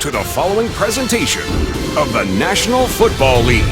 to the following presentation of the National Football League.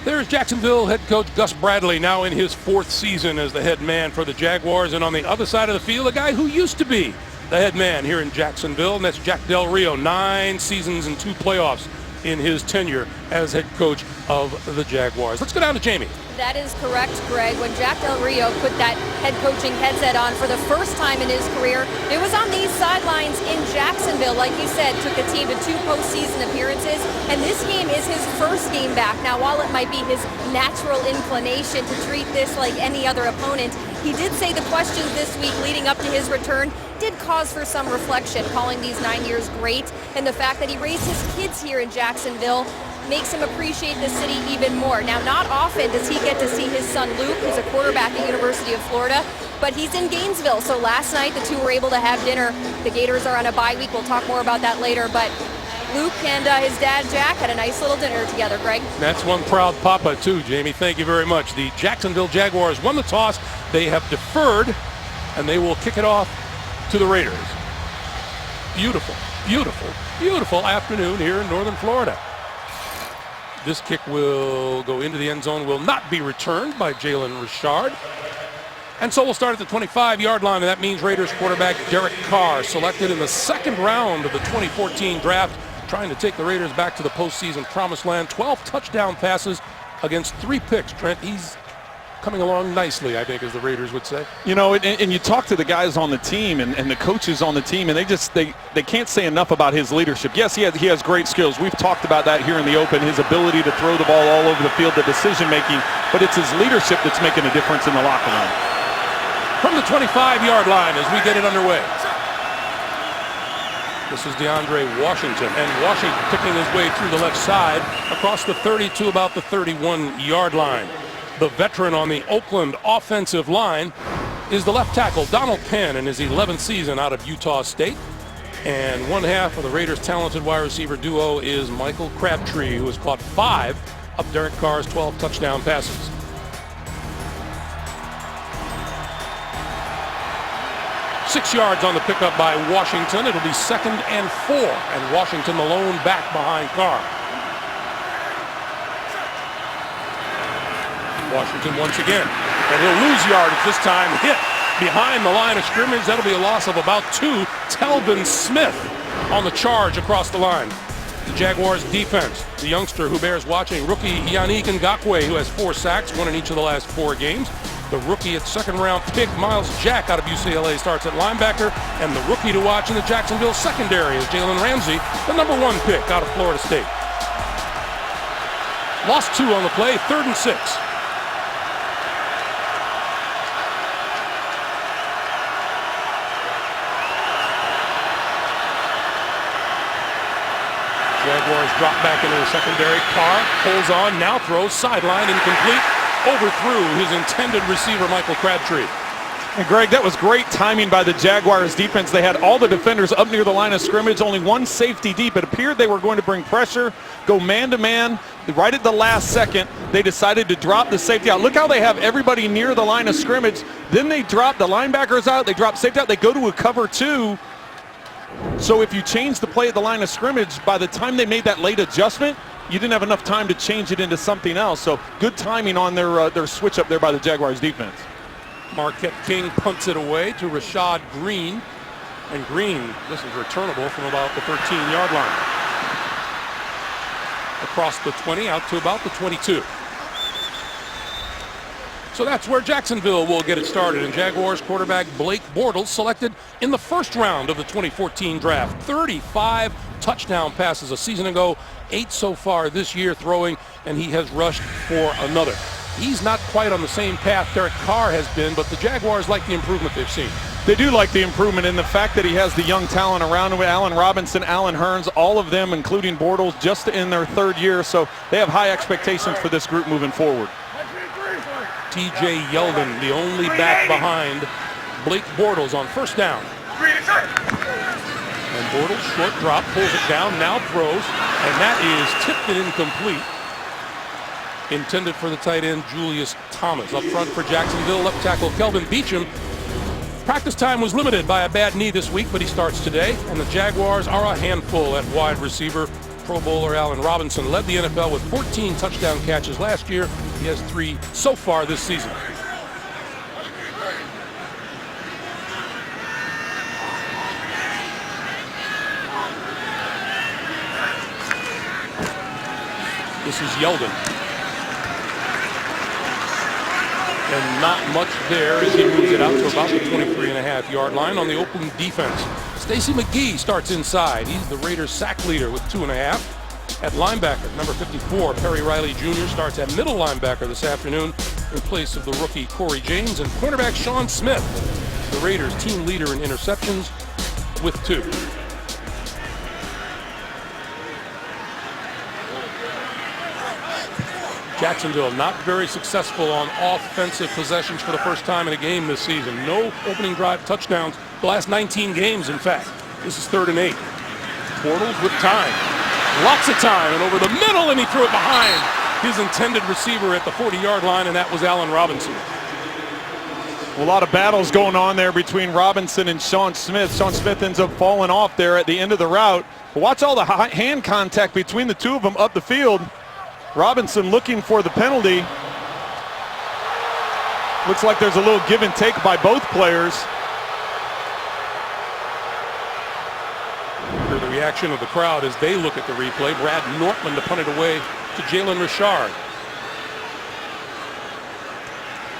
There's Jacksonville head coach Gus Bradley, now in his 4th season as the head man for the Jaguars. And on the other side of the field, a guy who used to be the head man here in Jacksonville, and that's Jack Del Rio. 9 seasons and 2 playoffs in his tenure as head coach of the Jaguars. Let's go down to Jamie. That is correct, Greg. When Jack Del Rio put that head coaching headset on for the first time in his career, it was on these sidelines in Jacksonville. Like you said, took the team to 2 postseason appearances, and this game is his first game back. Now, while it might be his natural inclination to treat this like any other opponent, he did say the questions this week leading up to his return did cause for some reflection, calling these 9 years great, and the fact that he raised his kids here in Jacksonville makes him appreciate the city even more. Now, not often does he get to see his son Luke, who's a quarterback at University of Florida, but he's in Gainesville. So last night, the two were able to have dinner. The Gators are on a bye week. We'll talk more about that later, but Luke and his dad, Jack, had a nice little dinner together, Greg. That's one proud papa, too, Jamie. Thank you very much. The Jacksonville Jaguars won the toss. They have deferred, and they will kick it off to the Raiders. Beautiful, beautiful, beautiful afternoon here in northern Florida. This kick will go into the end zone, will not be returned by Jalen Richard. And so we'll start at the 25-yard line, and that means Raiders quarterback Derek Carr, selected in the 2nd round of the 2014 draft, trying to take the Raiders back to the postseason promised land. 12 touchdown passes against 3 picks. Trent, he's coming along nicely, I think, as the Raiders would say. You know, and you talk to the guys on the team and the coaches on the team, and they can't say enough about his leadership. Yes, he has great skills. We've talked about that here in the open, his ability to throw the ball all over the field, the decision-making, but it's his leadership that's making a difference in the locker room. From the 25-yard line as we get it underway. This is DeAndre Washington, and Washington picking his way through the left side across the 30 to about the 31-yard line. The veteran on the Oakland offensive line is the left tackle, Donald Penn, in his 11th season out of Utah State. And one half of the Raiders' talented wide receiver duo is Michael Crabtree, who has caught 5 of Derek Carr's 12 touchdown passes. Six yards on the pickup by Washington. It'll be 2nd and 4, and Washington the lone back behind Carr. Washington once again, and he'll lose yardage this time. Hit behind the line of scrimmage. That'll be a loss of about 2. Telvin Smith on the charge across the line. The Jaguars defense, the youngster who bears watching, rookie Yannick Ngakoue, who has 4 sacks, 1 in each of the last 4 games. The rookie at 2nd round pick, Miles Jack out of UCLA, starts at linebacker. And the rookie to watch in the Jacksonville secondary is Jalen Ramsey, the number 1 pick out of Florida State. Lost 2 on the play, 3rd and 6. Jaguars drop back into the secondary. Carr pulls on, now throws, sideline, incomplete. Overthrew his intended receiver, Michael Crabtree. And Greg, that was great timing by the Jaguars defense. They had all the defenders up near the line of scrimmage, only 1 safety deep. It appeared they were going to bring pressure, go man-to-man. Right at the last second, they decided to drop the safety out. Look how they have everybody near the line of scrimmage. Then they drop the linebackers out, they drop safety out, they go to a cover 2. So if you change the play at the line of scrimmage, by the time they made that late adjustment, you didn't have enough time to change it into something else. So good timing on their switch up there by the Jaguars defense. Marquette King punts it away to Rashad Green. And Green, this is returnable from about the 13-yard line. Across the 20 out to about the 22. So that's where Jacksonville will get it started. And Jaguars quarterback Blake Bortles selected in the 1st round of the 2014 draft. 35 touchdown passes a season ago, 8 so far this year throwing, and he has rushed for another. He's not quite on the same path Derek Carr has been, but the Jaguars like the improvement they've seen. They do like the improvement in the fact that he has the young talent around him. Allen Robinson, Allen Hurns, all of them, including Bortles, just in their 3rd year. So they have high expectations for this group moving forward. TJ Yeldon, the only back behind Blake Bortles on 1st down. And Bortles, short drop, pulls it down, now throws, and that is tipped and incomplete. Intended for the tight end, Julius Thomas. Up front for Jacksonville, left tackle Kelvin Beachum. Practice time was limited by a bad knee this week, but he starts today. And the Jaguars are a handful at wide receiver. Pro Bowler Allen Robinson led the NFL with 14 touchdown catches last year. He has 3 so far this season. This is Yeldon. And not much there as he moves it out to about the 23.5-yard line on the Oakland defense. Stacy McGee starts inside. He's the Raiders sack leader with 2.5. At linebacker, number 54, Perry Riley Jr. starts at middle linebacker this afternoon in place of the rookie Corey James. And cornerback Sean Smith, the Raiders team leader in interceptions with 2. Jacksonville not very successful on offensive possessions for the first time in a game this season. No opening drive touchdowns the last 19 games, in fact. This is 3rd and 8. Bortles with time. Lots of time, and over the middle, and he threw it behind his intended receiver at the 40-yard line, and that was Allen Robinson. A lot of battles going on there between Robinson and Sean Smith. Sean Smith ends up falling off there at the end of the route. But watch all the hand contact between the two of them up the field. Robinson looking for the penalty. Looks like there's a little give and take by both players. The reaction of the crowd as they look at the replay. Brad Nortman to punt it away to Jalen Richard.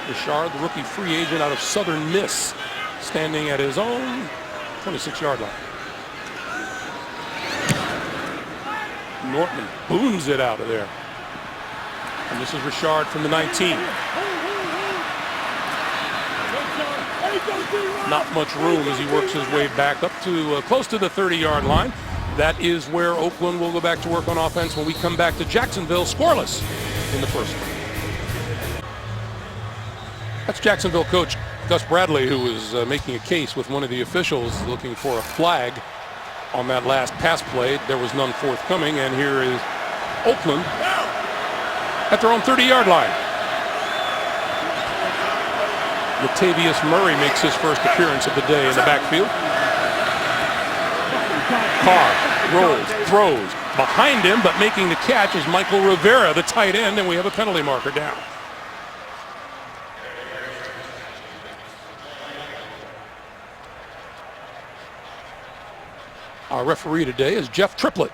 Richard, the rookie free agent out of Southern Miss, standing at his own 26-yard line. Nortman booms it out of there. And this is Richard from the 19. Not much room as he works his way back up to close to the 30-yard line. That is where Oakland will go back to work on offense when we come back to Jacksonville scoreless in the first one. That's Jacksonville coach Gus Bradley, who was making a case with one of the officials looking for a flag on that last pass play. There was none forthcoming, and here is Oakland at their own 30-yard line. Latavius Murray makes his first appearance of the day in the backfield. Carr rolls, throws. Behind him, but making the catch is Michael Rivera, the tight end, and we have a penalty marker down. Our referee today is Jeff Triplett.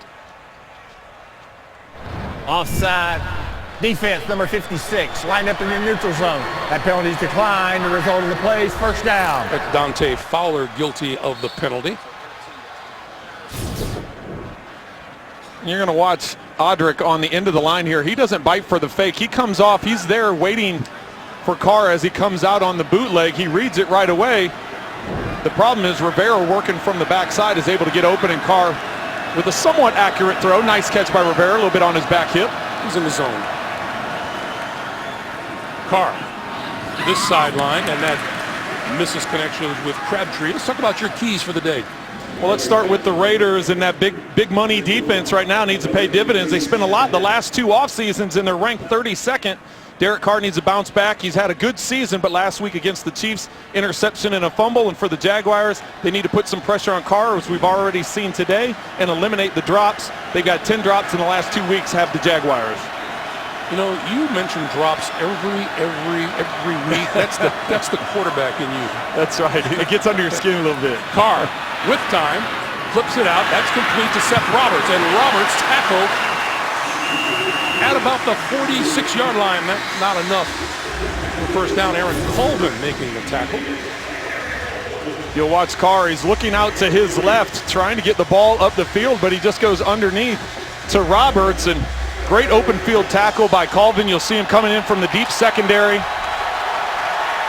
Offside. Defense, number 56, lined up in the neutral zone. That penalty is declined. The result of the play is first down. That's Dante Fowler guilty of the penalty. You're going to watch Audric on the end of the line here. He doesn't bite for the fake. He comes off. He's there waiting for Carr as he comes out on the bootleg. He reads it right away. The problem is Rivera, working from the backside, is able to get open, and Carr with a somewhat accurate throw. Nice catch by Rivera, a little bit on his back hip. He's in the zone. Carr to this sideline, and that misses connections with Crabtree. Let's talk about your keys for the day. Well, let's start with the Raiders, and that big money defense right now needs to pay dividends. They spent a lot the last 2 off seasons, and they're ranked 32nd. Derek Carr needs to bounce back. He's had a good season, but last week against the Chiefs, interception and a fumble. And for the Jaguars, they need to put some pressure on Carr, as we've already seen today, and eliminate the drops. They've got 10 drops in the last 2 weeks, have the Jaguars. You know, you mentioned drops every week. That's the quarterback in you. That's right. It gets under your skin a little bit. Carr with time, flips it out. That's complete to Seth Roberts, and Roberts tackled at about the 46-yard line. That's not enough for first down. Aaron Colvin making the tackle. You'll watch Carr. He's looking out to his left, trying to get the ball up the field, but he just goes underneath to Roberts, and great open field tackle by Colvin. You'll see him coming in from the deep secondary,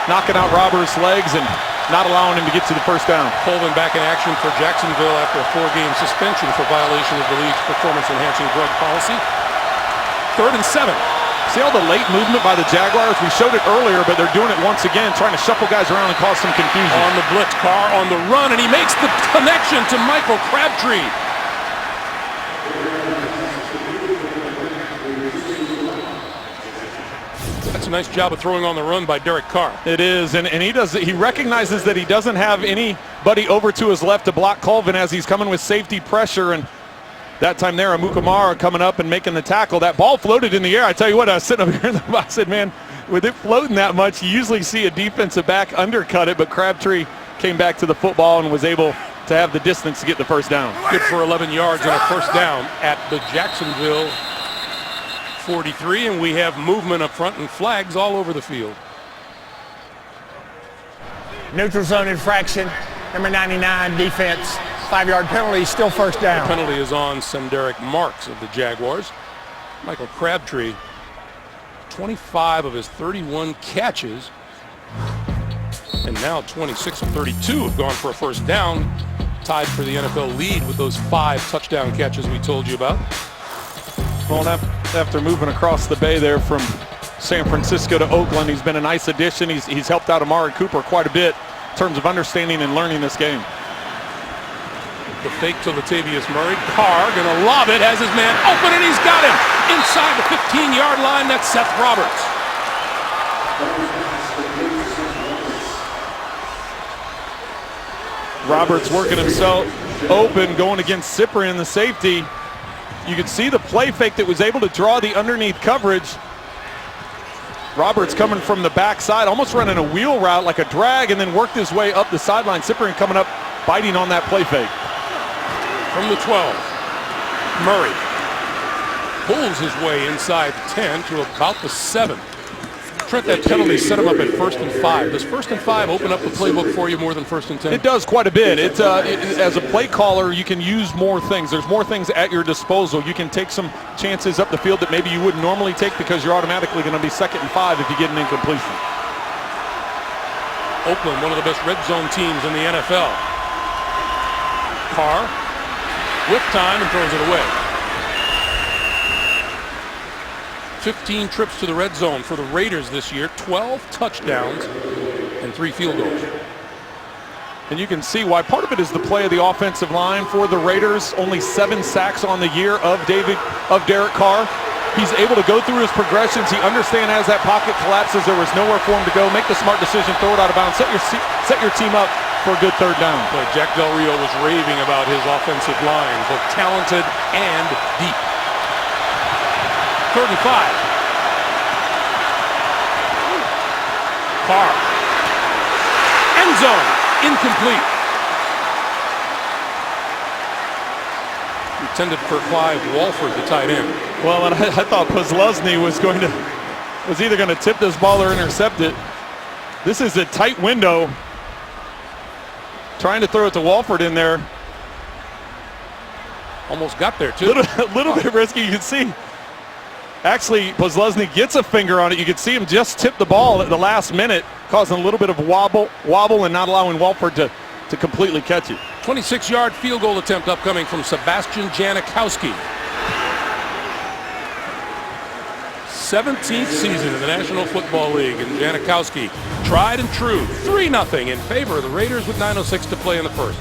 knocking out Roberts' legs and not allowing him to get to the first down. Colvin back in action for Jacksonville after a 4-game suspension for violation of the league's performance-enhancing drug policy. 3rd and 7. See all the late movement by the Jaguars? We showed it earlier, but they're doing it once again, trying to shuffle guys around and cause some confusion. On the blitz, Carr on the run, and he makes the connection to Michael Crabtree. That's It's a nice job of throwing on the run by Derek Carr. It is, and he recognizes that he doesn't have anybody over to his left to block Colvin as he's coming with safety pressure, and that time there, Amukamara coming up and making the tackle. That ball floated in the air. I tell you what, I was sitting up here in the box, I said, man, with it floating that much, you usually see a defensive back undercut it, but Crabtree came back to the football and was able to have the distance to get the first down. Good for 11 yards and a first down at the Jacksonville 43, and we have movement up front and flags all over the field. Neutral zone infraction, number 99 defense. 5-yard penalty, still first down. The penalty is on Senderick Marks of the Jaguars. Michael Crabtree, 25 of his 31 catches, and now 26 of 32 have gone for a first down, tied for the NFL lead with those 5 touchdown catches we told you about. Well, after moving across the bay there from San Francisco to Oakland, he's been a nice addition. He's helped out Amari Cooper quite a bit in terms of understanding and learning this game. The fake to Latavius Murray. Carr gonna lob it, has his man open, and he's got him inside the 15-yard line. That's Seth Roberts. Roberts working himself open, going against Cyprian, the safety. You could see the play fake that was able to draw the underneath coverage. Roberts coming from the backside, almost running a wheel route like a drag, and then worked his way up the sideline. Cyprian coming up, biting on that play fake. From the 12, Murray pulls his way inside the 10 to about the 7. Trent, that penalty set him up at 1st and 5. Does 1st and 5 open up the playbook for you more than 1st and 10? It does quite a bit. As a play caller, you can use more things. There's more things at your disposal. You can take some chances up the field that maybe you wouldn't normally take because you're automatically going to be 2nd and 5 if you get an incompletion. Oakland, one of the best red zone teams in the NFL. Carr, whip time, and throws it away. 15 trips to the red zone for the Raiders this year, 12 touchdowns and 3 field goals. And you can see why part of it is the play of the offensive line for the Raiders. Only 7 sacks on the year of Derek Carr. He's able to go through his progressions. He understands as that pocket collapses, there was nowhere for him to go. Make the smart decision, throw it out of bounds, set your team up for a good 3rd down. But Jack Del Rio was raving about his offensive line, both talented and deep. 3rd and 5. Carr. End zone. Incomplete. Intended for Clive Walford, the tight end. Well, and I thought Posluszny was either going to tip this ball or intercept it. This is a tight window. Trying to throw it to Walford in there. Almost got there, too. A little bit risky. You can see. Actually, Posluszny gets a finger on it. You can see him just tip the ball at the last minute, causing a little bit of wobble and not allowing Walford to completely catch it. 26-yard field goal attempt upcoming from Sebastian Janikowski. 17th season in the National Football League, and Janikowski tried and true. 3-0 in favor of the Raiders with 9:06 to play in the first.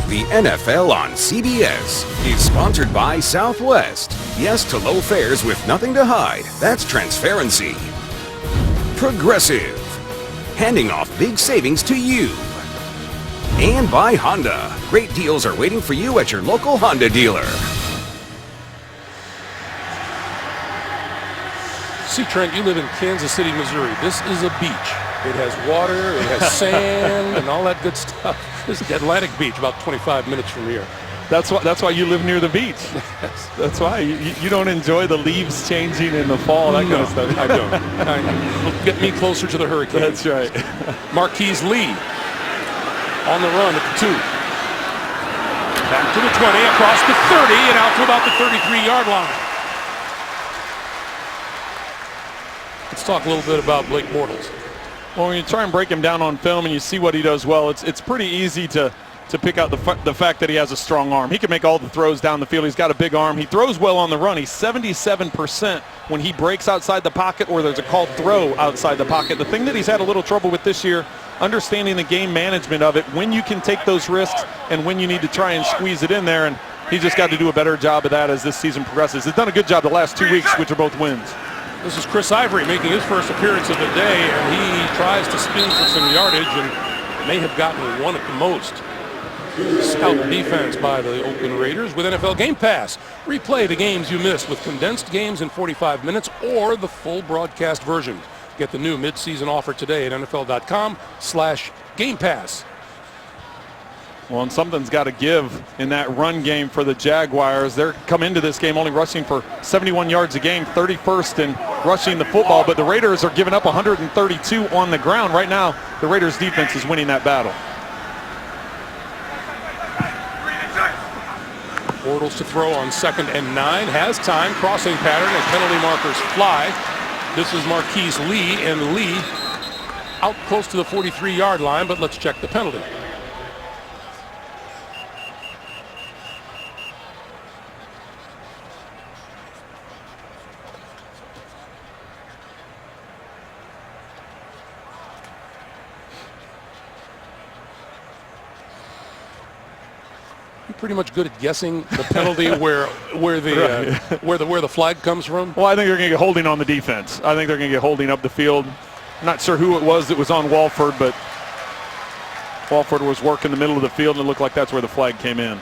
The NFL on CBS is sponsored by Southwest. Yes to low fares with nothing to hide. That's transparency. Progressive. Handing off big savings to you. And by Honda. Great deals are waiting for you at your local Honda dealer. See, Trent, you live in Kansas City, Missouri. This is a beach. It has water, it has sand, and all that good stuff. This is Atlantic Beach, about 25 minutes from here. That's why you live near the beach. That's why you don't enjoy the leaves changing in the fall, that kind of stuff. I don't. Get me closer to the hurricane. That's right. Marquise Lee on the run at the 2. Back to the 20, across the 30, and out to about the 33-yard line. Let's talk a little bit about Blake Bortles. Well, when you try and break him down on film and you see what he does well, it's pretty easy to pick out the fact that he has a strong arm. He can make all the throws down the field. He's got a big arm. He throws well on the run. He's 77% when he breaks outside the pocket or there's a called throw outside the pocket. The thing that he's had a little trouble with this year, understanding the game management of it, when you can take those risks and when you need to try and squeeze it in there. And He's just got to do a better job of that as this season progresses. He's done a good job the last 2 weeks, which are both wins. This is Chris Ivory making his first appearance of the day, and he tries to spin for some yardage and may have gotten one at the most. Scout defense by the Oakland Raiders with NFL Game Pass. Replay the games you missed with condensed games in 45 minutes or the full broadcast version. Get the new midseason offer today at NFL.com/Game Pass. Well, and something's got to give in that run game for the Jaguars. They're come into this game only rushing for 71 yards a game, 31st in rushing the football, but the Raiders are giving up 132 on the ground. Right now, the Raiders defense is winning that battle. Bortles to throw on 2nd and 9. Has time. Crossing pattern and penalty markers fly. This is Marquise Lee, and Lee out close to the 43-yard line, but let's check the penalty. Pretty much good at guessing the penalty where the flag comes from. Well, I think they're going to get holding on the defense. I think they're going to get holding up the field. I'm not sure who it was that was on Walford, but Walford was working the middle of the field, and it looked like that's where the flag came in.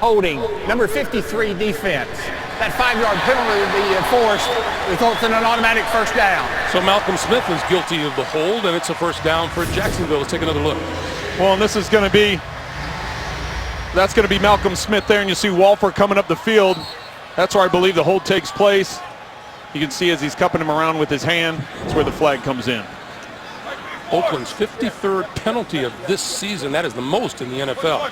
Holding, number 53 defense. That 5-yard penalty to be enforced results in an automatic first down. So Malcolm Smith is guilty of the hold, and it's a first down for Jacksonville. Let's take another look. Well, and this is going to be, that's going to be Malcolm Smith there, and you see Walford coming up the field. That's where I believe the hold takes place. You can see as he's cupping him around with his hand, that's where the flag comes in. Oakland's 53rd penalty of this season. That is the most in the NFL.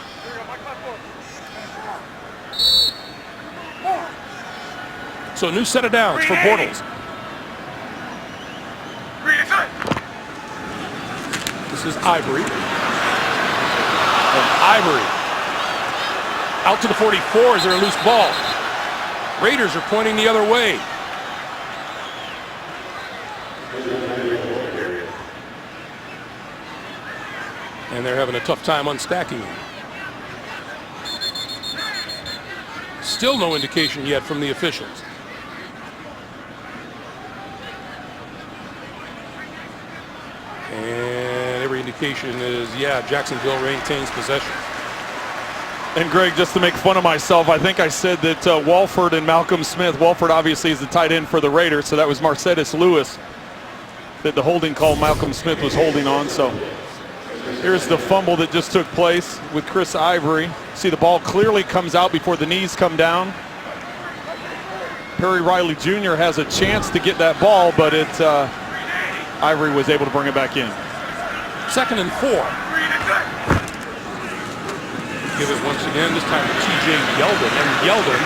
So a new set of downs for Bortles. This is Ivory. And Ivory out to the 44. Is there a loose ball? Raiders are pointing the other way. And they're having a tough time unstacking him. Still no indication yet from the officials. And every indication is, yeah, Jacksonville maintains possession. And Greg, just to make fun of myself, I think I said that Walford and Malcolm Smith, Walford obviously is the tight end for the Raiders, so that was Mercedes Lewis that the holding call Malcolm Smith was holding on. So here's the fumble that just took place with Chris Ivory. See, the ball clearly comes out before the knees come down. Perry Riley Jr. has a chance to get that ball, but Ivory was able to bring it back in. 2nd and 4. Give it once again, this time to T.J. Yeldon. And Yeldon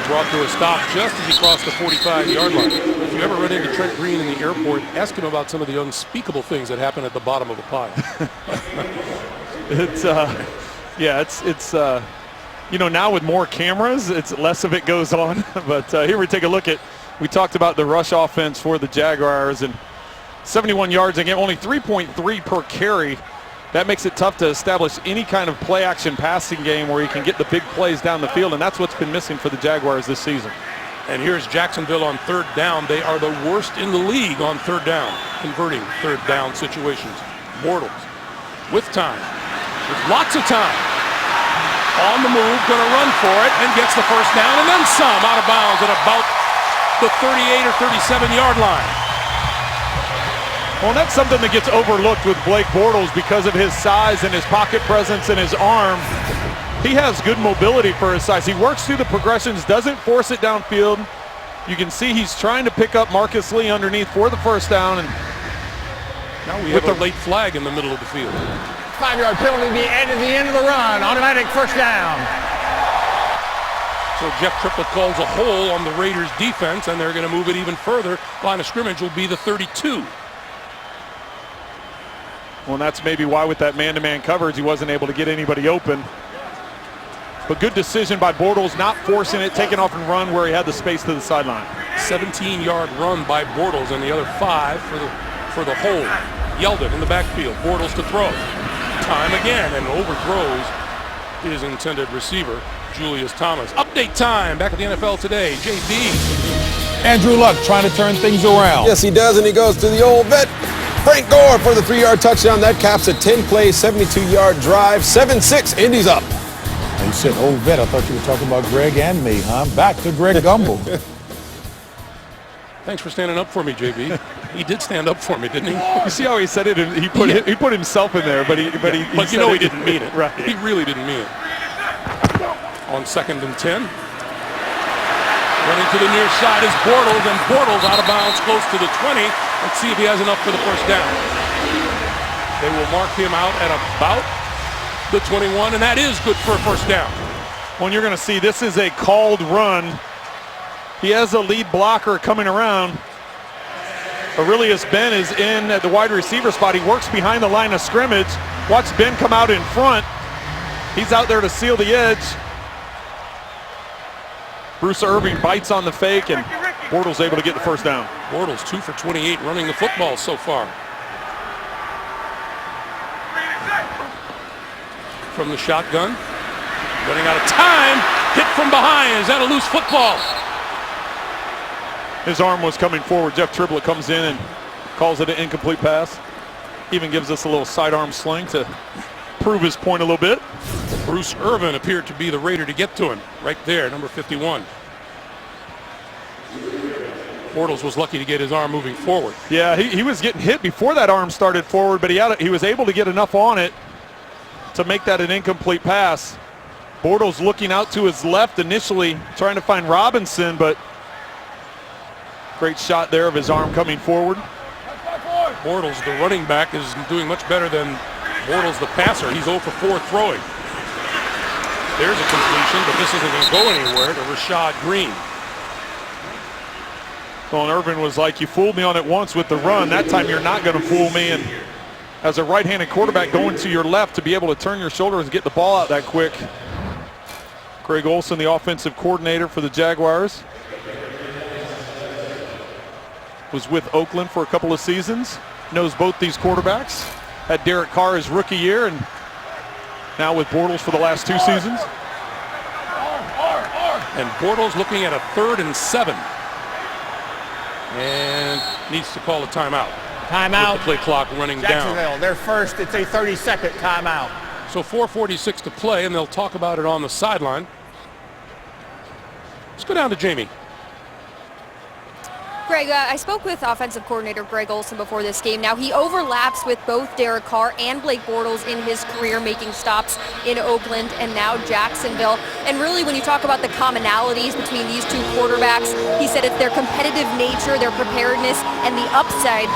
brought to a stop just as he crossed the 45-yard line. If you ever run into Trent Green in the airport, ask him about some of the unspeakable things that happen at the bottom of a pile. You know, now with more cameras, it's less of it goes on. But here we take a look at, we talked about the rush offense for the Jaguars, and 71 yards a game, only 3.3 per carry. That makes it tough to establish any kind of play-action passing game where you can get the big plays down the field, and that's what's been missing for the Jaguars this season. And here's Jacksonville on 3rd down. They are the worst in the league on 3rd down, converting 3rd down situations. Bortles with time, with lots of time. On the move, going to run for it, and gets the first down, and then some, out of bounds at about the 38 or 37-yard line. Well, that's something that gets overlooked with Blake Bortles because of his size and his pocket presence and his arm. He has good mobility for his size. He works through the progressions, doesn't force it downfield. You can see he's trying to pick up Marcus Lee underneath for the first down. And now we have a late flag in the middle of the field. 5-yard penalty at the end of the run. Automatic first down. So Jeff Triplett calls a hole on the Raiders defense, and they're going to move it even further. Line of scrimmage will be the 32. Well, and that's maybe why with that man-to-man coverage he wasn't able to get anybody open. But good decision by Bortles, not forcing it, taking off and run where he had the space to the sideline. 17-yard run by Bortles, and the other 5 for the hold. Yeldon in the backfield. Bortles to throw. Time again, and overthrows his intended receiver, Julius Thomas. Update time back at the NFL Today. JD. Andrew Luck trying to turn things around. Yes, he does, and he goes to the old vet. Frank Gore for the 3-yard touchdown. That caps a 10-play, 72-yard drive. 7-6, Indy's up. You said old vet. I thought you were talking about Greg and me, huh? Back to Greg Gumbel. Thanks for standing up for me, JB. He did stand up for me, didn't he? You see how he said it? He put himself in there, but he you know he didn't mean it. Right. He really didn't mean it. On 2nd and 10. Running to the near side is Bortles, and Bortles out of bounds close to the 20. Let's see if he has enough for the first down. They will mark him out at about the 21, and that is good for a first down. When you're going to see this is a called run. He has a lead blocker coming around. Aurelius Ben is in at the wide receiver spot. He works behind the line of scrimmage. Watch Ben come out in front. He's out there to seal the edge. Bruce Irving bites on the fake, and Bortles able to get the first down. Bortles 2 for 28 running the football so far. From the shotgun. Running out of time. Hit from behind. Is that a loose football? His arm was coming forward. Jeff Triplett comes in and calls it an incomplete pass. Even gives us a little sidearm sling to prove his point a little bit. Bruce Irvin appeared to be the Raider to get to him. Right there, number 51. Bortles was lucky to get his arm moving forward. Yeah, he was getting hit before that arm started forward, but he was able to get enough on it to make that an incomplete pass. Bortles looking out to his left initially, trying to find Robinson, but great shot there of his arm coming forward. Bortles, the running back, is doing much better than Bortles, the passer. He's 0 for 4 throwing. There's a completion, but this isn't going to go anywhere to Rashad Green. Well, and Irvin was like, you fooled me on it once with the run. That time you're not going to fool me. And as a right-handed quarterback going to your left to be able to turn your shoulders and get the ball out that quick. Greg Olsen, the offensive coordinator for the Jaguars, was with Oakland for a couple of seasons, knows both these quarterbacks, had Derek Carr his rookie year, and now with Bortles for the last 2 seasons. And Bortles looking at a 3rd and 7. And needs to call a timeout. Timeout. With the play clock running down. Jacksonville, their first, it's a 30-second timeout. So 4:46 to play, and they'll talk about it on the sideline. Let's go down to Jamie. Greg, I spoke with offensive coordinator Greg Olsen before this game. Now, he overlaps with both Derek Carr and Blake Bortles in his career, making stops in Oakland and now Jacksonville. And really, when you talk about the commonalities between these two quarterbacks, he said it's their competitive nature, their preparedness, and the upside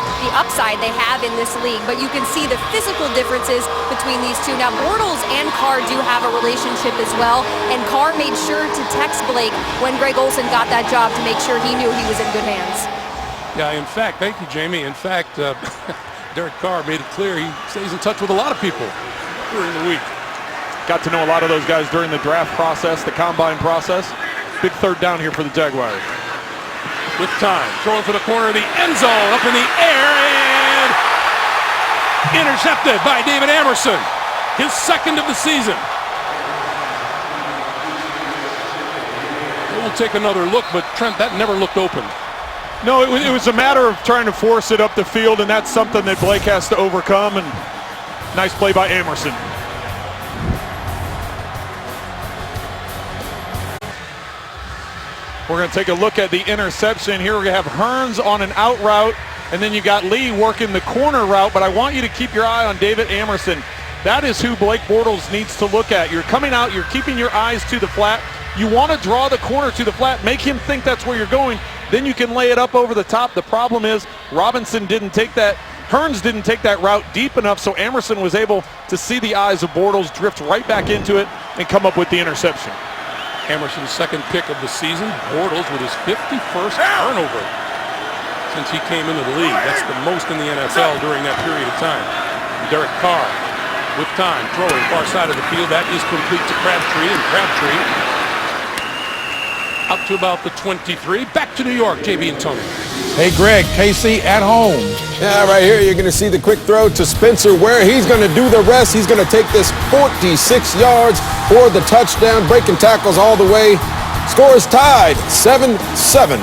they have in this league. But you can see the physical differences between these two. Now, Bortles and Carr do have a relationship as well, and Carr made sure to text Blake when Greg Olsen got that job to make sure he knew he was in good hands. Yeah, in fact, thank you, Jamie. In fact, Derek Carr made it clear he stays in touch with a lot of people during the week. Got to know a lot of those guys during the draft process, the combine process. Big 3rd down here for the Jaguars. With time, throwing for the corner of the end zone, up in the air, and intercepted by David Amerson. His 2nd of the season. We'll take another look, but Trent, that never looked open. No, it was a matter of trying to force it up the field, and that's something that Blake has to overcome, and nice play by Amerson. We're going to take a look at the interception. Here we have Hearns on an out route, and then you got Lee working the corner route, but I want you to keep your eye on David Amerson. That is who Blake Bortles needs to look at. You're coming out, you're keeping your eyes to the flat. You want to draw the corner to the flat, make him think that's where you're going. Then you can lay it up over the top. The problem is Robinson didn't take that, Hearns didn't take that route deep enough, so Amerson was able to see the eyes of Bortles, drift right back into it, and come up with the interception. Amerson's 2nd pick of the season. Bortles with his 51st turnover since he came into the league. That's the most in the NFL during that period of time. Derek Carr with time, throwing far side of the field. That is complete to Crabtree, and Crabtree out to about the 23. Back to New York, JB and Tony. Hey, Greg, KC at home. Yeah, right here you're going to see the quick throw to Spencer Ware. He's going to do the rest. He's going to take this 46 yards for the touchdown, breaking tackles all the way. Score is tied, 7-7.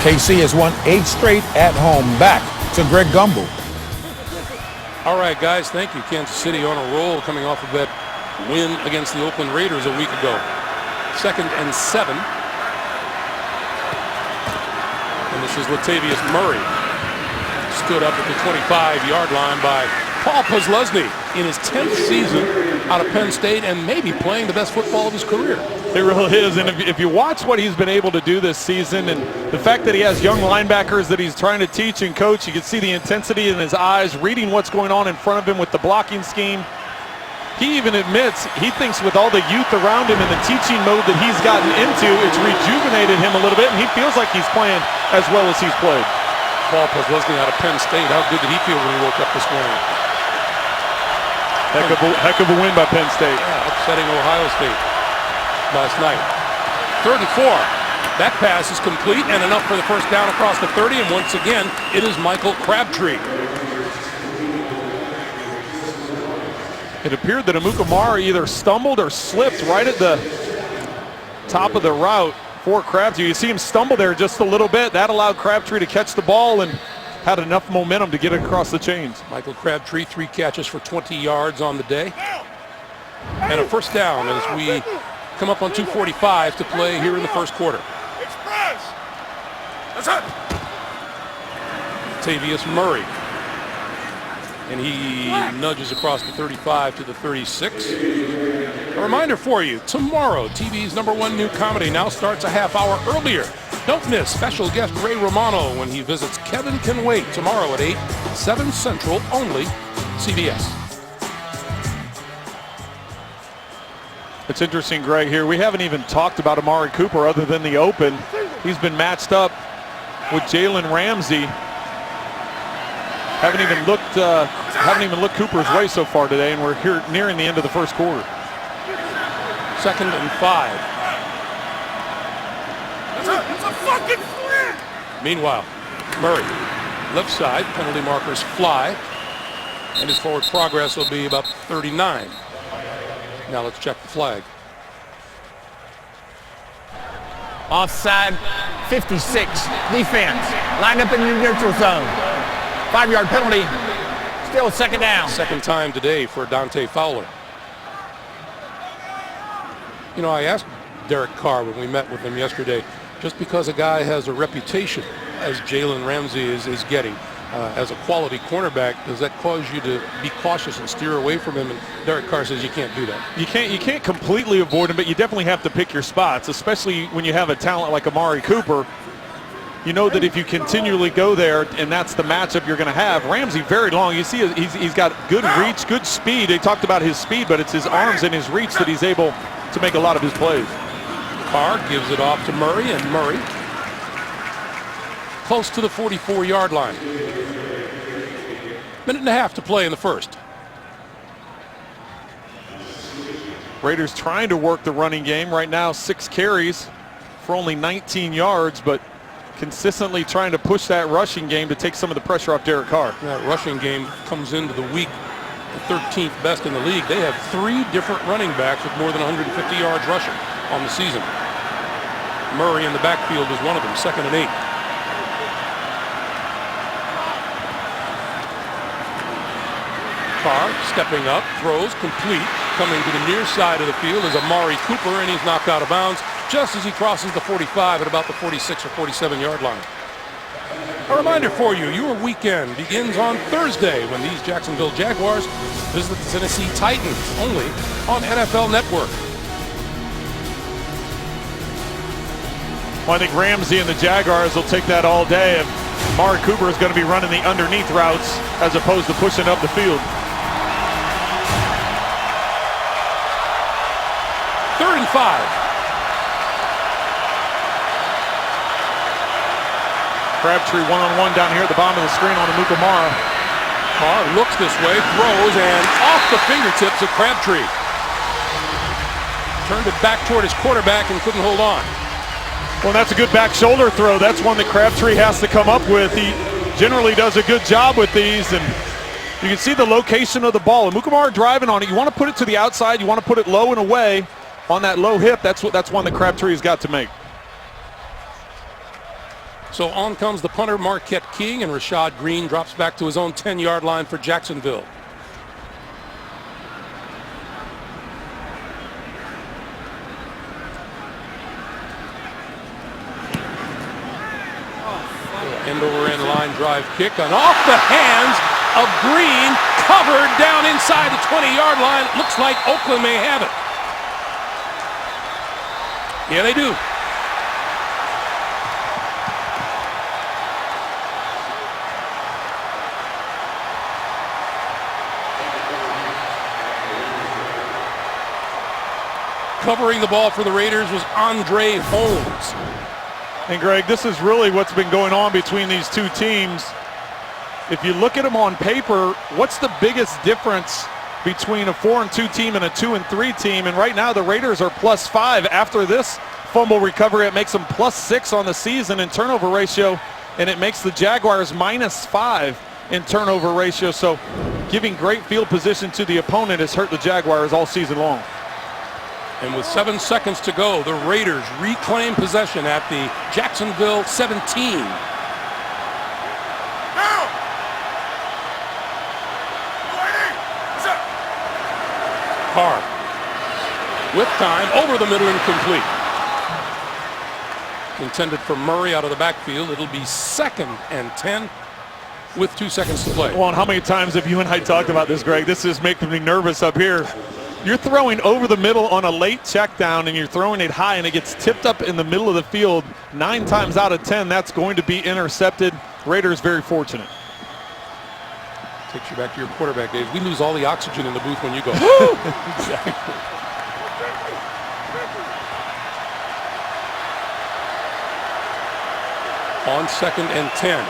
KC has won 8 straight at home. Back to Greg Gumbel. All right, guys, thank you. Kansas City on a roll coming off of that win against the Oakland Raiders a week ago. 2nd and 7. And this is Latavius Murray. Stood up at the 25-yard line by Paul Posluszny in his 10th season out of Penn State and maybe playing the best football of his career. It really is, and if you watch what he's been able to do this season and the fact that he has young linebackers that he's trying to teach and coach, you can see the intensity in his eyes, reading what's going on in front of him with the blocking scheme. He even admits he thinks with all the youth around him and the teaching mode that he's gotten into, it's rejuvenated him a little bit, and he feels like he's playing as well as he's played. Paul Posluszny out of Penn State, how good did he feel when he woke up this morning? Heck of a win by Penn State. Yeah, upsetting Ohio State last night. 3rd and 4. That pass is complete and enough for the first down across the 30, and once again, it is Michael Crabtree. It appeared that Amukamara either stumbled or slipped right at the top of the route for Crabtree. You see him stumble there just a little bit. That allowed Crabtree to catch the ball and had enough momentum to get it across the chains. Michael Crabtree, 3 catches for 20 yards on the day. And a first down as we come up on 2:45 to play here in the first quarter. Latavius Murray. And he nudges across the 35 to the 36. A reminder for you, tomorrow, TV's #1 new comedy now starts a half hour earlier. Don't miss special guest Ray Romano when he visits Kevin Can Wait tomorrow at 8, 7 Central, only CBS. It's interesting, Greg, here. We haven't even talked about Amari Cooper other than the open. He's been matched up with Jalen Ramsey. Haven't even looked Cooper's way so far today, and we're here nearing the end of the first quarter. 2nd and 5. Meanwhile, Murray, left side, penalty markers fly, and his forward progress will be about 39. Now let's check the flag. Offside, 56. Defense lined up in the neutral zone. 5-yard penalty. Still 2nd down. Second time today for Dante Fowler. You know, I asked Derek Carr when we met with him yesterday, just because a guy has a reputation as Jalen Ramsey is getting as a quality cornerback, does that cause you to be cautious and steer away from him? And Derek Carr says you can't do that. You can't completely avoid him, but you definitely have to pick your spots, especially when you have a talent like Amari Cooper. You know that if you continually go there and that's the matchup you're going to have. Ramsey very long. You see he's got good reach, good speed. They talked about his speed, but it's his arms and his reach that he's able to make a lot of his plays. Carr gives it off to Murray, and Murray close to the 44-yard line. Minute and a half to play in the first. Raiders trying to work the running game. Right now, 6 carries for only 19 yards, but consistently trying to push that rushing game to take some of the pressure off Derek Carr. That rushing game comes into the week the 13th best in the league. They have 3 different running backs with more than 150 yards rushing on the season. Murray in the backfield is one of them, 2nd and 8. Carr stepping up, throws complete. Coming to the near side of the field is Amari Cooper, and he's knocked out of bounds just as he crosses the 45 at about the 46 or 47-yard line. A reminder for you, your weekend begins on Thursday when these Jacksonville Jaguars visit the Tennessee Titans, only on NFL Network. Well, I think Ramsey and the Jaguars will take that all day. And Amari Cooper is going to be running the underneath routes as opposed to pushing up the field. 3rd and 5. Crabtree one-on-one down here at the bottom of the screen on Amukamara. Carr looks this way, throws, and off the fingertips of Crabtree. Turned it back toward his quarterback and couldn't hold on. Well, that's a good back shoulder throw. That's one that Crabtree has to come up with. He generally does a good job with these, and you can see the location of the ball. And Mukamara driving on it. You want to put it to the outside. You want to put it low and away on that low hip. That's one that Crabtree's got to make. So on comes the punter, Marquette King, and Rashad Green drops back to his own 10-yard line for Jacksonville. End-over-end line drive kick, and off the hands of Green, covered down inside the 20-yard line. Looks like Oakland may have it. Yeah, they do. Covering the ball for the Raiders was Andre Holmes. And Greg, this is really what's been going on between these two teams. If you look at them on paper, what's the biggest difference between a 4-2 team and a 2-3 team? And right now the Raiders are +5. After this fumble recovery, it makes them +6 on the season in turnover ratio, and it makes the Jaguars -5 in turnover ratio. So giving great field position to the opponent has hurt the Jaguars all season long. And with 7 seconds to go, the Raiders reclaim possession at the Jacksonville 17. Carr with time over the middle and complete. Intended for Murray out of the backfield. It'll be 2nd and 10 with 2 seconds to play. Well, and how many times have you and I talked about this, Greg? This is making me nervous up here. You're throwing over the middle on a late check down, and you're throwing it high, and it gets tipped up in the middle of the field. 9 times out of 10, that's going to be intercepted. Raiders very fortunate. Takes you back to your quarterback days. We lose all the oxygen in the booth when you go. Exactly. On 2nd and 10.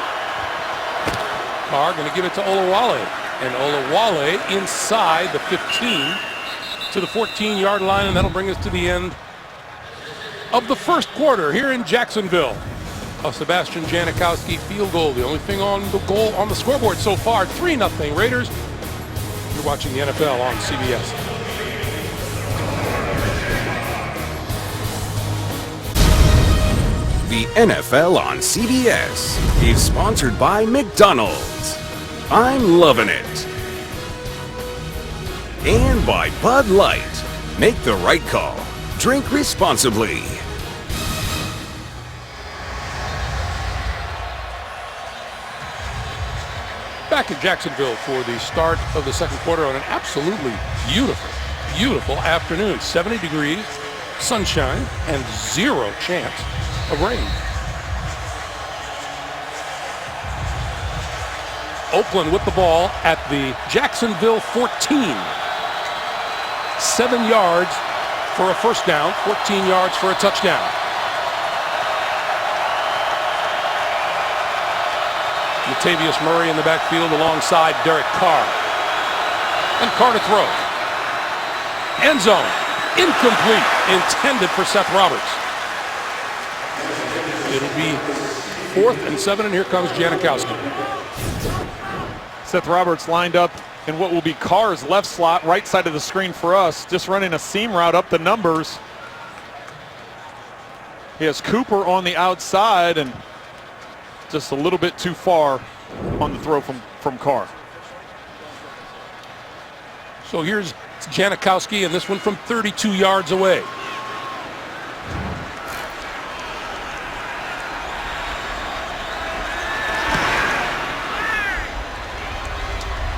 Carr going to give it to Olawale. And Olawale inside the 15 to the 14-yard line, and that'll bring us to the end of the first quarter here in Jacksonville. A Sebastian Janikowski field goal, the only thing on the goal on the scoreboard so far. 3-0 Raiders. You're watching the NFL on CBS. The NFL on CBS is sponsored by McDonald's. I'm loving it. And by Bud Light. Make the right call. Drink responsibly. Back in Jacksonville for the start of the second quarter on an absolutely beautiful, beautiful afternoon. 70 degrees, sunshine, and 0 chance of rain. Oakland with the ball at the Jacksonville 14. 7 yards for a first down, 14 yards for a touchdown. Latavius Murray in the backfield alongside Derek Carr. And Carr to throw. End zone. Incomplete. Intended for Seth Roberts. It'll be 4th and 7, and here comes Janikowski. Seth Roberts lined up in what will be Carr's left slot, right side of the screen for us, just running a seam route up the numbers. He has Cooper on the outside and just a little bit too far on the throw from Carr. So here's Janikowski, and this one from 32 yards away.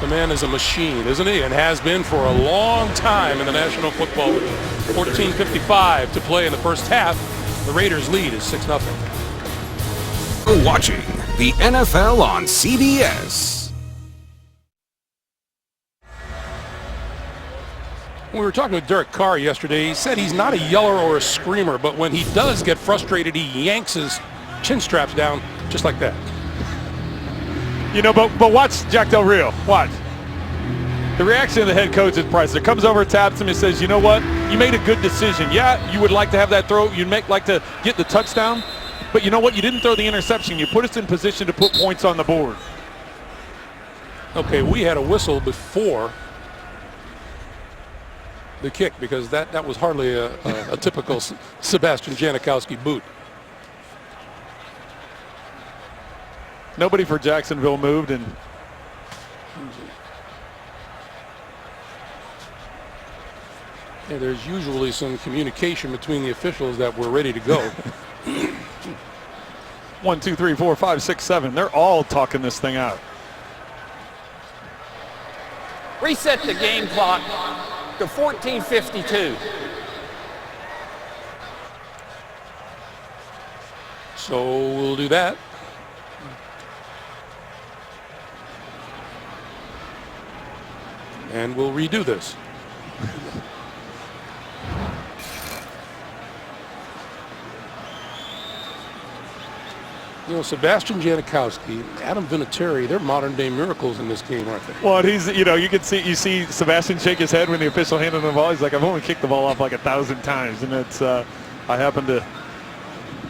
The man is a machine, isn't he? And has been for a long time in the National Football League. 14:55 to play in the first half. The Raiders' lead is 6-0. You're watching the NFL on CBS. We were talking with Derek Carr yesterday. He said he's not a yeller or a screamer, but when he does get frustrated, he yanks his chin straps down just like that. You know, but watch Jack Del Rio. Watch. The reaction of the head coach is priceless. Comes over, taps him, and says, you know what? You made a good decision. Yeah, you would like to have that throw. You'd like to get the touchdown. But you know what? You didn't throw the interception. You put us in position to put points on the board. Okay, we had a whistle before the kick because that was hardly a typical Sebastian Janikowski boot. Nobody for Jacksonville moved, and yeah, there's usually some communication between the officials that we're ready to go. 1, 2, 3, 4, 5, 6, 7. They're all talking this thing out. Reset the game clock to 14:52. So we'll do that. And we'll redo this. You know, Sebastian Janikowski, Adam Vinatieri, they're modern-day miracles in this game, aren't they? Well, he's, you see Sebastian shake his head when the official handed him the ball. He's like, I've only kicked the ball off like 1,000 times, and it's I happened to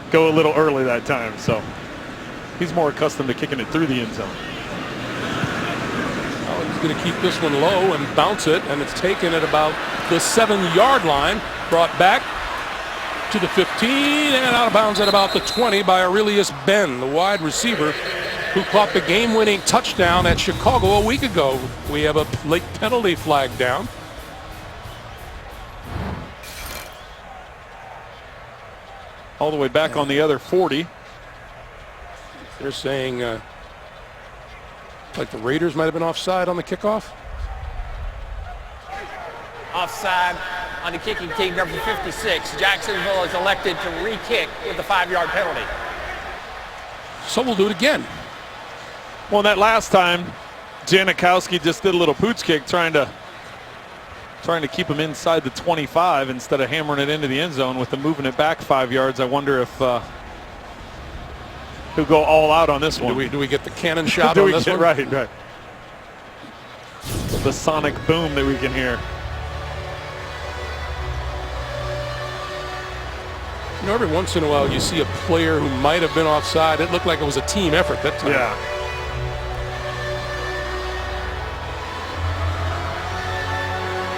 go a little early that time, so he's more accustomed to kicking it through the end zone. Oh, he's going to keep this one low and bounce it, and it's taken at about the 7-yard line, brought back to the 15 and out of bounds at about the 20 by Aurelius Ben, the wide receiver who caught the game-winning touchdown at Chicago a week ago. We have a late penalty flag down. All the way back on the other 40. They're saying like the Raiders might have been offside on the kickoff. Offside on the kicking team, number 56. Jacksonville is elected to re-kick with the 5-yard penalty. So we'll do it again. Well, that last time, Janikowski just did a little pooch kick trying to keep him inside the 25 instead of hammering it into the end zone. With them moving it back 5 yards, I wonder if he'll go all out on this one. Do we get the cannon shot on this one? Right. The sonic boom that we can hear. You know, every once in a while you see a player who might have been offside. It looked like it was a team effort that time. Yeah.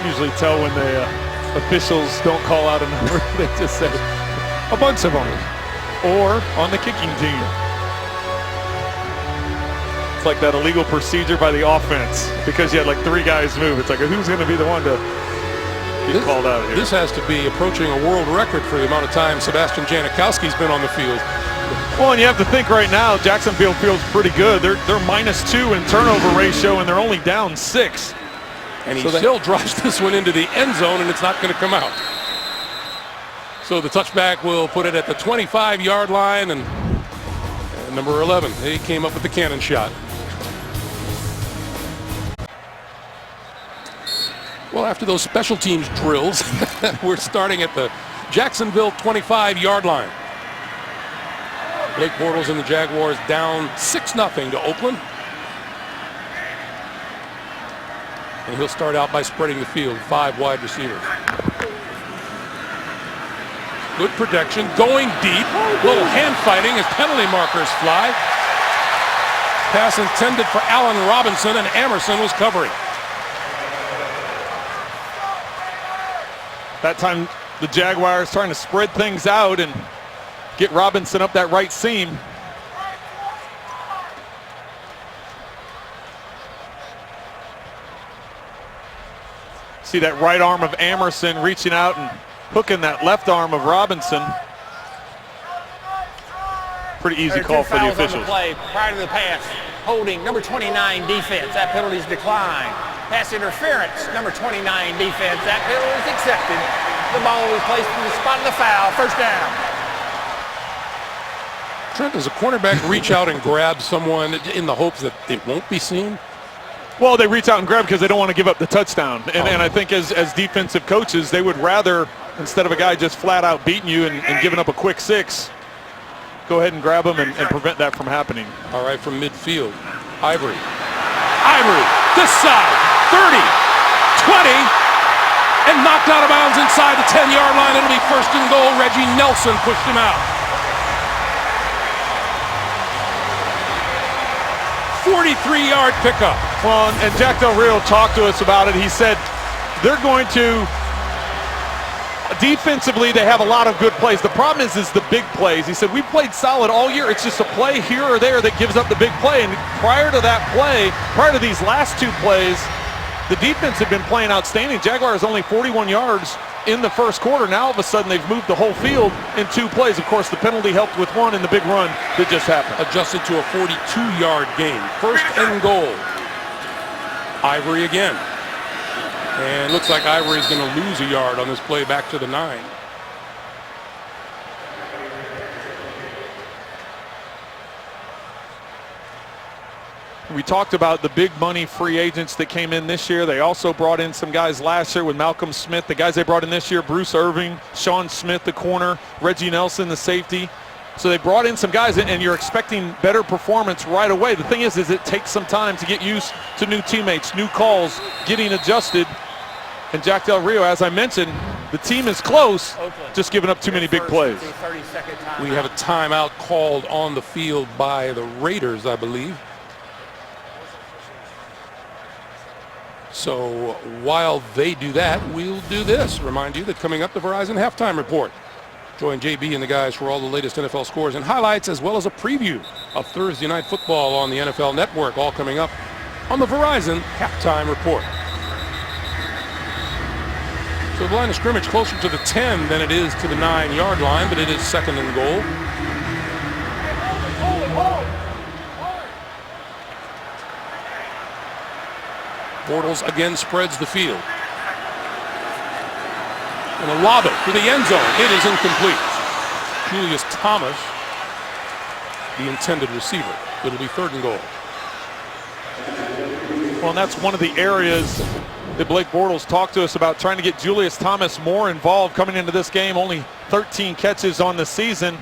Usually tell when the officials don't call out a number. They just say a bunch of them. Or on the kicking team. It's like that illegal procedure by the offense because you had like 3 guys move. It's like, who's going to be the one to get called out here? This has to be approaching a world record for the amount of time Sebastian Janikowski's been on the field. Well, and you have to think right now, Jacksonville feels pretty good. They're -2 in turnover ratio, and they're only down 6. And he still drives this one into the end zone, and it's not going to come out. So the touchback will put it at the 25-yard line, and number 11, he came up with the cannon shot. Well, after those special teams drills, we're starting at the Jacksonville 25-yard line. Blake Bortles and the Jaguars down 6-0 to Oakland. And he'll start out by spreading the field, 5 wide receivers. Good protection, going deep. Little hand fighting as penalty markers fly. Pass intended for Allen Robinson, and Emerson was covering. That time, the Jaguars trying to spread things out and get Robinson up that right seam. See that right arm of Emerson reaching out and hooking that left arm of Robinson. Pretty easy call for the officials. On the play prior to the pass. Holding, number 29 defense. That penalty's declined. Pass interference, number 29 defense. That penalty is accepted. The ball was placed in the spot of the foul. First down. Trent, does a cornerback reach out and grab someone in the hopes that it won't be seen? Well, they reach out and grab because they don't want to give up the touchdown. And I think as defensive coaches, they would rather, instead of a guy just flat out beating you and giving up a quick 6, go ahead and grab him and prevent that from happening. All right, from midfield, Ivory, this side, 30, 20, and knocked out of bounds inside the 10-yard line. It'll be first and goal. Reggie Nelson pushed him out. 43-yard pickup. Well, and Jack Del Rio talked to us about it. He said they're going to, defensively, they have a lot of good plays. The problem is the big plays. He said, we played solid all year. It's just a play here or there that gives up the big play. And prior to that play, prior to these last two plays, the defense had been playing outstanding. Jaguars only 41 yards in the first quarter. Now all of a sudden they've moved the whole field in two plays. Of course, the penalty helped with one in the big run that just happened. Adjusted to a 42-yard gain. First and goal. Ivory again. And looks like Ivory's going to lose a yard on this play back to the 9. We talked about the big money free agents that came in this year. They also brought in some guys last year with Malcolm Smith. The guys they brought in this year, Bruce Irving, Sean Smith, the corner, Reggie Nelson, the safety. So they brought in some guys, and you're expecting better performance right away. The thing is it takes some time to get used to new teammates, new calls, getting adjusted. And Jack Del Rio, as I mentioned, the team is close, just giving up too many big plays. We have a timeout called on the field by the Raiders, I believe. So while they do that, we'll do this. Remind you that coming up, the Verizon Halftime Report. Join JB and the guys for all the latest NFL scores and highlights, as well as a preview of Thursday Night Football on the NFL Network, all coming up on the Verizon Halftime Report. So the line of scrimmage closer to the 10 than it is to the 9-yard line, but it is second and goal. Bortles again spreads the field. And a lob it to the end zone. It is incomplete. Julius Thomas, the intended receiver. It'll be third and goal. Well, and that's one of the areas that Blake Bortles talked to us about, trying to get Julius Thomas more involved coming into this game. Only 13 catches on the season.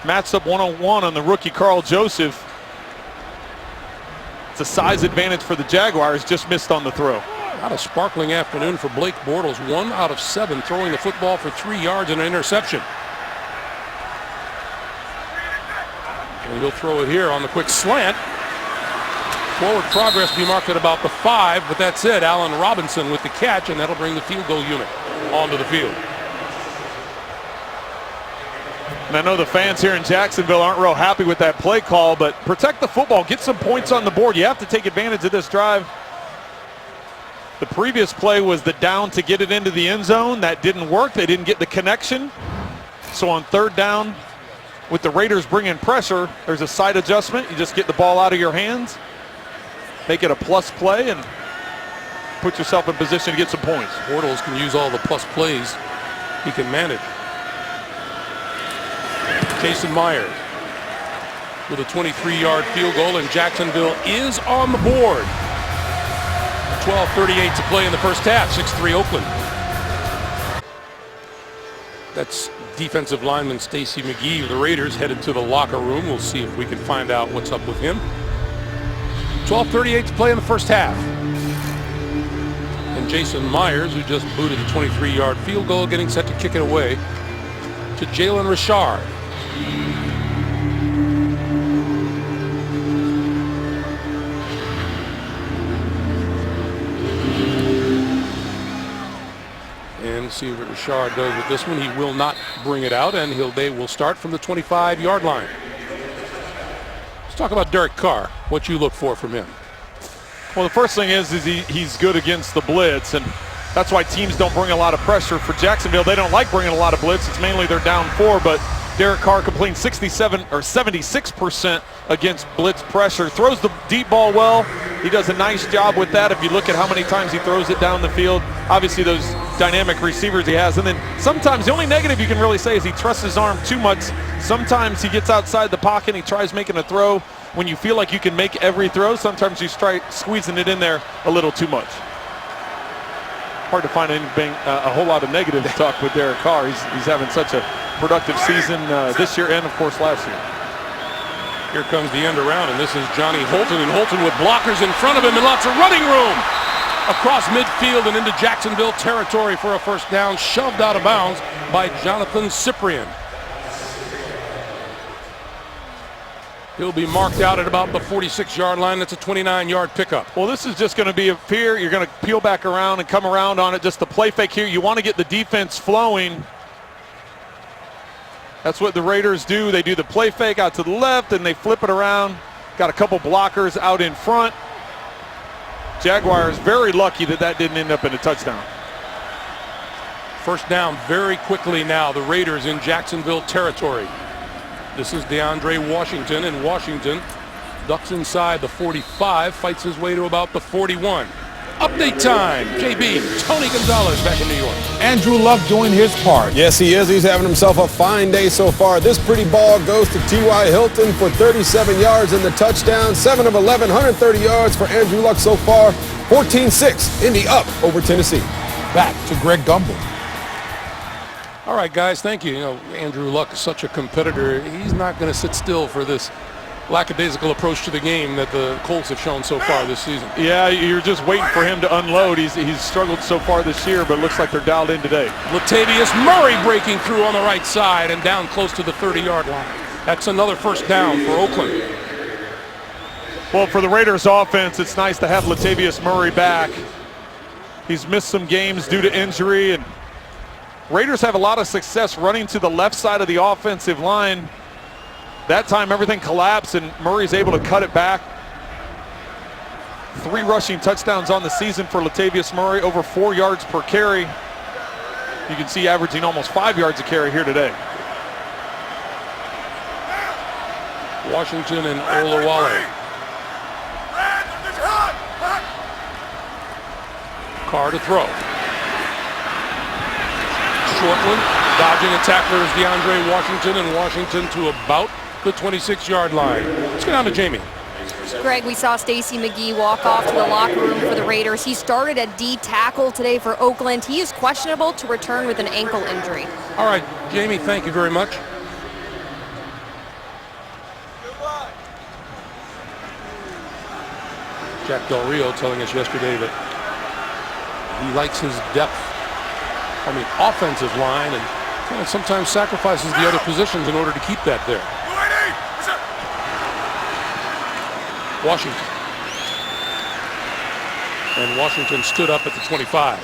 Matched up one-on-one on the rookie Carl Joseph. It's a size advantage for the Jaguars, just missed on the throw. Not a sparkling afternoon for Blake Bortles. 1 out of 7 throwing the football for 3 yards and an interception. And he'll throw it here on the quick slant. Forward progress be marked at about the 5, but that's it. Allen Robinson with the catch, and that'll bring the field goal unit onto the field. And I know the fans here in Jacksonville aren't real happy with that play call, but protect the football, get some points on the board. You have to take advantage of this drive. The previous play was the down to get it into the end zone. That didn't work. They didn't get the connection. So on third down, with the Raiders bringing pressure, there's a side adjustment. You just get the ball out of your hands, make it a plus play, and put yourself in position to get some points. Bortles can use all the plus plays he can manage. Jason Myers with a 23-yard field goal, and Jacksonville is on the board. 12:38 to play in the first half. 6-3 Oakland. That's defensive lineman Stacy McGee of the Raiders headed to the locker room. We'll see if we can find out what's up with him. 12:38 to play in the first half. And Jason Myers, who just booted the 23-yard field goal, getting set to kick it away to Jalen Richard. And see what Richard does with this one. He will not bring it out, and they will start from the 25-yard line. Let's talk about Derek Carr. What you look for from him? Well, the first thing is he's good against the blitz, and that's why teams don't bring a lot of pressure. For Jacksonville, they don't like bringing a lot of blitz. It's mainly they're down 4, but Derek Carr completing 76% against blitz pressure. Throws the deep ball well. He does a nice job with that. If you look at how many times he throws it down the field, obviously those dynamic receivers he has. And then sometimes the only negative you can really say is he trusts his arm too much. Sometimes he gets outside the pocket and he tries making a throw when you feel like you can make every throw. Sometimes you try squeezing it in there a little too much. Hard to find anything, a whole lot of negative talk with Derek Carr. He's having such a productive season this year and, of course, last year. Here comes the end around, and this is Johnny Holton, and Holton with blockers in front of him and lots of running room. across midfield and into Jacksonville territory for a first down, shoved out of bounds by Jonathan Cyprien. He'll be marked out at about the 46-yard line. That's a 29-yard pickup. Well, this is just going to be a fear. You're going to peel back around and come around on it. Just the play fake here. You want to get the defense flowing. That's what the Raiders do. They do the play fake out to the left, and they flip it around. Got a couple blockers out in front. Jaguars very lucky that that didn't end up in a touchdown. First down very quickly now. The Raiders in Jacksonville territory. This is DeAndre Washington, and Washington ducks inside the 45, fights his way to about the 41. Update time. JB, Tony Gonzalez back in New York. Andrew Luck doing his part. Yes, he is. He's having himself a fine day so far. This pretty ball goes to T.Y. Hilton for 37 yards in the touchdown. 7 of 11, 130 yards for Andrew Luck so far. 14-6, Indy up over Tennessee. Back to Greg Gumbel. All right, guys, thank you. You know, Andrew Luck is such a competitor. He's not going to sit still for this lackadaisical approach to the game that the Colts have shown so far this season. Yeah, you're just waiting for him to unload. He's struggled so far this year, but it looks like they're dialed in today. Latavius Murray breaking through on the right side and down close to the 30-yard line. That's another first down for Oakland. Well, for the Raiders offense, it's nice to have Latavius Murray back. He's missed some games due to injury, and Raiders have a lot of success running to the left side of the offensive line. That time everything collapsed and Murray's able to cut it back. 3 rushing touchdowns on the season for Latavius Murray, over 4 yards per carry. You can see averaging almost 5 yards a carry here today. Washington and Olawale. Carr to throw. Shortland dodging a tackler is DeAndre Washington, and Washington to about the 26-yard line. Let's go down to Jamie. Greg, we saw Stacey McGee walk off to the locker room for the Raiders. He started at D tackle today for Oakland. He is questionable to return with an ankle injury. All right, Jamie, thank you very much. Jack Del Rio telling us yesterday that he likes his depth on the offensive line and sometimes sacrifices the other positions in order to keep that there. Washington. And Washington stood up at the 25.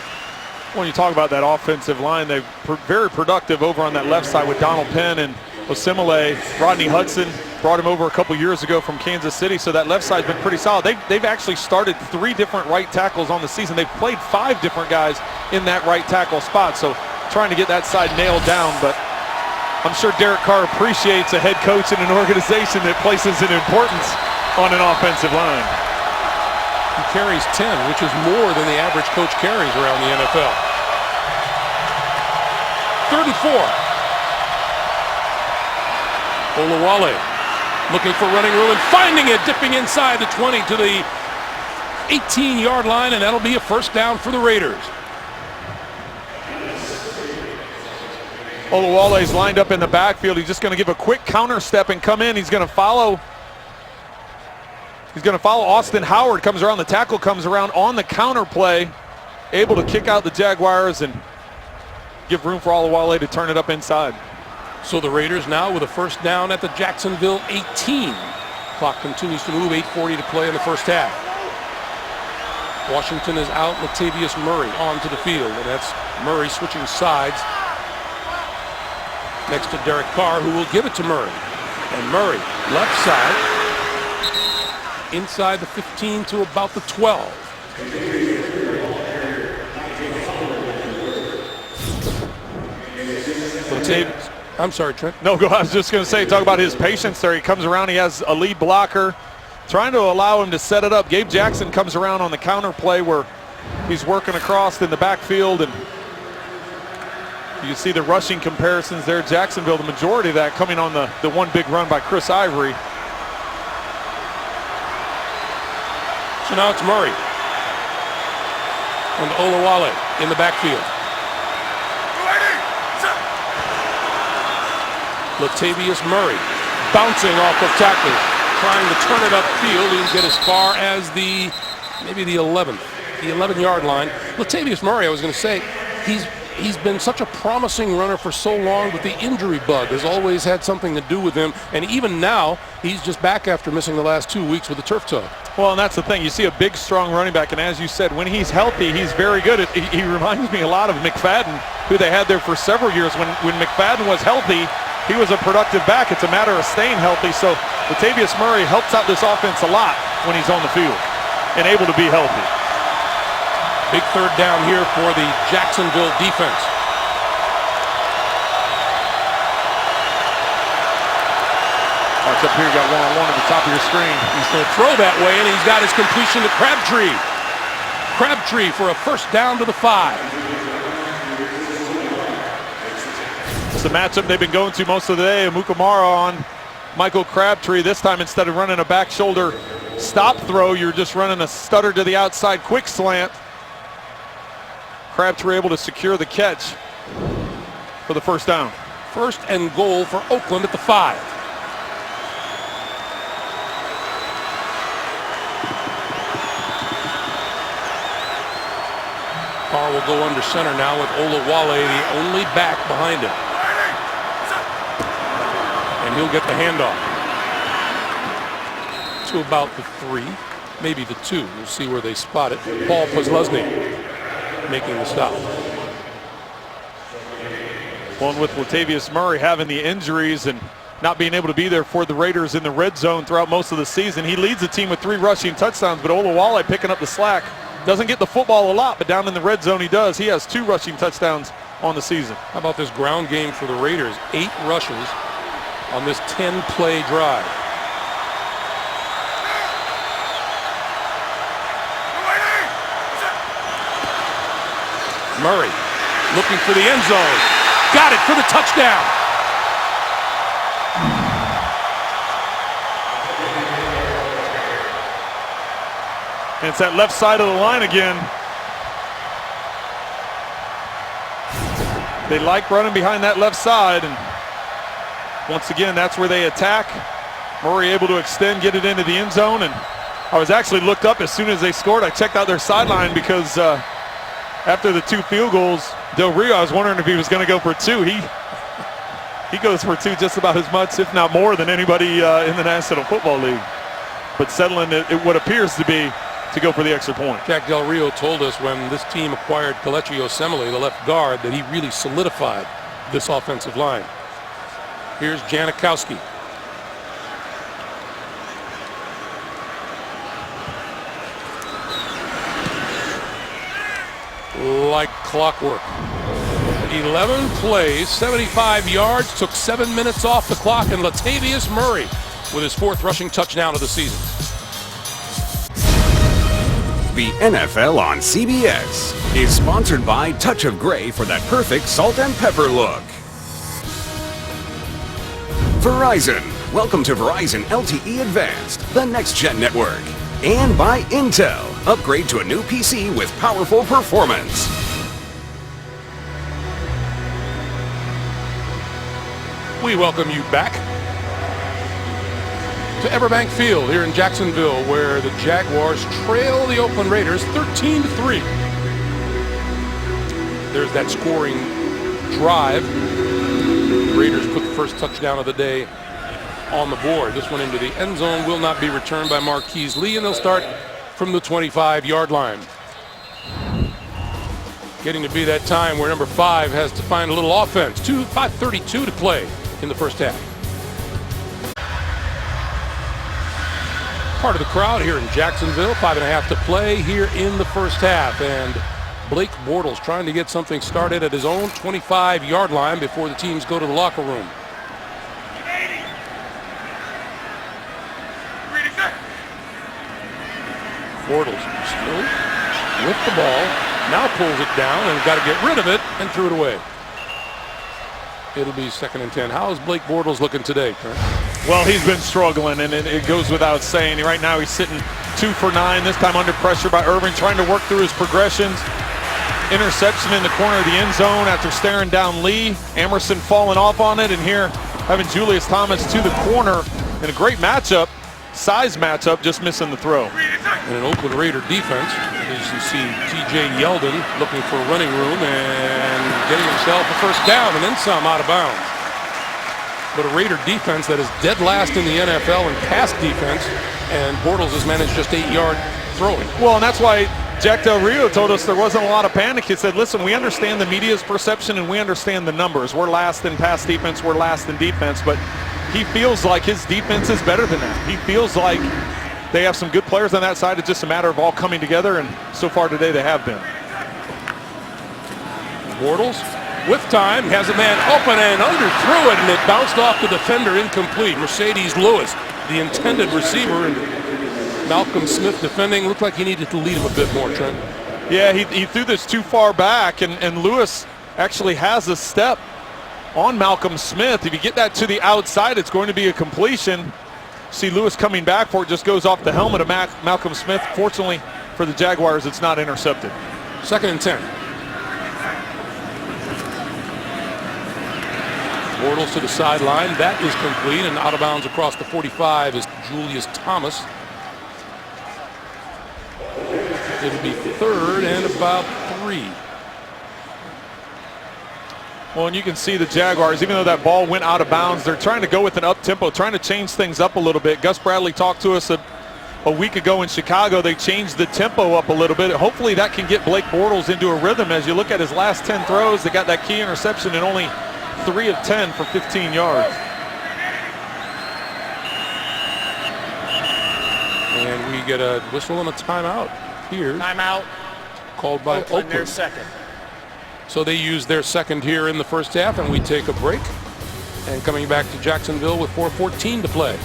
When you talk about that offensive line, they're very productive over on that left side with Donald Penn and Osimile. Rodney Hudson brought him over a couple years ago from Kansas City, so that left side's been pretty solid. They've actually started 3 different right tackles on the season. They've played 5 different guys in that right tackle spot, so trying to get that side nailed down. But I'm sure Derek Carr appreciates a head coach in an organization that places an importance on an offensive line. He carries 10, which is more than the average coach carries around the NFL. 3rd and 4. Olawale looking for running room and finding it, dipping inside the 20 to the 18-yard line, and that'll be a first down for the Raiders. Olawale's lined up in the backfield. He's just going to give a quick counter step and come in. He's going to follow Austin Howard. Comes around, the tackle comes around on the counter play, able to kick out the Jaguars and give room for Olawale to turn it up inside. So the Raiders now with a first down at the Jacksonville 18. Clock continues to move, 8:40 to play in the first half. Washington is out, Latavius Murray onto the field, and that's Murray switching sides next to Derek Carr, who will give it to Murray. And Murray, left side, inside the 15 to about the 12. Latavius. I'm sorry, Trent. No, I was just going to say, talk about his patience there. He comes around, he has a lead blocker, trying to allow him to set it up. Gabe Jackson comes around on the counter play where he's working across in the backfield, and you see the rushing comparisons there. Jacksonville, the majority of that coming on the one big run by Chris Ivory. So now it's Murray and Olawale in the backfield. Latavius Murray bouncing off of tackles, trying to turn it upfield and get as far as maybe the 11th. the 11-yard line. Latavius Murray, I was going to say, he's been such a promising runner for so long, but the injury bug has always had something to do with him. And even now, he's just back after missing the last 2 weeks with a turf toe. Well, and that's the thing. You see a big, strong running back, and as you said, when he's healthy, he's very good. He reminds me a lot of McFadden, who they had there for several years. When McFadden was healthy, he was a productive back. It's a matter of staying healthy. So Latavius Murray helps out this offense a lot when he's on the field and able to be healthy. Big third down here for the Jacksonville defense. Mark's up here, got one-on-one at the top of your screen. He's going to throw that way, and he's got his completion to Crabtree. Crabtree for a first down to the 5. It's the matchup they've been going to most of the day. Amukamara on Michael Crabtree. This time, instead of running a back shoulder stop throw, you're just running a stutter to the outside quick slant. Crabtree able to secure the catch for the first down. First and goal for Oakland at the 5. Carr will go under center now with Olawale, the only back behind him. And he'll get the handoff to about the 3, maybe the 2. We'll see where they spot it. Paul Posluszny making the stop. One with Latavius Murray having the injuries and not being able to be there for the Raiders in the red zone throughout most of the season. He leads the team with 3 rushing touchdowns, but Olawale picking up the slack. Doesn't get the football a lot, but down in the red zone he does. He has 2 rushing touchdowns on the season. How about this ground game for the Raiders? 8 rushes on this 10-play drive. Murray looking for the end zone. Got it for the touchdown. And it's that left side of the line again. They like running behind that left side, and once again, that's where they attack. Murray able to extend, get it into the end zone, and I was actually looked up as soon as they scored. I checked out their sideline because after the 2 field goals, Del Rio, I was wondering if he was going to go for 2. He goes for 2 just about as much, if not more, than anybody in the National Football League. But settling it what appears to be to go for the extra point. Jack Del Rio told us when this team acquired Kelechi Osemele, the left guard, that he really solidified this offensive line. Here's Janikowski. Like clockwork. 11 plays, 75 yards, took 7 minutes off the clock, and Latavius Murray with his 4th rushing touchdown of the season. The NFL on CBS is sponsored by Touch of Gray for that perfect salt and pepper look. Verizon. Welcome to Verizon LTE Advanced, the next-gen network. And by Intel. Upgrade to a new PC with powerful performance. We welcome you back to Everbank Field here in Jacksonville, where the Jaguars trail the Oakland Raiders 13-3. There's that scoring drive. The Raiders put the first touchdown of the day on the board. This one into the end zone will not be returned by Marquise Lee, and they'll start from the 25-yard line. Getting to be that time where number 5 has to find a little offense. 5:32 to play in the first half. Part of the crowd here in Jacksonville. 5.5 to play here in the first half. And Blake Bortles trying to get something started at his own 25-yard line before the teams go to the locker room. Bortles still with the ball. Now pulls it down and got to get rid of it and threw it away. It'll be 2nd and 10. How is Blake Bortles looking today, Trent? Well, he's been struggling, and it goes without saying. Right now he's sitting 2 for 9, this time under pressure by Irving, trying to work through his progressions. Interception in the corner of the end zone after staring down Lee. Emerson falling off on it, and here having Julius Thomas to the corner in a great matchup. size matchup, just missing the throw. And an Oakland Raider defense, as you see T.J. Yeldon looking for running room and getting himself a first down and then some out of bounds. But a Raider defense that is dead last in the NFL in pass defense, and Bortles has managed just 8-yard throwing. Well, and that's why Jack Del Rio told us there wasn't a lot of panic. He said, listen, we understand the media's perception and we understand the numbers. We're last in pass defense, we're last in defense, but he feels like his defense is better than that. He feels like they have some good players on that side. It's just a matter of all coming together, and so far today they have been. Bortles with time, has a man open and underthrew it, and it bounced off the defender, incomplete. Mercedes Lewis, the intended receiver, and Malcolm Smith defending. Looked like he needed to lead him a bit more, Trent. Yeah, he threw this too far back, and Lewis actually has a step on Malcolm Smith. If you get that to the outside, it's going to be a completion. See Lewis coming back for it, just goes off the helmet of Malcolm Smith. Fortunately for the Jaguars, it's not intercepted. 2nd and 10. Bortles to the sideline. That is complete, and out of bounds across the 45 is Julius Thomas. It'll be 3rd and about 3. Well, and you can see the Jaguars, even though that ball went out of bounds, they're trying to go with an up-tempo, trying to change things up a little bit. Gus Bradley talked to us a week ago in Chicago. They changed the tempo up a little bit. Hopefully that can get Blake Bortles into a rhythm. As you look at his last 10 throws, they got that key interception and only 3 of 10 for 15 yards. And we get a whistle and a timeout here. Timeout called by Oakland. Their second. So they use their second here in the first half, and we take a break. And coming back to Jacksonville with 4:14 to play.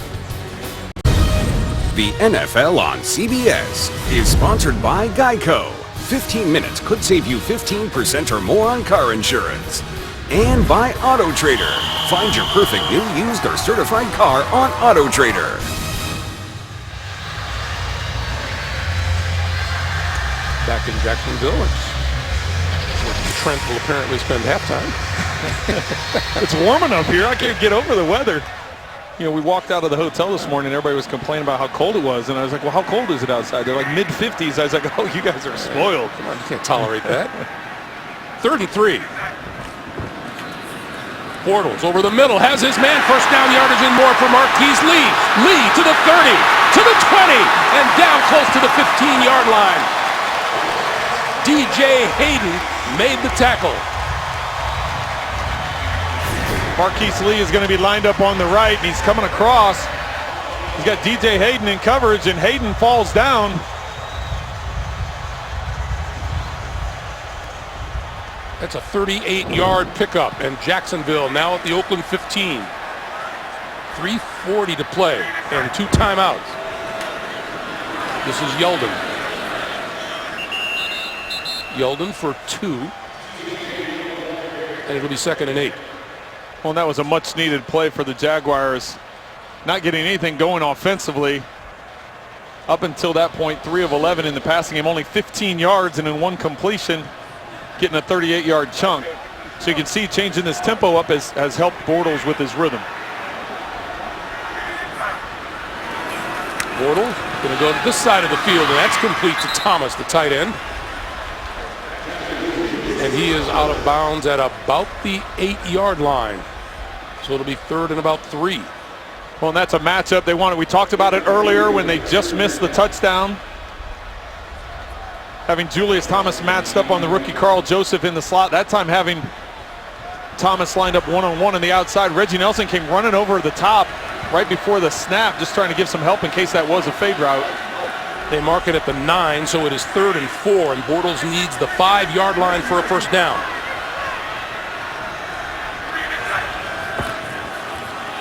The NFL on CBS is sponsored by Geico. 15 minutes could save you 15% or more on car insurance. And by AutoTrader. Find your perfect new, used, or certified car on AutoTrader. Back in Jacksonville, where Trent will apparently spend halftime. It's warm enough here. I can't get over the weather. You know, we walked out of the hotel this morning, everybody was complaining about how cold it was, and I was like, well, how cold is it outside? They're like mid-50s. I was like, oh, you guys are spoiled. Come on, you can't tolerate that. 3rd and 3. Bortles over the middle, has his man, first down yardage and more for Marquise Lee. Lee to the 30, to the 20, and down close to the 15-yard line. DJ Hayden made the tackle. Marquise Lee is going to be lined up on the right, and he's coming across. He's got DJ Hayden in coverage, and Hayden falls down. That's a 38-yard pickup, and Jacksonville now at the Oakland 15. 3:40 to play, and 2 timeouts. This is Yeldon. Yeldon for 2. And it'll be 2nd and 8. Well, that was a much-needed play for the Jaguars. Not getting anything going offensively. Up until that point, 3 of 11 in the passing game, only 15 yards, and in 1 completion, getting a 38-yard chunk. So you can see changing this tempo up has helped Bortles with his rhythm. Bortles going to go to this side of the field, and that's complete to Thomas, the tight end. And he is out of bounds at about the 8-yard line. So it'll be 3rd and about 3. Well, and that's a matchup they wanted. We talked about it earlier when they just missed the touchdown. Having Julius Thomas matched up on the rookie Carl Joseph in the slot. That time having Thomas lined up one-on-one on the outside. Reggie Nelson came running over the top right before the snap, just trying to give some help in case that was a fade route. They mark it at the 9, so it is 3rd and 4, and Bortles needs the 5-yard line for a first down.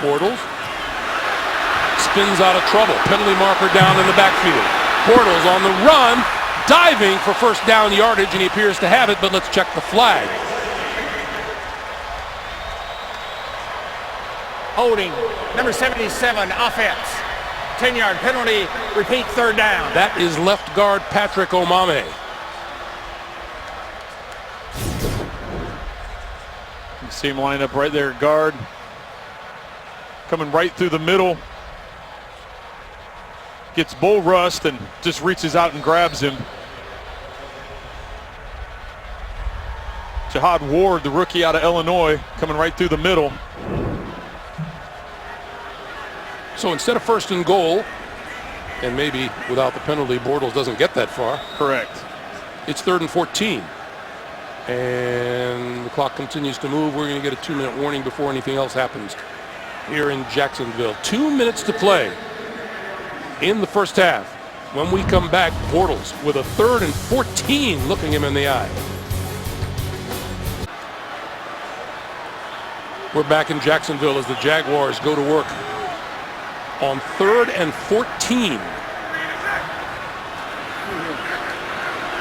Bortles spins out of trouble. Penalty marker down in the backfield. Bortles on the run, diving for first down yardage, and he appears to have it, but let's check the flag. Holding, number 77, offense. 10-yard penalty, repeat 3rd down. That is left guard Patrick Omame. You see him line up right there at guard. Coming right through the middle. gets bull rushed and just reaches out and grabs him. Jihad Ward, the rookie out of Illinois, coming right through the middle. So instead of 1st and goal, and maybe without the penalty, Bortles doesn't get that far. Correct. It's 3rd and 14. And the clock continues to move. We're going to get a 2-minute warning before anything else happens here in Jacksonville. 2 minutes to play in the first half. When we come back, Bortles with a 3rd and 14 looking him in the eye. We're back in Jacksonville as the Jaguars go to work on 3rd and 14.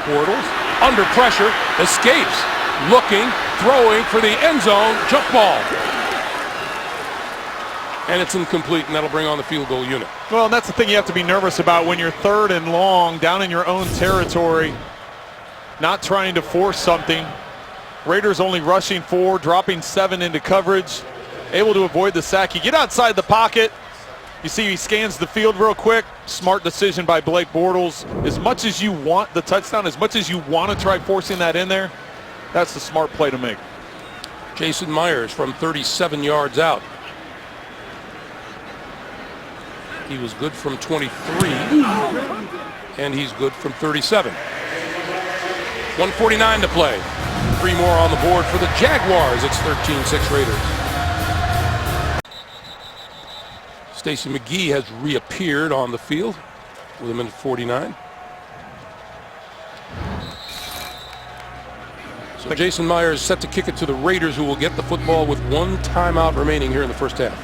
Bortles under pressure, escapes, looking, throwing for the end zone, jump ball. And it's incomplete, and that'll bring on the field goal unit. Well, and that's the thing you have to be nervous about when you're 3rd and long, down in your own territory, not trying to force something. Raiders only rushing 4, dropping 7 into coverage, able to avoid the sack. You get outside the pocket. You see he scans the field real quick. Smart decision by Blake Bortles. As much as you want the touchdown, as much as you want to try forcing that in there, that's the smart play to make. Jason Myers from 37 yards out. He was good from 23, and he's good from 37. 1:49 to play. 3 more on the board for the Jaguars. It's 13-6 Raiders. Stacey McGee has reappeared on the field with 1:49. So Jason Myers set to kick it to the Raiders, who will get the football with 1 timeout remaining here in the first half.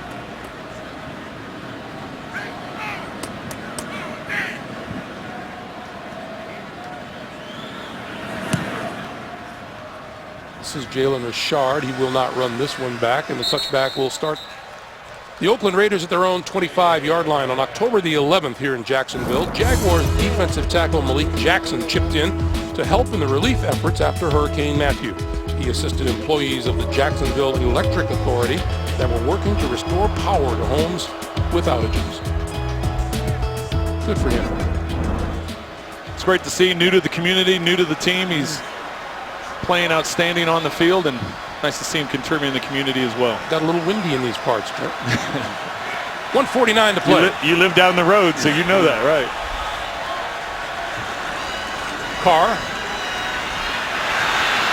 This is Jalen Richard. He will not run this one back, and the touchback will start the Oakland Raiders at their own 25-yard line. On October the 11th here in Jacksonville, Jaguars defensive tackle Malik Jackson chipped in to help in the relief efforts after Hurricane Matthew. He assisted employees of the Jacksonville Electric Authority that were working to restore power to homes with outages. Good for him. It's great to see, new to the community, new to the team. He's playing outstanding on the field, and nice to see him contribute in the community as well. Got a little windy in these parts, Trent. 1:49 to play. You live down the road, so you know that, right? Carr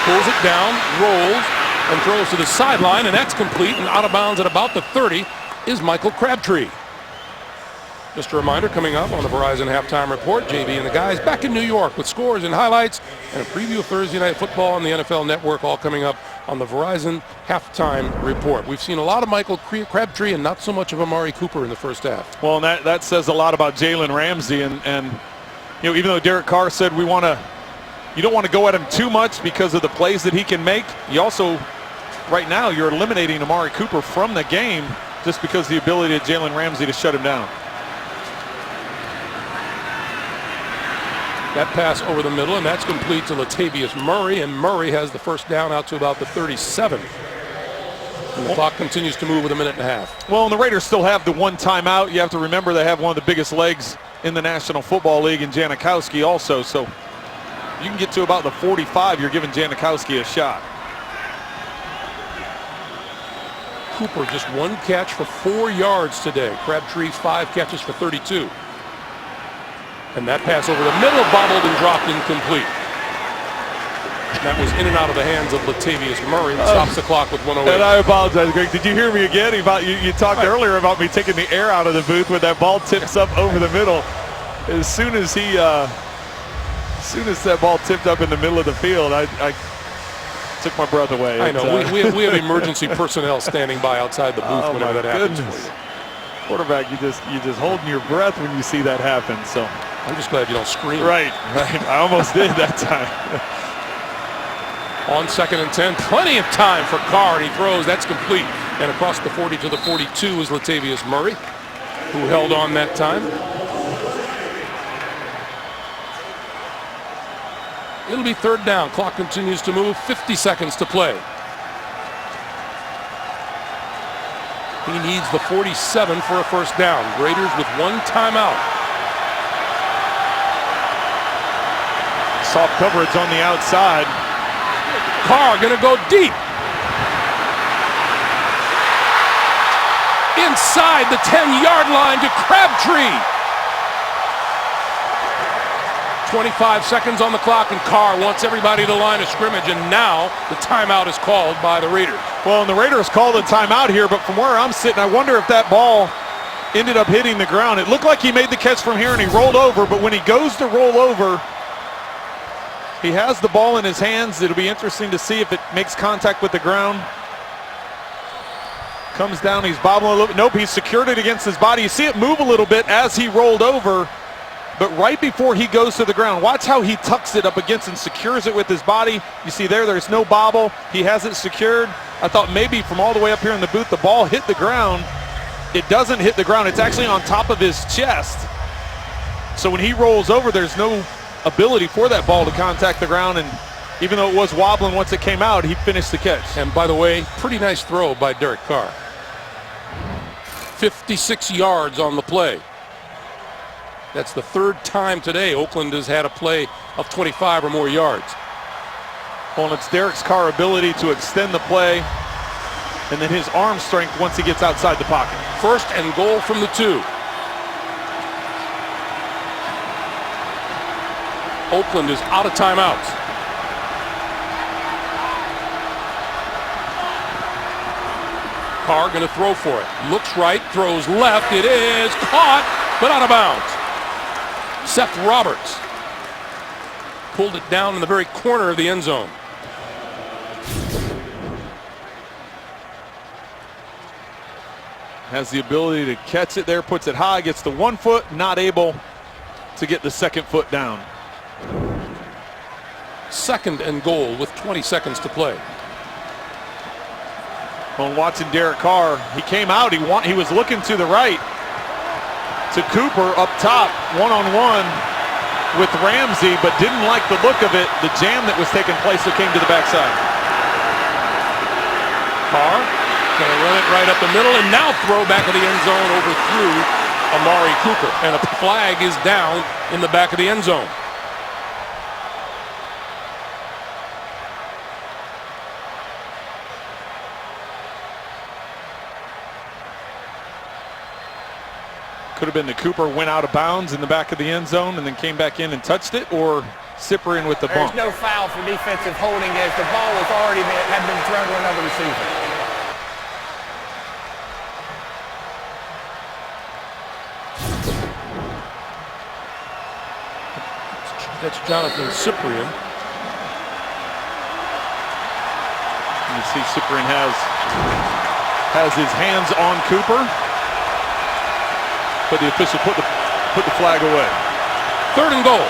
pulls it down, rolls, and throws to the sideline, and that's complete, and out of bounds at about the 30 is Michael Crabtree. Just a reminder, coming up on the Verizon Halftime Report, JV and the guys back in New York with scores and highlights and a preview of Thursday Night Football on the NFL Network, all coming up on the Verizon Halftime Report. We've seen a lot of Michael Crabtree and not so much of Amari Cooper in the first half. Well, and that says a lot about Jalen Ramsey, and you know, even though Derek Carr said you don't want to go at him too much because of the plays that he can make, you also, right now, you're eliminating Amari Cooper from the game just because of the ability of Jalen Ramsey to shut him down. That pass over the middle, and that's complete to Latavius Murray, and Murray has the first down out to about the 37. And the clock continues to move with 1.5 minutes. Well, and the Raiders still have the 1 timeout. You have to remember they have one of the biggest legs in the National Football League in Janikowski also, so you can get to about the 45, you're giving Janikowski a shot. Cooper just 1 catch for 4 yards today. Crabtree 5 catches for 32. And that pass over the middle, bobbled and dropped incomplete. That was in and out of the hands of Latavius Murray. Stops the clock with 1:08. And I apologize, Greg. Did you hear me again? You talked earlier about me taking the air out of the booth when that ball tips up over the middle. As soon as that ball tipped up in the middle of the field, I took my breath away. I know. We have emergency personnel standing by outside the booth whenever that happens. Goodness. Quarterback, you just holding your breath when you see that happen. So I'm just glad you don't scream. Right. I almost did that time. On 2nd and 10, plenty of time for Carr, and he throws. That's complete. And across the 40 to the 42 is Latavius Murray, who held on that time. It'll be 3rd down. Clock continues to move. 50 seconds to play. He needs the 47 for a first down. Raiders with 1 timeout. soft coverage on the outside. Carr gonna go deep. Inside the 10-yard line to Crabtree. 25 seconds on the clock, and Carr wants everybody to line of scrimmage, and now the timeout is called by the Raiders. Well, and the Raiders called a timeout here, but from where I'm sitting, I wonder if that ball ended up hitting the ground. It looked like he made the catch from here and he rolled over, but when he goes to roll over, he has the ball in his hands. It'll be interesting to see if it makes contact with the ground. Comes down, he's bobbling a little bit. Nope, he secured it against his body. You see it move a little bit as he rolled over, but right before he goes to the ground, watch how he tucks it up against and secures it with his body. You see there's no bobble. He has it secured. I thought maybe from all the way up here in the booth, the ball hit the ground. It doesn't hit the ground. It's actually on top of his chest. So when he rolls over, there's no ability for that ball to contact the ground, and even though it was wobbling once it came out, he finished the catch. And by the way, pretty nice throw by Derek Carr. 56 yards on the play. That's the third time today Oakland has had a play of 25 or more yards. Well, and it's Derek Carr's ability to extend the play, and then his arm strength once he gets outside the pocket. First and goal from the 2. Oakland is out of timeouts. Carr going to throw for it. Looks right, throws left. It is caught, but out of bounds. Seth Roberts pulled it down in the very corner of the end zone. Has the ability to catch it there, puts it high, gets the 1 foot, not able to get the 2nd foot down. Second and goal with 20 seconds to play. On watching Derek Carr, he came out, he was looking to the right to Cooper up top, one-on-one with Ramsey, but didn't like the look of it, the jam that was taking place, so came to the backside. Carr gonna run it right up the middle, and now throw back of the end zone overthrew Amari Cooper, and a flag is down in the back of the end zone. Could have been the Cooper went out of bounds in the back of the end zone and then came back in and touched it, or Cyprian with the bump. There's no foul for defensive holding as the ball was already had been thrown to another receiver. That's Jonathan Cyprian. You see Cyprian has his hands on Cooper, but the official put the flag away. Third and goal.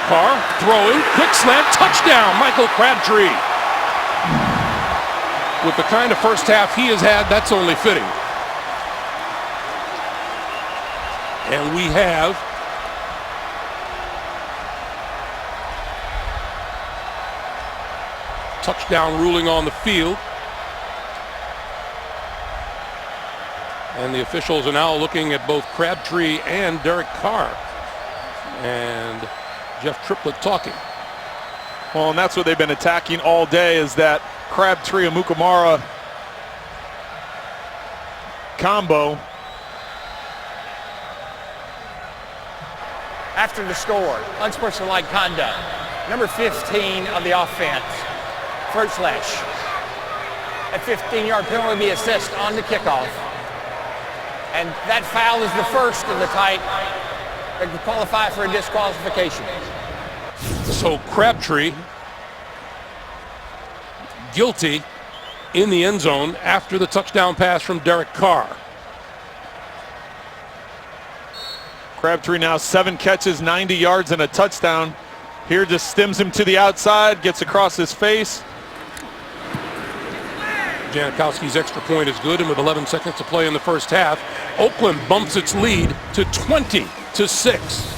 Carr throwing, quick slant, touchdown, Michael Crabtree. With the kind of first half he has had, that's only fitting. And we have touchdown ruling on the field. And the officials are now looking at both Crabtree and Derek Carr. And Jeff Triplett talking. Well, and that's what they've been attacking all day, is that Crabtree and Mukamara combo. After the score, unsportsmanlike conduct. Number 15 of the offense, Furtzlash. A 15-yard penalty will be assessed on the kickoff. And that foul is the first of the type that can qualify for a disqualification. So Crabtree guilty in the end zone after the touchdown pass from Derek Carr. Crabtree now 7 catches, 90 yards and a touchdown. Here just stems him to the outside, gets across his face. Janikowski's extra point is good, and with 11 seconds to play in the first half, Oakland bumps its lead to 20-6.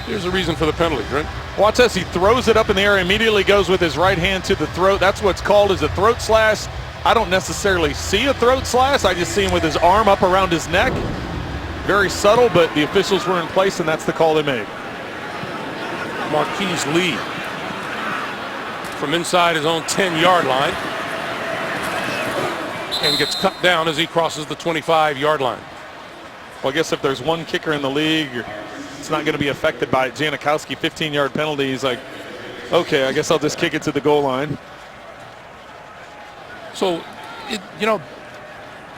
Here's the reason for the penalty, Brent. Watch this. He throws it up in the air, immediately goes with his right hand to the throat. That's what's called as a throat slash. I don't necessarily see a throat slash. I just see him with his arm up around his neck. Very subtle, but the officials were in place, and that's the call they made. Marquise Lee from inside his own 10-yard line and gets cut down as he crosses the 25-yard line. Well, I guess if there's one kicker in the league, it's not going to be affected by it. Janikowski, 15-yard penalty. He's like, okay, I guess I'll just kick it to the goal line. So,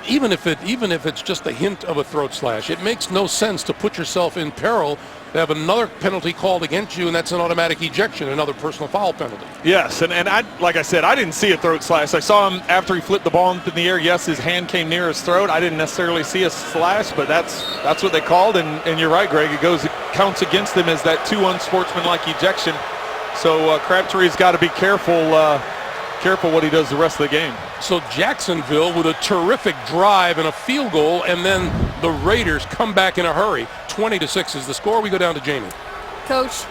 even if it's just a hint of a throat slash, it makes no sense to put yourself in peril to have another penalty called against you, and that's an automatic ejection, another personal foul penalty. Yes, and like I said, I didn't see a throat slash. I saw him after he flipped the ball in the air. Yes, his hand came near his throat. I didn't necessarily see a slash, but that's what they called, and you're right, Greg. It counts against him as that too unsportsmanlike ejection. So Crabtree's got to be careful what he does the rest of the game. So Jacksonville with a terrific drive and a field goal, and then the Raiders come back in a hurry. 20-6 is the score. We go down to Jamie. Coach,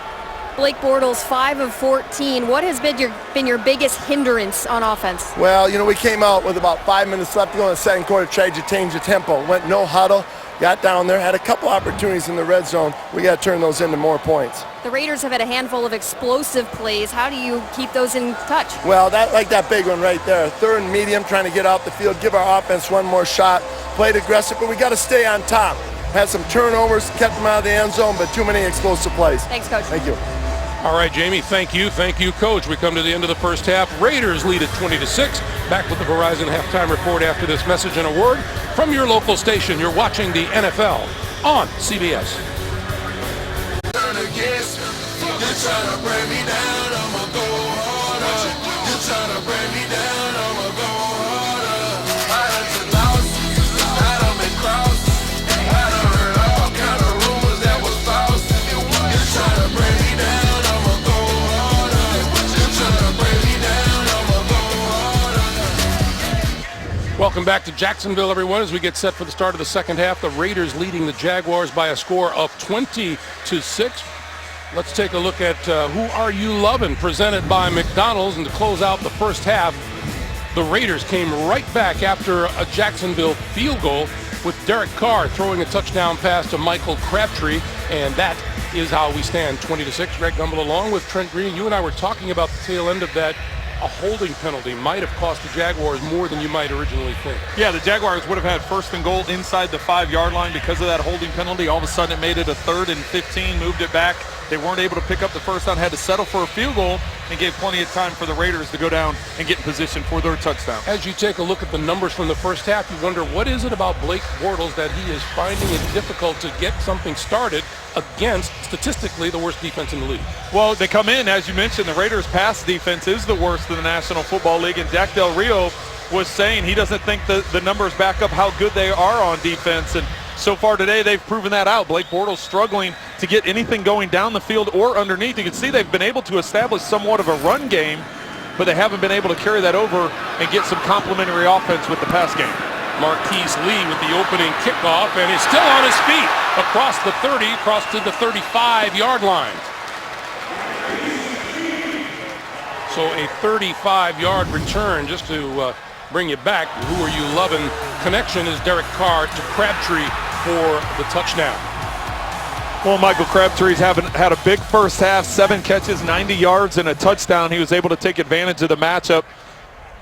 Blake Bortles 5 of 14. What has been your biggest hindrance on offense? Well, we came out with about 5 minutes left to go in the second quarter, tried to change the tempo, went no huddle, got down there, had a couple opportunities in the red zone. We got to turn those into more points. The Raiders have had a handful of explosive plays. How do you keep those in touch? Well, that big one right there. Third and medium, trying to get out the field, give our offense one more shot. Played aggressive, but we got to stay on top. Had some turnovers, kept them out of the end zone, but too many explosive plays. Thanks, Coach. Thank you. All right, Jamie, thank you, Coach. We come to the end of the first half. Raiders lead at 20-6. Back with the Verizon halftime report after this message and a word from your local station. You're watching the NFL on CBS. Welcome back to Jacksonville, everyone, as we get set for the start of the second half. The Raiders leading the Jaguars by a score of 20-6. Let's take a look at Who Are You Lovin', presented by McDonald's. And to close out the first half, the Raiders came right back after a Jacksonville field goal with Derek Carr throwing a touchdown pass to Michael Crabtree. And that is how we stand, 20-6. Greg Gumbel along with Trent Green. You and I were talking about the tail end of that. A holding penalty might have cost the Jaguars more than you might originally think. Yeah, the Jaguars would have had first and goal inside the 5-yard line because of that holding penalty. All of a sudden it made it a 3rd and 15, moved it back. They weren't able to pick up the first down, had to settle for a field goal, and gave plenty of time for the Raiders to go down and get in position for their touchdown. As you take a look at the numbers from the first half, you wonder, what is it about Blake Bortles that he is finding it difficult to get something started against, statistically, the worst defense in the league? Well, they come in, as you mentioned, the Raiders' pass defense is the worst in the National Football League, and Jack Del Rio was saying he doesn't think the numbers back up how good they are on defense, and so far today they've proven that out. Blake Bortles struggling to get anything going down the field or underneath. You can see they've been able to establish somewhat of a run game, but they haven't been able to carry that over and get some complementary offense with the pass game. Marquise Lee with the opening kickoff, and is still on his feet across the 30, across to the 35-yard line. So a 35-yard return just to bring you back. Who Are You Lovin' connection is Derek Carr to Crabtree for the touchdown. Well, Michael Crabtree's had a big first half, 7 catches, 90 yards, and a touchdown. He was able to take advantage of the matchup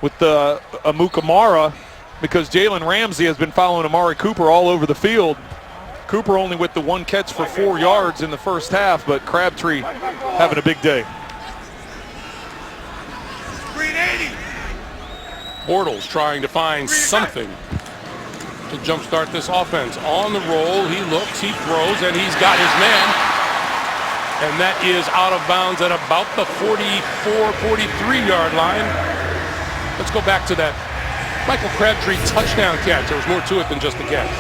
with Amukamara because Jalen Ramsey has been following Amari Cooper all over the field. Cooper only with the 1 catch for 4 yards in the first half, but Crabtree having a big day. Bortles trying to find something to jumpstart this offense. On the roll, he looks, he throws, and he's got his man. And that is out of bounds at about the 44, 43-yard line. Let's go back to that Michael Crabtree touchdown catch. There was more to it than just the catch.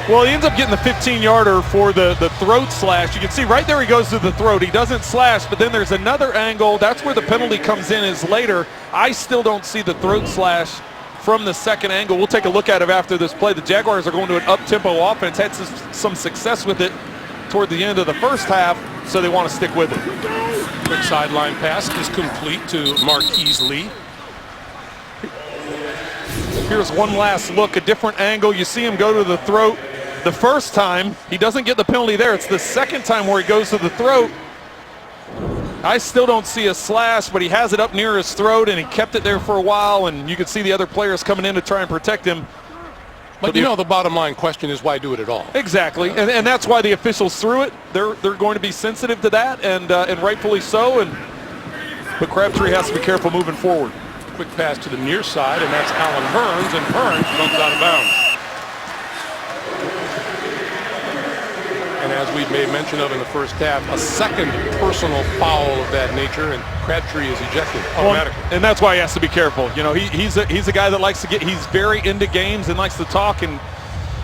Well, he ends up getting the 15-yarder for the throat slash. You can see right there he goes to the throat. He doesn't slash, but then there's another angle. That's where the penalty comes in is later. I still don't see the throat slash from the second angle. We'll take a look at it after this play. The Jaguars are going to an up-tempo offense. Had some success with it toward the end of the first half. so they want to stick with it. Quick sideline pass is complete to Marquise Lee. Here's one last look, a different angle. You see him go to the throat. The first time, he doesn't get the penalty there. It's the second time where he goes to the throat. I still don't see a slash, but he has it up near his throat, and he kept it there for a while, and you can see the other players coming in to try and protect him. But you know, the bottom line question is, why do it at all? Exactly, and that's why the officials threw it. They're going to be sensitive to that, and rightfully so. But Crabtree has to be careful moving forward. Quick pass to the near side, and that's Alan Hearns, and Hearns comes out of bounds. And as we've made mention of in the first half, a second personal foul of that nature, and Crabtree is ejected automatically. Well, and that's why he has to be careful. You know, he's a guy that likes to he's very into games and likes to talk and,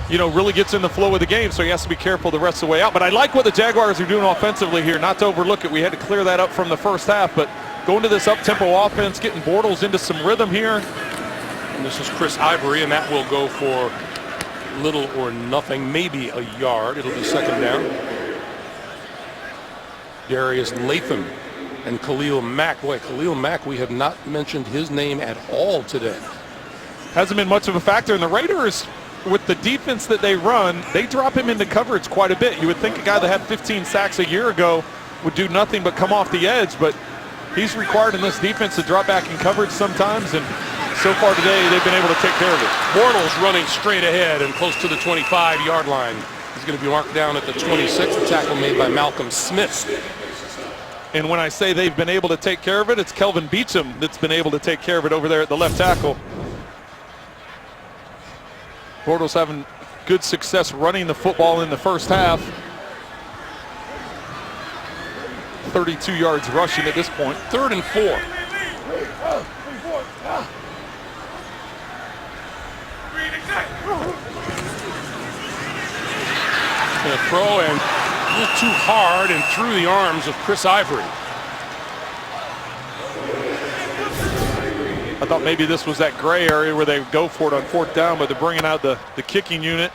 you know, really gets in the flow of the game, so he has to be careful the rest of the way out. But I like what the Jaguars are doing offensively here, not to overlook it. We had to clear that up from the first half, but going to this up-tempo offense, getting Bortles into some rhythm here. And this is Chris Ivory, and that will go for little or nothing, maybe a yard. It'll be second down. Darius Latham and Khalil Mack. Boy, Khalil Mack, we have not mentioned his name at all today. Hasn't been much of a factor. And the Raiders, with the defense that they run, they drop him into coverage quite a bit. You would think a guy that had 15 sacks a year ago would do nothing but come off the edge, but he's required in this defense to drop back in coverage sometimes, and so far today they've been able to take care of it. Bortles running straight ahead and close to the 25-yard line. He's going to be marked down at the 26. The tackle made by Malcolm Smith. And when I say they've been able to take care of it, it's Kelvin Beachum that's been able to take care of it over there at the left tackle. Bortles having good success running the football in the first half. 32 yards rushing at this point. 3rd and 4. Going to throw and a little too hard and through the arms of Chris Ivory. I thought maybe this was that gray area where they would go for it on 4th down, but they're bringing out the kicking unit.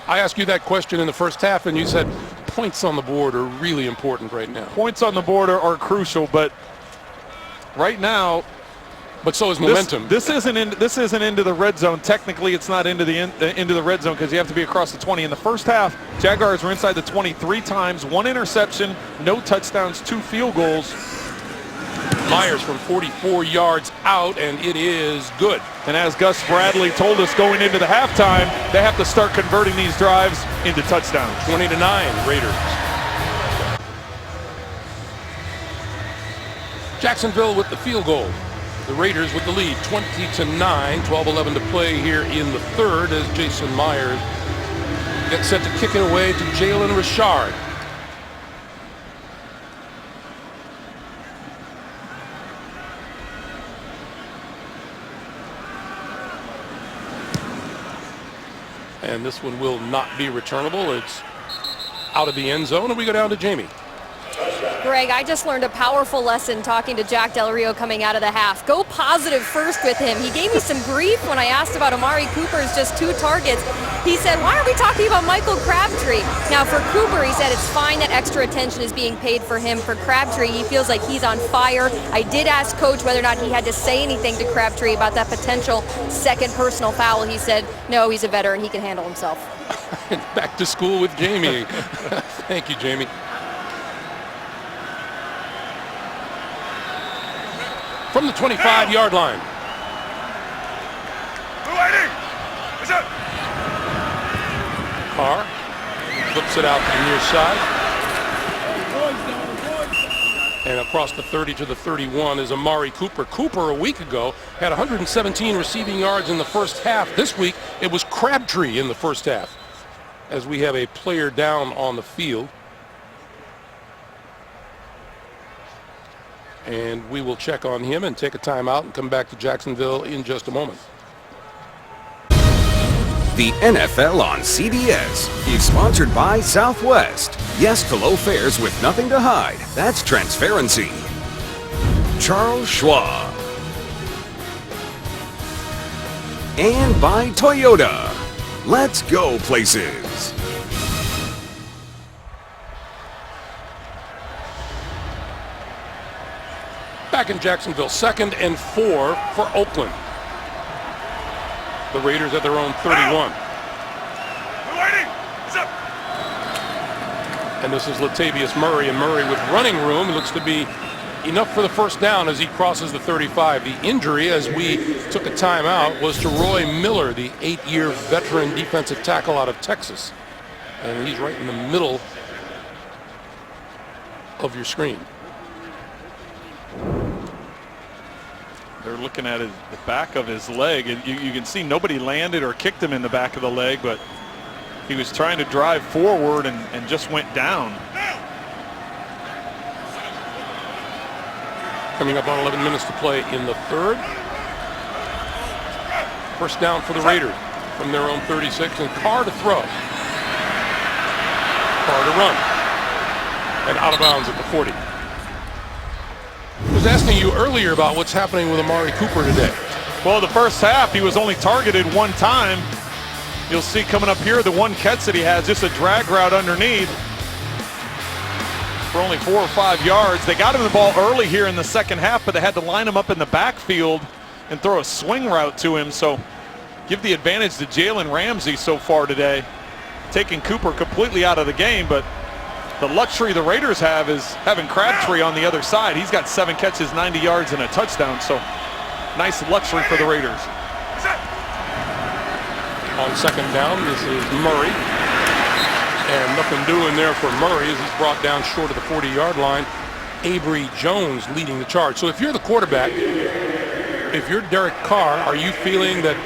I asked you that question in the first half, and you said points on the board are really important right now. Points on the board are crucial, but right now, but so is momentum. This isn't into the red zone. Technically, it's not into the red zone because you have to be across the 20. In the first half, Jaguars were inside the 20 3 times, 1 interception, no touchdowns, 2 field goals. Myers from 44 yards out, and it is good. And as Gus Bradley told us going into the halftime, they have to start converting these drives into touchdowns. 20-9 Raiders. Jacksonville with the field goal. The Raiders with the lead, 20-9, 12-11 to play here in the third as Jason Myers gets set to kick it away to Jalen Richard. And this one will not be returnable. It's out of the end zone, and we go down to Jamie. Greg, I just learned a powerful lesson talking to Jack Del Rio coming out of the half. Go positive first with him. He gave me some grief when I asked about Amari Cooper's just 2 targets. He said, why are we talking about Michael Crabtree? Now for Cooper, he said it's fine that extra attention is being paid for him. For Crabtree, he feels like he's on fire. I did ask Coach whether or not he had to say anything to Crabtree about that potential second personal foul. He said, no, he's a veteran. He can handle himself. Back to school with Jamie. Thank you, Jamie. From the 25-yard line. Carr flips it out to the near side. And across the 30 to the 31 is Amari Cooper. Cooper a week ago had 117 receiving yards in the first half. This week it was Crabtree in the first half as we have a player down on the field. And we will check on him and take a timeout and come back to Jacksonville in just a moment. The NFL on CBS is sponsored by Southwest. Yes to low fares with nothing to hide. That's transparency. Charles Schwab. And by Toyota. Let's go places. back in Jacksonville. 2nd and 4 for Oakland. The Raiders at their own 31. And this is Latavius Murray, and Murray with running room. It looks to be enough for the first down as he crosses the 35. The injury, as we took a timeout, was to Roy Miller, the 8-year veteran defensive tackle out of Texas. And he's right in the middle of your screen. They're looking at the back of his leg, and you can see nobody landed or kicked him in the back of the leg, but he was trying to drive forward and just went down. Coming up on 11 minutes to play in the 3rd. First down for the Raiders from their own 36, and Carr to throw. Carr to run. And out of bounds at the 40. I was asking you earlier about what's happening with Amari Cooper today. Well, the first half, he was only targeted one time. You'll see coming up here the one catch that he has, just a drag route underneath for only 4 or 5 yards. They got him the ball early here in the second half, but they had to line him up in the backfield and throw a swing route to him. So give the advantage to Jalen Ramsey so far today, taking Cooper completely out of the game. But the luxury the Raiders have is having Crabtree on the other side. He's got 7 catches, 90 yards, and a touchdown. So nice luxury for the Raiders. On 2nd down, this is Murray. And nothing doing there for Murray as he's brought down short of the 40-yard line. Avery Jones leading the charge. So if you're the quarterback, if you're Derek Carr, are you feeling that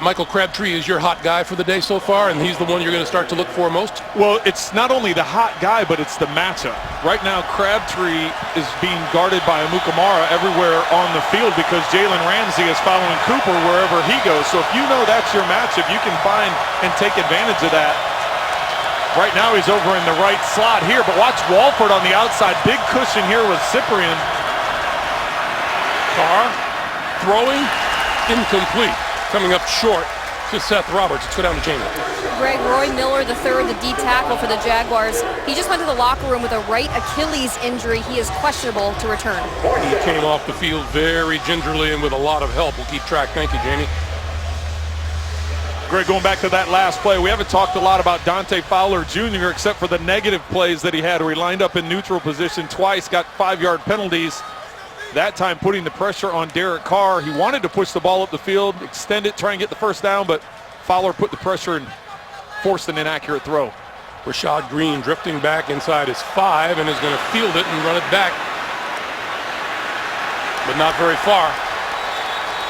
Michael Crabtree is your hot guy for the day so far, and he's the one you're going to start to look for most? Well, it's not only the hot guy, but it's the matchup. Right now, Crabtree is being guarded by Amukamara everywhere on the field because Jalen Ramsey is following Cooper wherever he goes. So if you know that's your matchup, you can find and take advantage of that. Right now, he's over in the right slot here, but watch Walford on the outside. Big cushion here with Cyprian. Carr throwing, incomplete. Coming up short to Seth Roberts. Let's go down to Jamie. Greg, Roy Miller, the 3rd, the D tackle for the Jaguars. He just went to the locker room with a right Achilles injury. He is questionable to return. He came off the field very gingerly and with a lot of help. We'll keep track. Thank you, Jamie. Greg, going back to that last play, we haven't talked a lot about Dante Fowler Jr. except for the negative plays that he had where he lined up in neutral position twice, got 5-yard penalties. That time putting the pressure on Derek Carr. He wanted to push the ball up the field, extend it, try and get the first down, but Fowler put the pressure and forced an inaccurate throw. Rashad Green drifting back inside his 5 and is going to field it and run it back. But not very far.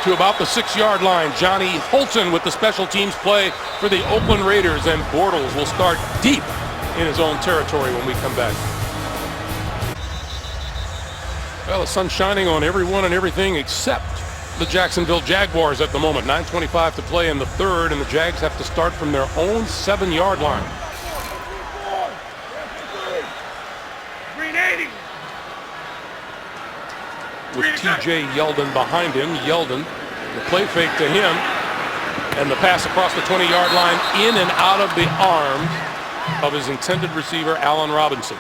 To about the 6-yard line. Johnny Holton with the special teams play for the Oakland Raiders, and Bortles will start deep in his own territory when we come back. Well, the sun's shining on everyone and everything except the Jacksonville Jaguars at the moment. 9:25 to play in the 3rd, and the Jags have to start from their own 7-yard line. With TJ Yeldon behind him. Yeldon, the play fake to him, and the pass across the 20-yard line in and out of the arms of his intended receiver, Allen Robinson.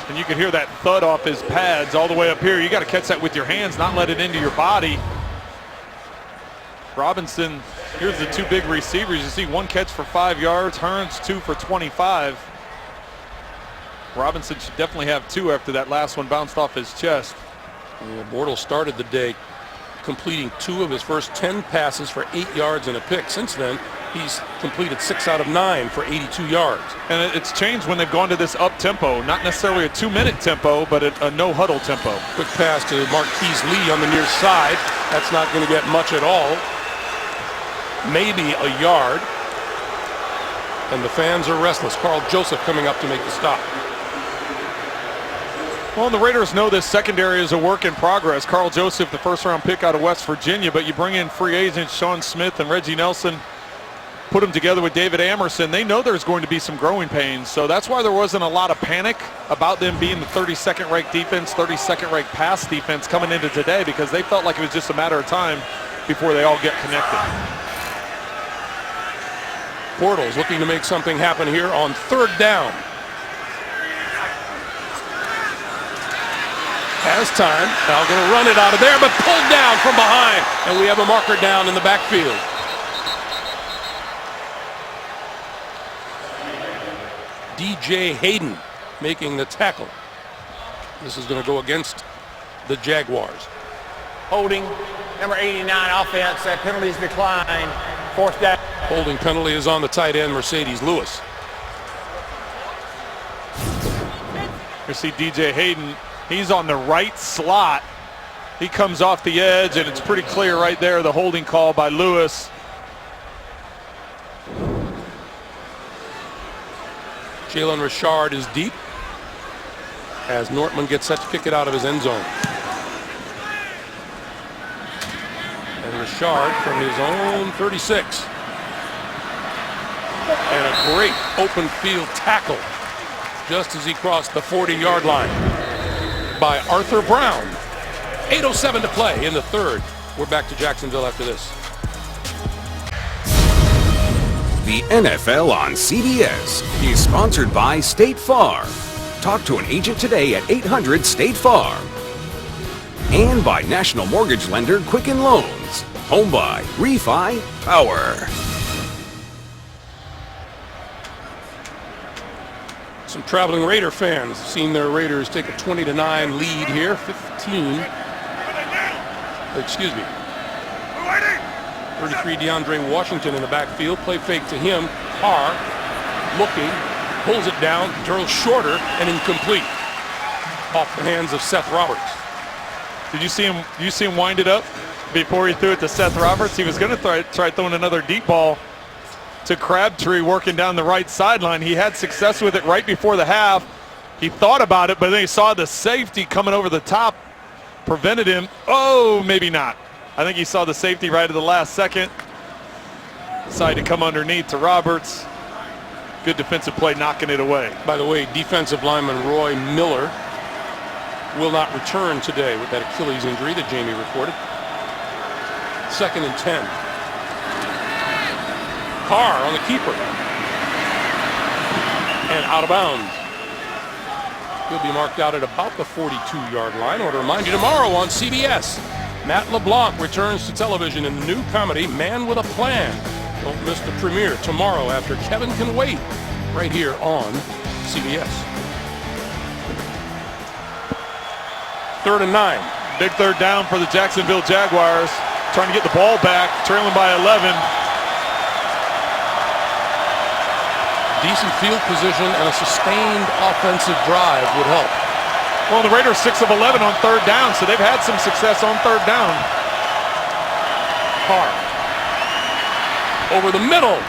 And you can hear that thud off his pads all the way up here. You got to catch that with your hands, not let it into your body. Robinson, here's the 2 big receivers. You see 1 catch for 5 yards, Hearns 2 for 25. Robinson should definitely have 2 after that last one bounced off his chest. Yeah, Bortles started the day completing 2 of his first 10 passes for 8 yards and a pick. Since then, he's completed 6 out of 9 for 82 yards. And it's changed when they've gone to this up tempo, not necessarily a 2-minute tempo, but a no huddle tempo. Quick pass to Marquise Lee on the near side. That's not going to get much at all. Maybe a yard. And the fans are restless. Carl Joseph coming up to make the stop. Well, the Raiders know this secondary is a work in progress. Carl Joseph, the 1st-round pick out of West Virginia, but you bring in free agents Sean Smith and Reggie Nelson, put them together with David Amerson. They know there's going to be some growing pains, so that's why there wasn't a lot of panic about them being the 32nd ranked defense, 32nd ranked pass defense coming into today, because they felt like it was just a matter of time before they all get connected. Bortles looking to make something happen here on 3rd down. has time. Now going to run it out of there, but pulled down from behind. And we have a marker down in the backfield. DJ Hayden making the tackle. This is going to go against the Jaguars. Holding, number 89 offense. That penalty's declined. 4th down. Holding penalty is on the tight end, Mercedes Lewis. You see DJ Hayden, he's on the right slot. He comes off the edge, and it's pretty clear right there, the holding call by Lewis. Jalen Richard is deep as Nortman gets set to kick it out of his end zone. And Richard from his own 36. And a great open field tackle just as he crossed the 40-yard line by Arthur Brown. 8:07 to play in the third. We're back to Jacksonville after this. The NFL on CBS is sponsored by State Farm. Talk to an agent today at 800-STATE-FARM. And by National Mortgage Lender Quicken Loans. Home buy, refi, power. Some traveling Raider fans have seen their Raiders take a 20-9 lead here. 33 DeAndre Washington in the backfield. Play fake to him. Carr looking, pulls it down, throws shorter and incomplete. Off the hands of Seth Roberts. Did you see him wind it up before he threw it to Seth Roberts? He was going to try throwing another deep ball to Crabtree working down the right sideline. He had success with it right before the half. He thought about it, but then he saw the safety coming over the top, prevented him. Oh, maybe not. I think he saw the safety right at the last second. Decided to come underneath to Roberts. Good defensive play knocking it away. By the way, defensive lineman Roy Miller will not return today with that Achilles injury that Jamie reported. 2nd and 10. Carr on the keeper. And out of bounds. He'll be marked out at about the 42-yard line. I want to remind you tomorrow on CBS, Matt LeBlanc returns to television in the new comedy Man with a Plan. Don't miss the premiere tomorrow after Kevin Can Wait, right here on CBS. 3rd and 9. Big third down for the Jacksonville Jaguars. Trying to get the ball back, trailing by 11. Decent field position and a sustained offensive drive would help. Well, the Raiders 6 of 11 on 3rd down, so they've had some success on 3rd down. Carr over the middle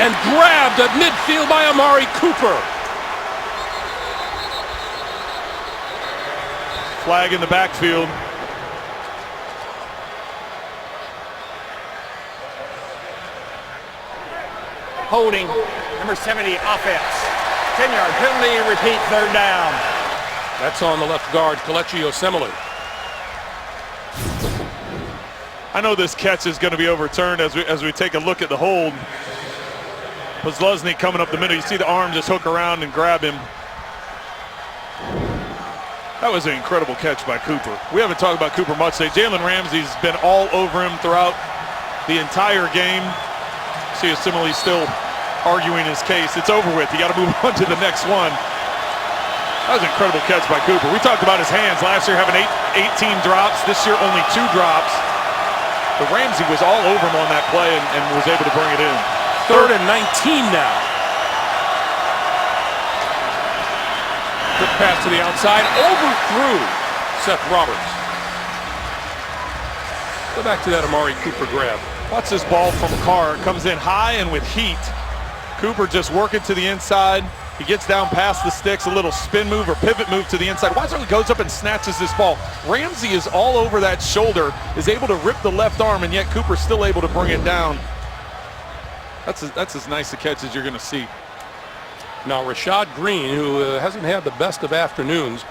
and grabbed at midfield by Amari Cooper. Flag in the backfield. Holding, number 70 offense. 10-yard penalty, repeat 3rd down. That's on the left guard, Kelechi Osemele. I know this catch is going to be overturned as we take a look at the hold. Posluszny coming up the middle. You see the arm just hook around and grab him. That was an incredible catch by Cooper. We haven't talked about Cooper much today. Jalen Ramsey's been all over him throughout the entire game. See Osemele still arguing his case. It's over with. You got to move on to the next one. That was an incredible catch by Cooper. We talked about his hands last year having 18 drops. This year only 2 drops. But Ramsey was all over him on that play and was able to bring it in. 3rd and 19 now. Quick pass to the outside. Overthrew Seth Roberts. Go back to that Amari Cooper grab. Watch this ball from Carr. Comes in high and with heat. Cooper just working to the inside. He gets down past the sticks, a little spin move or pivot move to the inside. Watch how he goes up and snatches this ball. Ramsey is all over that shoulder, is able to rip the left arm, and yet Cooper's still able to bring it down. That's as nice a catch as you're going to see. Now Rashad Green, who hasn't had the best of afternoons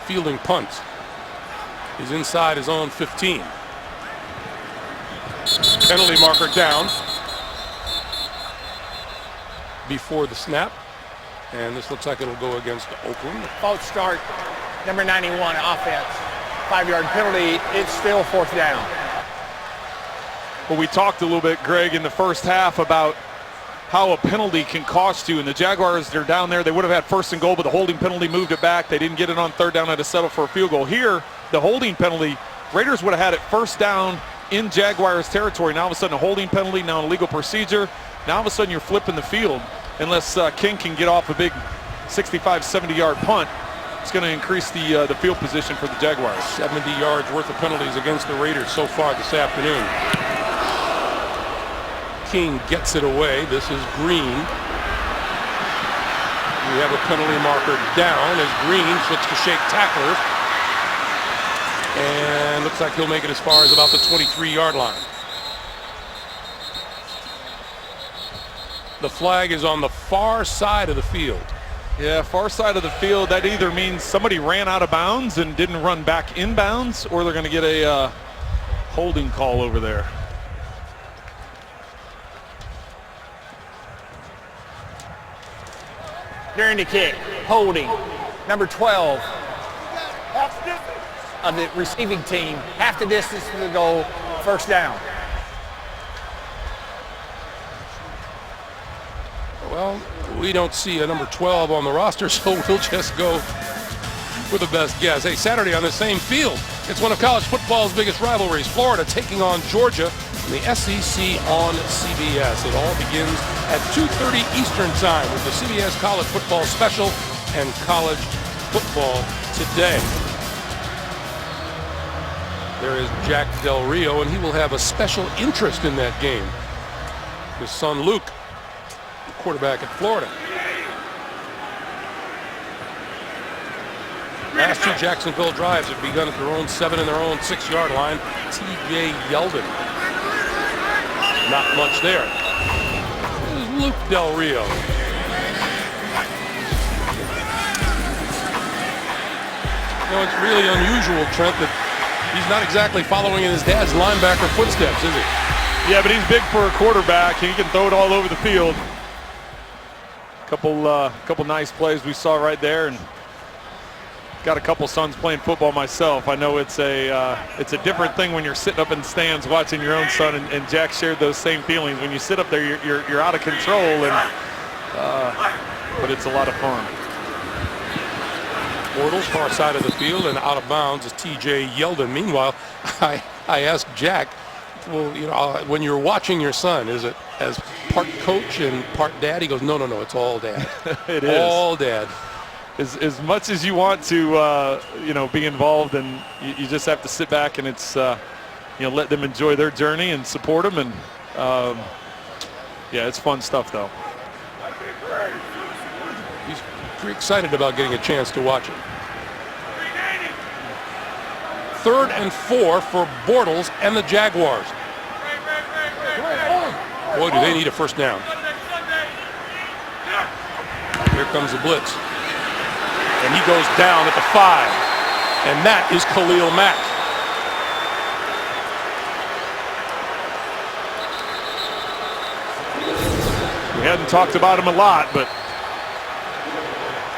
fielding punts, is inside his own 15. Penalty marker down before the snap. And this looks like it'll go against Oakland. False start number 91, offense. 5-yard penalty. It's still 4th down. Well, we talked a little bit, Greg, in the first half about how a penalty can cost you. And the Jaguars, they're down there. They would have had 1st and goal, but the holding penalty moved it back. They didn't get it on 3rd down, had to settle for a field goal. Here, the holding penalty, Raiders would have had it 1st down in Jaguars territory. Now all of a sudden a holding penalty, now an illegal procedure. Now all of a sudden you're flipping the field. Unless King can get off a big 65, 70-yard punt, it's going to increase the field position for the Jaguars. 70 yards worth of penalties against the Raiders so far this afternoon. King gets it away. This is Green. We have a penalty marker down as Green looks to shake tacklers. And looks like he'll make it as far as about the 23-yard line. The flag is on the far side of the field. Yeah, far side of the field. That either means somebody ran out of bounds and didn't run back inbounds, or they're going to get a holding call over there. During the kick, holding, number 12 of the receiving team, half the distance to the goal, 1st down. Well, we don't see a number 12 on the roster, so we'll just go with the best guess. Hey, Saturday on the same field, it's one of college football's biggest rivalries. Florida taking on Georgia in the SEC on CBS. It all begins at 2:30 Eastern Time with the CBS College Football Special and College Football Today. There is Jack Del Rio, and he will have a special interest in that game. His son Luke, quarterback at Florida. Last 2 Jacksonville drives have begun at their own 7 and their own 6-yard line. T.J. Yeldon. Not much there. This is Luke Del Rio. You know, it's really unusual, Trent, that he's not exactly following in his dad's linebacker footsteps, is he? Yeah, but he's big for a quarterback, and he can throw it all over the field. Couple nice plays we saw right there, and got a couple sons playing football myself. I know it's a different thing when you're sitting up in stands watching your own son, and Jack shared those same feelings. When you sit up there, you're out of control, and but it's a lot of fun. Bortles, far side of the field, and out of bounds is T.J. Yeldon. Meanwhile, I asked Jack, well, you know, when you're watching your son, is it as part coach and part dad? He goes, no, it's all dad. It is all dad. As much as you want to, be involved, and you just have to sit back and it's, let them enjoy their journey and support them, and yeah, it's fun stuff though. He's pretty excited about getting a chance to watch it. 3rd and 4 for Bortles and the Jaguars. Boy, do they need a 1st down. Here comes the blitz. And he goes down at the 5. And that is Khalil Mack. We hadn't talked about him a lot, but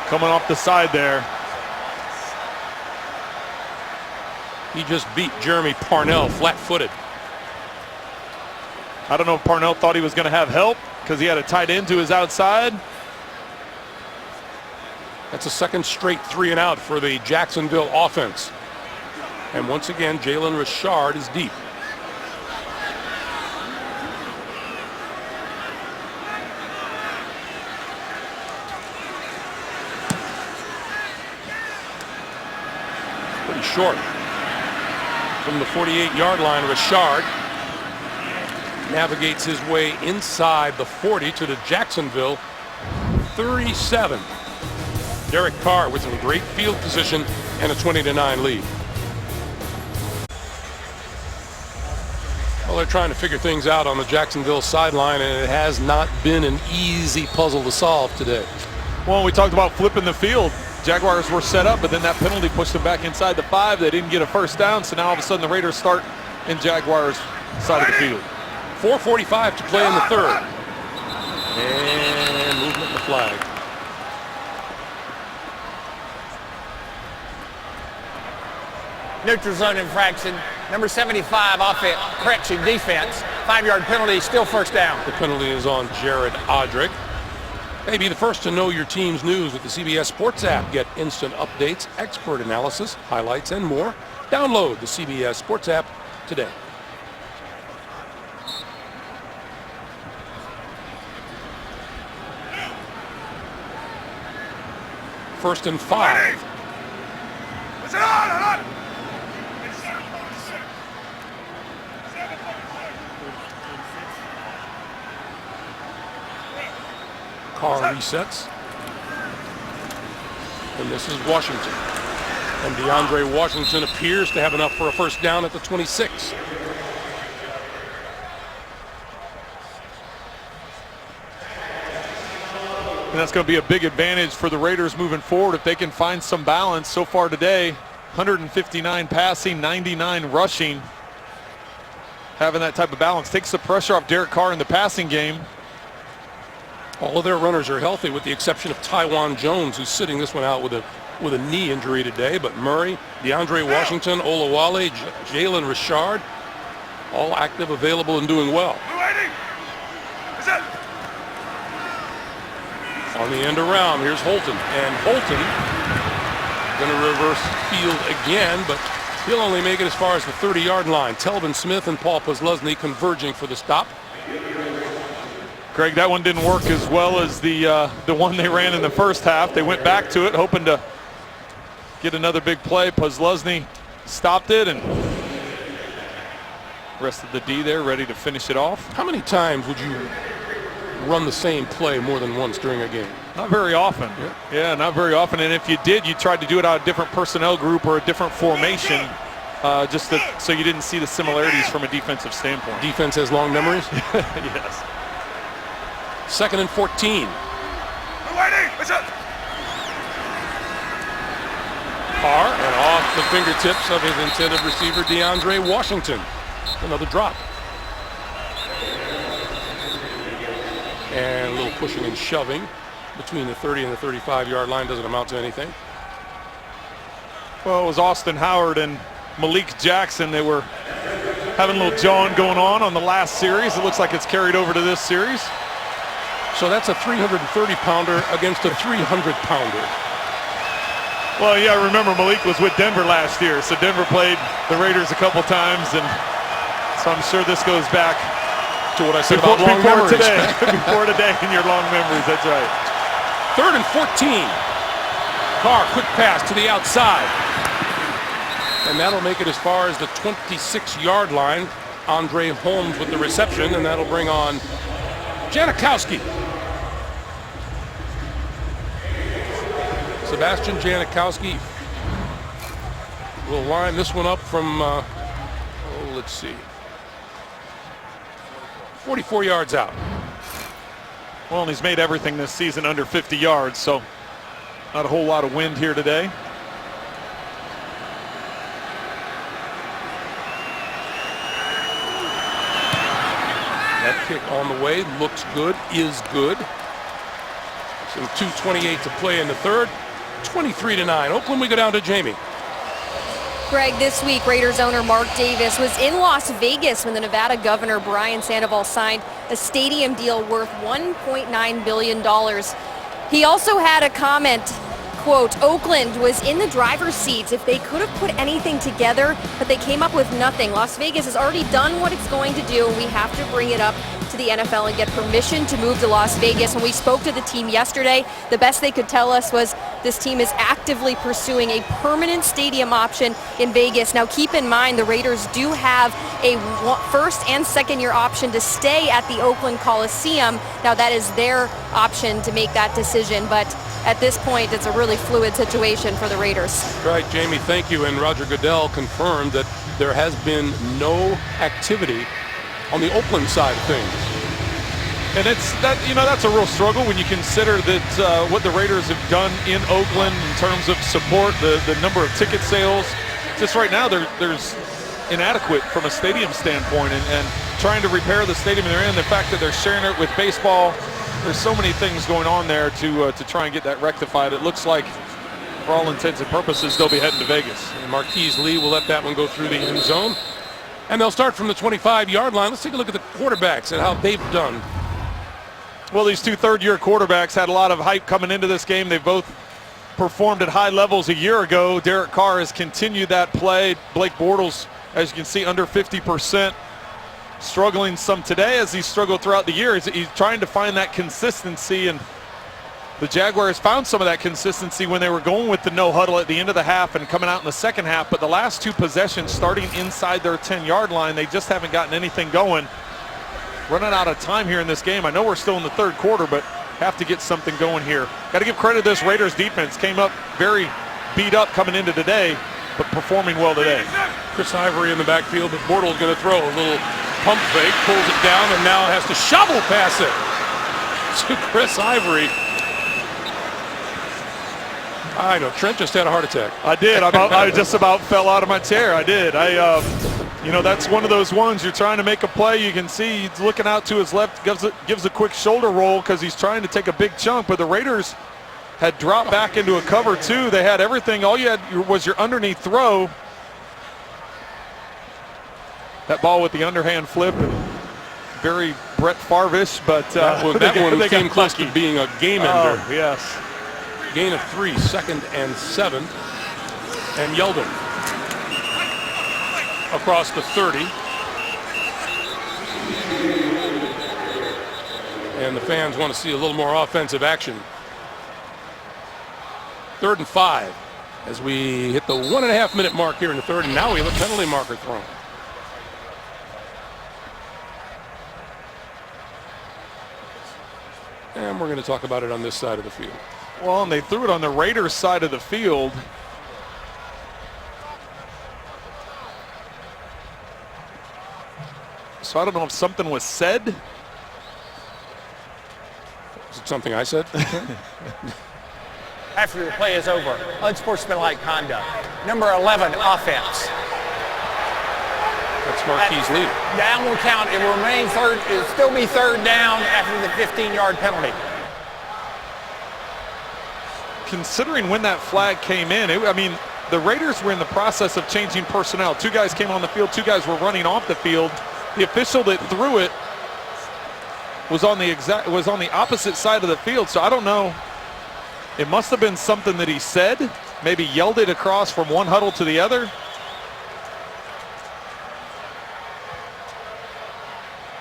coming off the side there. He just beat Jeremy Parnell flat-footed. I don't know if Parnell thought he was going to have help because he had a tight end to his outside. That's a 2nd straight 3 and out for the Jacksonville offense. And once again, Jalen Richard is deep. Pretty short. From the 48-yard line, Richard navigates his way inside the 40 to the Jacksonville 37. Derek Carr with some great field position and a 20-9 lead. Well, they're trying to figure things out on the Jacksonville sideline, and it has not been an easy puzzle to solve today. Well, we talked about flipping the field. Jaguars were set up, but then that penalty pushed them back inside the 5. They didn't get a 1st down, so now all of a sudden the Raiders start in Jaguars' side of the field. 4:45 to play in the 3rd. And movement in the flag. neutral zone infraction. Number 75 offense, correction, defense. 5-yard penalty, still first down. The penalty is on Jared Odrick. Hey, be the first to know your team's news with the CBS Sports app. Get instant updates, expert analysis, highlights, and more. Download the CBS Sports app today. First and 5. Carr resets. And this is Washington. And DeAndre Washington appears to have enough for a first down at the 26. And that's going to be a big advantage for the Raiders moving forward if they can find some balance. So far today, 159 passing, 99 rushing. Having that type of balance takes the pressure off Derek Carr in the passing game. All of their runners are healthy with the exception of Tywan Jones, who's sitting this one out with a knee injury today. But Murray, DeAndre Washington, Olawale, Jalen Richard, all active, available, and doing well. On the end around, here's Holton. And Holton going to reverse field again, but he'll only make it as far as the 30-yard line. Telvin Smith and Paul Posluszny converging for the stop. Greg, that one didn't work as well as the one they ran in the first half. They went back to it, hoping to get another big play. Posluszny stopped it, and rest of the D there ready to finish it off. How many times would you run the same play more than once during a game? Not very often. Yeah, not very often. And if you did, you tried to do it out of a different personnel group or a different formation, so you didn't see the similarities from a defensive standpoint. Defense has long memories? Yes. 2nd and 14. Carr, and off the fingertips of his intended receiver, DeAndre Washington. Another drop. And a little pushing and shoving between the 30 and the 35-yard line doesn't amount to anything. Well, it was Austin Howard and Malik Jackson. They were having a little jawing going on the last series. It looks like it's carried over to this series. So that's a 330-pounder against a 300-pounder. Well, yeah, remember Malik was with Denver last year, so Denver played the Raiders a couple times, and so I'm sure this goes back to what I said about long memories. Before today in your long memories, that's right. 3rd and 14. Carr, quick pass to the outside. And that'll make it as far as the 26-yard line. Andre Holmes with the reception, and that'll bring on Janikowski. Sebastian Janikowski will line this one up from, let's see, 44 yards out. Well, and he's made everything this season under 50 yards, so not a whole lot of wind here today. That kick on the way, looks good, is good. So 2:28 to play in the third. 23-9. Oakland, we go down to Jamie. Greg, this week Raiders owner Mark Davis was in Las Vegas when the Nevada governor Brian Sandoval signed a stadium deal worth $1.9 billion. He also had a comment, quote, Oakland was in the driver's seats if they could have put anything together, but they came up with nothing. Las Vegas has already done what it's going to do, and we have to bring it up to the NFL and get permission to move to Las Vegas. When we spoke to the team yesterday, the best they could tell us was this team is actively pursuing a permanent stadium option in Vegas. Now keep in mind the Raiders do have a first and second year option to stay at the Oakland Coliseum. Now that is their option to make that decision, but at this point it's a really fluid situation for the Raiders. Right, Jamie, thank you. And Roger Goodell confirmed that there has been no activity on the Oakland side of things. And that's a real struggle when you consider that what the Raiders have done in Oakland in terms of support, the number of ticket sales. Just right now, there's inadequate from a stadium standpoint, and trying to repair the stadium they're in, the fact that they're sharing it with baseball. There's so many things going on there to try and get that rectified. It looks like for all intents and purposes, they'll be heading to Vegas. And Marquise Lee will let that one go through the end zone. And they'll start from the 25-yard line. Let's take a look at the quarterbacks and how they've done. Well, these two third-year quarterbacks had a lot of hype coming into this game. They both performed at high levels a year ago. Derek Carr has continued that play. Blake Bortles, as you can see, under 50%. Struggling some today as he struggled throughout the year. He's trying to find that consistency, and the Jaguars found some of that consistency when they were going with the no huddle at the end of the half and coming out in the second half. But the last two possessions starting inside their 10-yard line, they just haven't gotten anything going. Running out of time here in this game. I know we're still in the third quarter, but have to get something going here. Got to give credit to this Raiders defense. Came up very beat up coming into today, but performing well today. Chris Ivory in the backfield, but Bortles going to throw a little pump fake, pulls it down, and now has to shovel pass it to Chris Ivory. I know, Trent just had a heart attack. I did. I just about fell out of my chair. I did. You know, that's one of those ones you're trying to make a play. You can see he's looking out to his left, gives a quick shoulder roll because he's trying to take a big chunk. But the Raiders had dropped back into a cover two. They had everything. All you had was your underneath throw. That ball with the underhand flip, very Brett Favre-ish, but that one came close to being a game ender. Oh, yes. Gain of 3, 2nd and 7, and Yeldon across the 30. And the fans want to see a little more offensive action. 3rd and 5 as we hit the 1.5-minute mark here in the third, and now we have a penalty marker thrown. And we're going to talk about it on this side of the field. Well, and they threw it on the Raiders side of the field. So I don't know if something was said. Is it something I said? After the play is over, unsportsmanlike conduct. Number 11, offense. That's Marquise Lee. Down will count. It will remain third. It'll still be third down after the 15-yard penalty. Considering when that flag came in, I mean, the Raiders were in the process of changing personnel. 2 guys came on the field, 2 guys were running off the field. The official that threw it was on the opposite side of the field, so I don't know. It must have been something that he said, maybe yelled it across from one huddle to the other.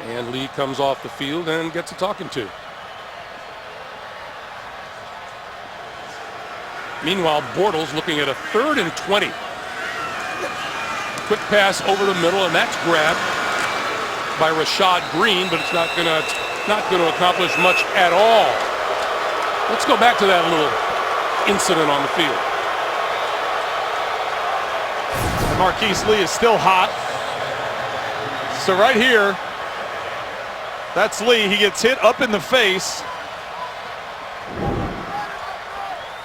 And Lee comes off the field and gets a talking to. Meanwhile, Bortles looking at a 3rd and 20. Quick pass over the middle, and that's grabbed by Rashad Green, but it's not going to accomplish much at all. Let's go back to that little incident on the field. And Marquise Lee is still hot. So right here, that's Lee. He gets hit up in the face.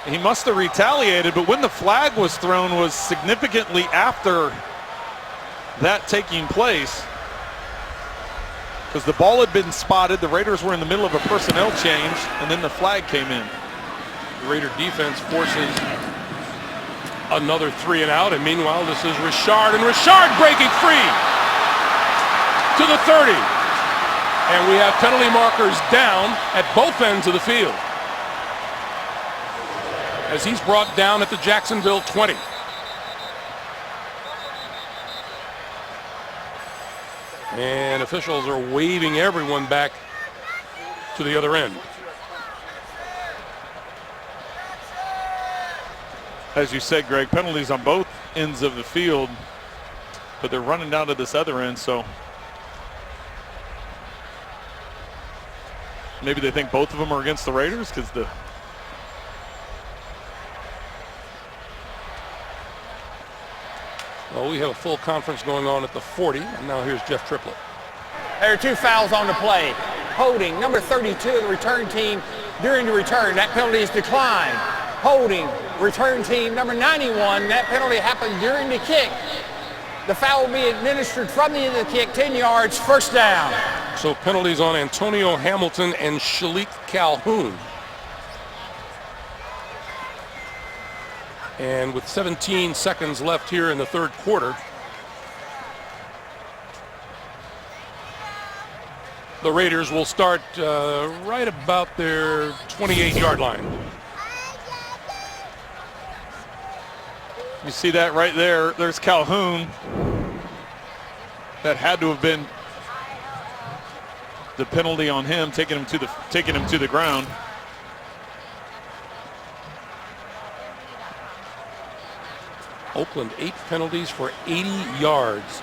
He must have retaliated, but when the flag was thrown was significantly after that taking place, because the ball had been spotted. The Raiders were in the middle of a personnel change, and then the flag came in. The Raider defense forces another 3 and out, and meanwhile this is Richard, and Richard breaking free to the 30. And we have penalty markers down at both ends of the field, as he's brought down at the Jacksonville 20. And officials are waving everyone back to the other end. As you said, Greg, penalties on both ends of the field, but they're running down to this other end, so maybe they think both of them are against the Raiders, because the Well, we have a full conference going on at the 40, and now here's Jeff Triplett. There are 2 fouls on the play. Holding, number 32 of the return team during the return. That penalty is declined. Holding, return team number 91. That penalty happened during the kick. The foul will be administered from the end of the kick, 10 yards, first down. So penalties on Antonio Hamilton and Shalik Calhoun. And with 17 seconds left here in the third quarter, the Raiders will start right about their 28-yard line. You see that right there. There's Calhoun. That had to have been the penalty on him, taking him to the ground. Oakland 8 penalties for 80 yards.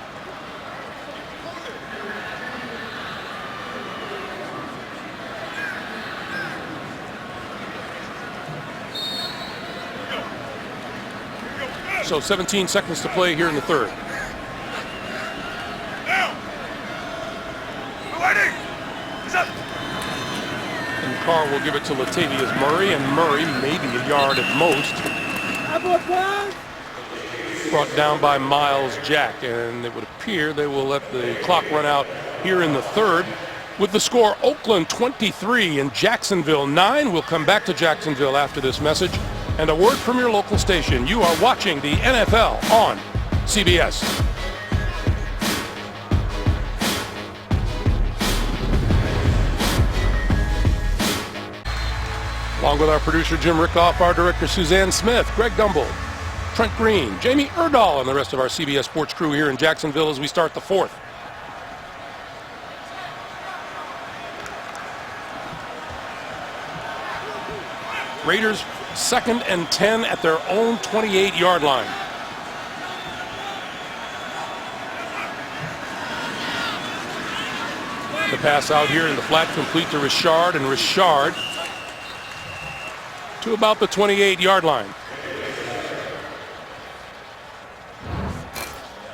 So 17 seconds to play here in the third. And Carr will give it to Latavius Murray, and Murray maybe a yard at most. Brought down by Miles Jack, and it would appear they will let the clock run out here in the third. With the score, Oakland 23 and Jacksonville 9. We'll come back to Jacksonville after this message. And a word from your local station. You are watching the NFL on CBS. Along with our producer Jim Rickoff, our director Suzanne Smith, Greg Gumbel, Trent Green, Jamie Erdahl, and the rest of our CBS Sports crew here in Jacksonville as we start the fourth. Raiders 2nd and 10 at their own 28-yard line. The pass out here in the flat, complete to Richard, and Richard to about the 28-yard line.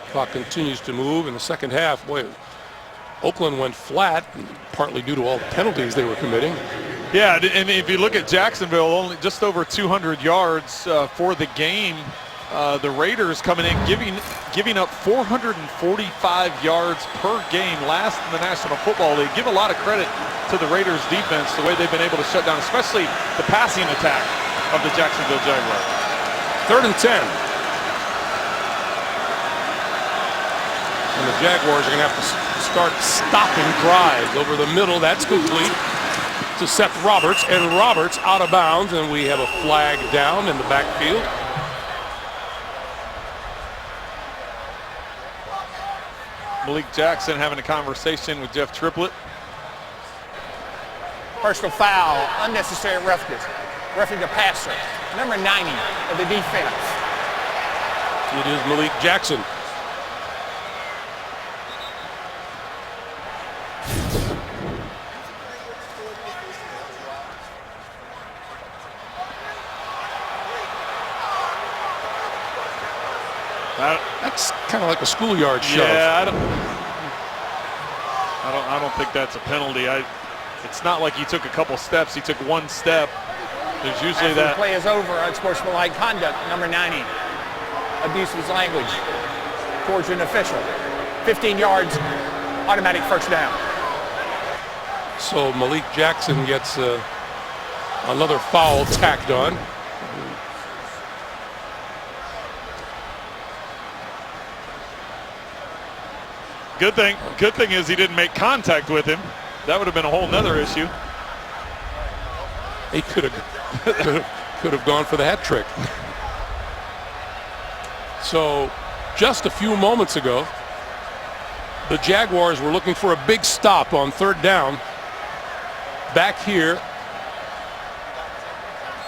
Clock continues to move in the second half. Boy, Oakland went flat, partly due to all the penalties they were committing. Yeah, and if you look at Jacksonville, only just over 200 yards for the game. The Raiders coming in, giving up 445 yards per game, last in the National Football League. Give a lot of credit to the Raiders defense, the way they've been able to shut down, especially the passing attack of the Jacksonville Jaguars. 3rd and 10. And the Jaguars are going to have to start stopping drives over the middle. That's complete to Seth Roberts, and Roberts out of bounds, and we have a flag down in the backfield. Malik Jackson having a conversation with Jeff Triplett. Personal foul, unnecessary roughness. Roughing the passer, number 90 of the defense. It is Malik Jackson. That's kind of like a schoolyard shove. Yeah, I don't think that's a penalty. It's not like he took a couple steps. He took one step. There's usually After that. The play is over. Unsportsmanlike conduct, number 90. Abuse of his language towards an official. 15 yards, automatic first down. So Malik Jackson gets another foul tacked on. Good thing is he didn't make contact with him. That would have been a whole nother issue. He could have gone for the hat trick. So just a few moments ago, the Jaguars were looking for a big stop on 3rd down back here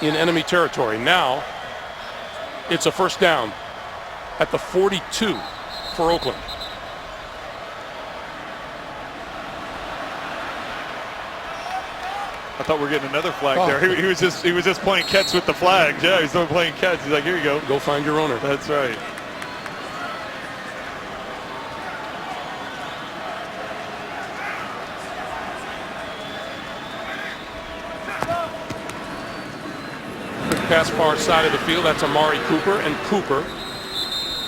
in enemy territory. Now it's a first down at the 42 for Oakland. I thought we were getting another flag there. He was just playing catch with the flag. Yeah, he's still playing catch. He's like, here you go. Go find your owner. That's right. Quick pass far side of the field. That's Amari Cooper, and Cooper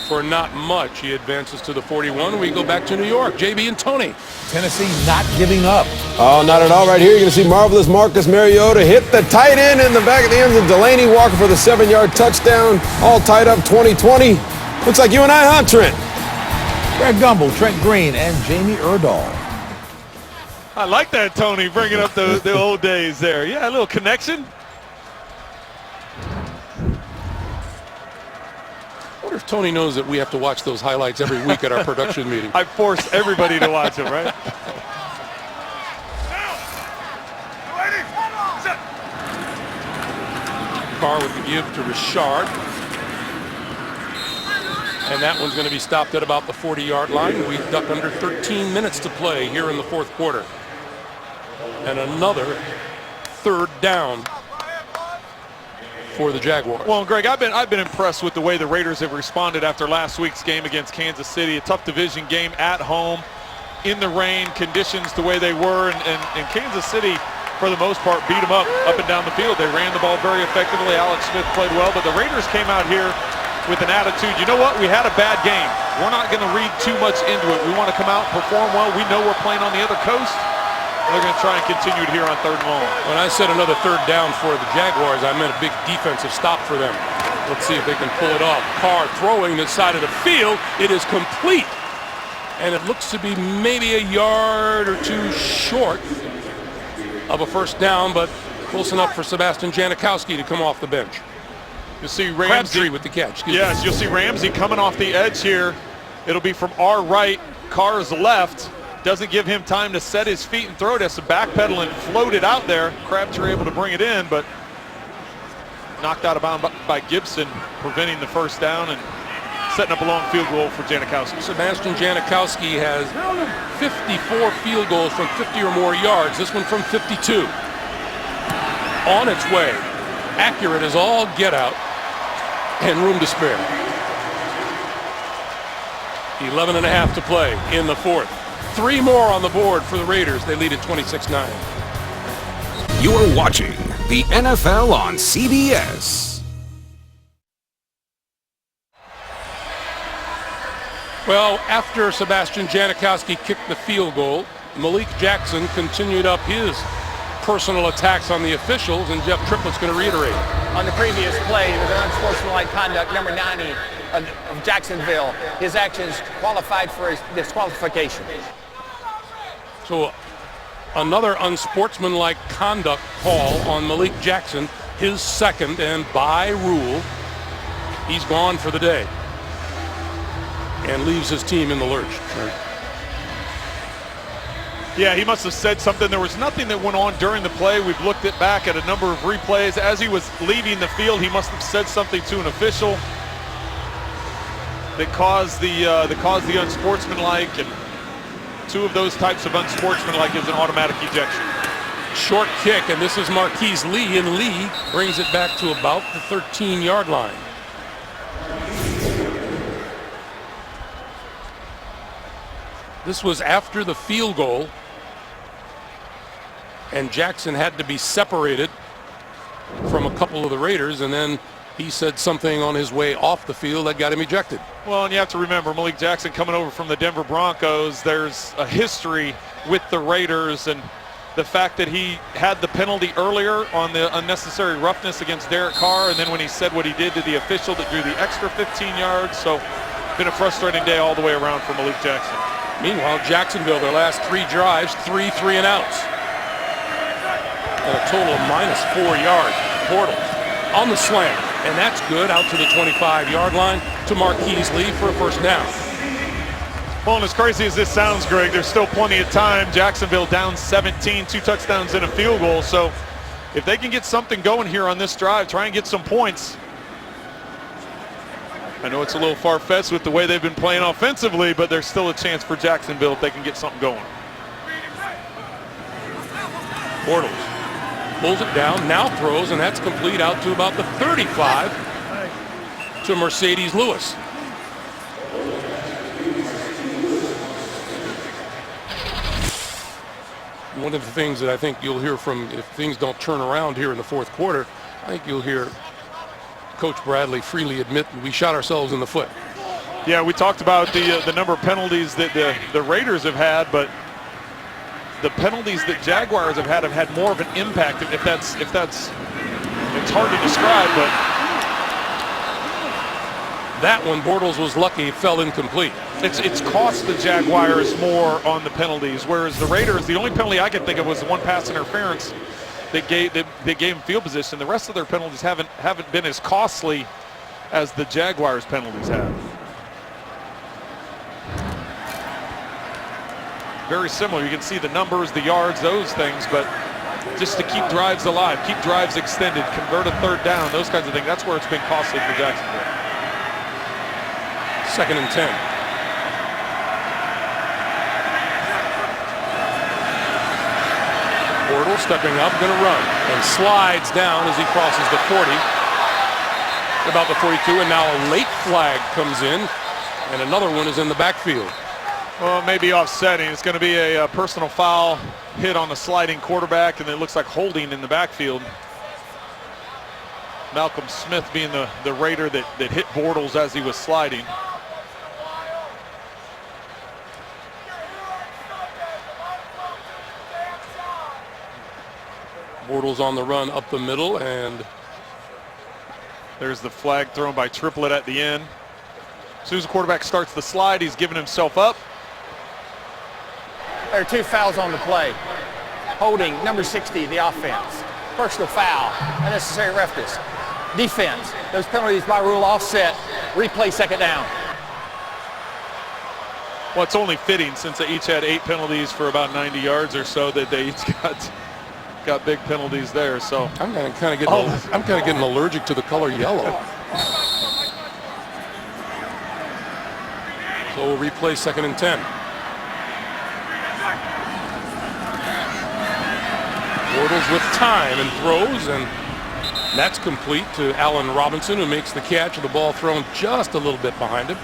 for not much. He advances to the 41. We go back to New York. JB and Tony. Tennessee not giving up. Oh, not at all. Right here, you're going to see marvelous Marcus Mariota hit the tight end in the back of the end zone. Delaney Walker for the 7-yard touchdown. All tied up 20-20. Looks like you and I, huh, Trent? Greg Gumbel, Trent Green, and Jamie Erdahl. I like that, Tony, bringing up the old days there. Yeah, a little connection. I wonder if Tony knows that we have to watch those highlights every week at our production meeting. I force everybody to watch them, right? Carr with the give to Richard. And that one's going to be stopped at about the 40-yard line. We've got under 13 minutes to play here in the fourth quarter. And another third down for the Jaguars. Well, Greg, I've been impressed with the way the Raiders have responded after last week's game against Kansas City. A tough division game at home, in the rain, conditions the way they were, and Kansas City, for the most part, beat them up and down the field. They ran the ball very effectively. Alex Smith played well, but the Raiders came out here with an attitude. You know what? We had a bad game. We're not going to read too much into it. We want to come out and perform well. We know we're playing on the other coast. They're going to try and continue it here on third and long. When I said another third down for the Jaguars, I meant a big defensive stop for them. Let's see if they can pull it off. Carr throwing this side of the field. It is complete. And it looks to be maybe a yard or two short of a first down, but close enough for Sebastian Janikowski to come off the bench. You'll see Ramsey Crabtree with the catch. Yes, you'll see Ramsey coming off the edge here. It'll be from our right, Carr's left. Doesn't give him time to set his feet and throw it. Has to backpedal and float it out there. Crabtree able to bring it in, but knocked out of bounds by Gibson, preventing the first down and setting up a long field goal for Janikowski. Sebastian Janikowski has 54 field goals from 50 or more yards. This one from 52. On its way. Accurate as all get out. And room to spare. 11 and a half to play in the fourth. 3 more on the board for the Raiders. They lead at 26-9. You are watching the NFL on CBS. Well, after Sebastian Janikowski kicked the field goal, Malik Jackson continued up his personal attacks on the officials, and Jeff Triplett's going to reiterate. On the previous play, there was an unsportsmanlike conduct, number 90 of Jacksonville. His actions qualified for his disqualification. So another unsportsmanlike conduct call on Malik Jackson, his second, and by rule, he's gone for the day and leaves his team in the lurch. Yeah, he must have said something. There was nothing that went on during the play. We've looked it back at a number of replays. As he was leaving the field, he must have said something to an official that caused the unsportsmanlike, and 2 of those types of unsportsmanlike is an automatic ejection. Short kick, and this is Marquise Lee, and Lee brings it back to about the 13-yard line. This was after the field goal, and Jackson had to be separated from a couple of the Raiders, and then he said something on his way off the field that got him ejected. Well, and you have to remember, Malik Jackson coming over from the Denver Broncos, there's a history with the Raiders, and the fact that he had the penalty earlier on the unnecessary roughness against Derek Carr, and then when he said what he did to the official that drew the extra 15 yards. So been a frustrating day all the way around for Malik Jackson. Meanwhile, Jacksonville, their last 3 drives, 3 3-and-outs. And a total of -4 yards. Bortles on the slant, and that's good, out to the 25-yard line to Marquise Lee for a first down. Well, and as crazy as this sounds, Greg, there's still plenty of time. Jacksonville down 17, 2 touchdowns and a field goal. So if they can get something going here on this drive, try and get some points. I know it's a little far-fetched with the way they've been playing offensively, but there's still a chance for Jacksonville if they can get something going. Bortles pulls it down, now throws, and that's complete out to about the 35 to Mercedes Lewis. One of the things that I think you'll hear from, if things don't turn around here in the fourth quarter, I think you'll hear Coach Bradley freely admit we shot ourselves in the foot. Yeah, we talked about the number of penalties that the Raiders have had, but the penalties that Jaguars have had more of an impact. If that's it's hard to describe, but that one, Bortles was lucky, it fell incomplete. it's cost the Jaguars more on the penalties, whereas the Raiders, the only penalty I can think of was the one pass interference that gave them field position. The rest of their penalties haven't been as costly as the Jaguars' penalties have. Very similar. You can see the numbers, the yards, those things, but just to keep drives alive, keep drives extended, convert a third down, those kinds of things, that's where it's been costly for Jacksonville. 2nd and 10. Bortles stepping up, going to run, and slides down as he crosses the 40. About the 42, and now a late flag comes in, and another one is in the backfield. Well, maybe offsetting. It's going to be a personal foul hit on the sliding quarterback, and it looks like holding in the backfield. Malcolm Smith being the Raider that hit Bortles as he was sliding. Bortles on the run up the middle, and there's the flag thrown by Triplett at the end. As soon as the quarterback starts the slide, he's giving himself up. There are 2 fouls on the play. Holding, number 60, the offense. Personal foul, unnecessary roughness. Defense, those penalties by rule offset. Replay 2nd down. Well, it's only fitting since they each had 8 penalties for about 90 yards or so that they each got big penalties there. So I'm kind of getting allergic to the color yellow. So we'll replay 2nd and 10. Bortles with time and throws, and that's complete to Allen Robinson, who makes the catch, and the ball thrown just a little bit behind him.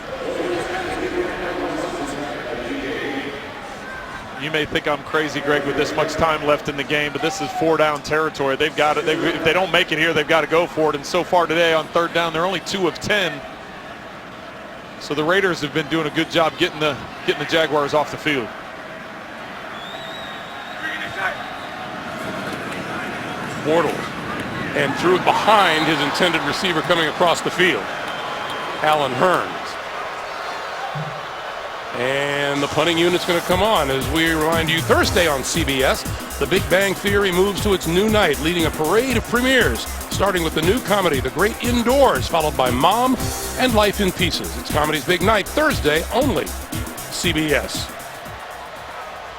You may think I'm crazy, Greg, with this much time left in the game, but this is 4-down territory. They've got it. If they don't make it here, they've got to go for it. And so far today on 3rd down, they're only 2 of 10. So the Raiders have been doing a good job getting the Jaguars off the field. Bortles, and threw it behind his intended receiver coming across the field, Alan Hearns. And the punting unit's going to come on as we remind you Thursday on CBS. The Big Bang Theory moves to its new night, leading a parade of premieres, starting with the new comedy, The Great Indoors, followed by Mom and Life in Pieces. It's comedy's big night, Thursday only, CBS.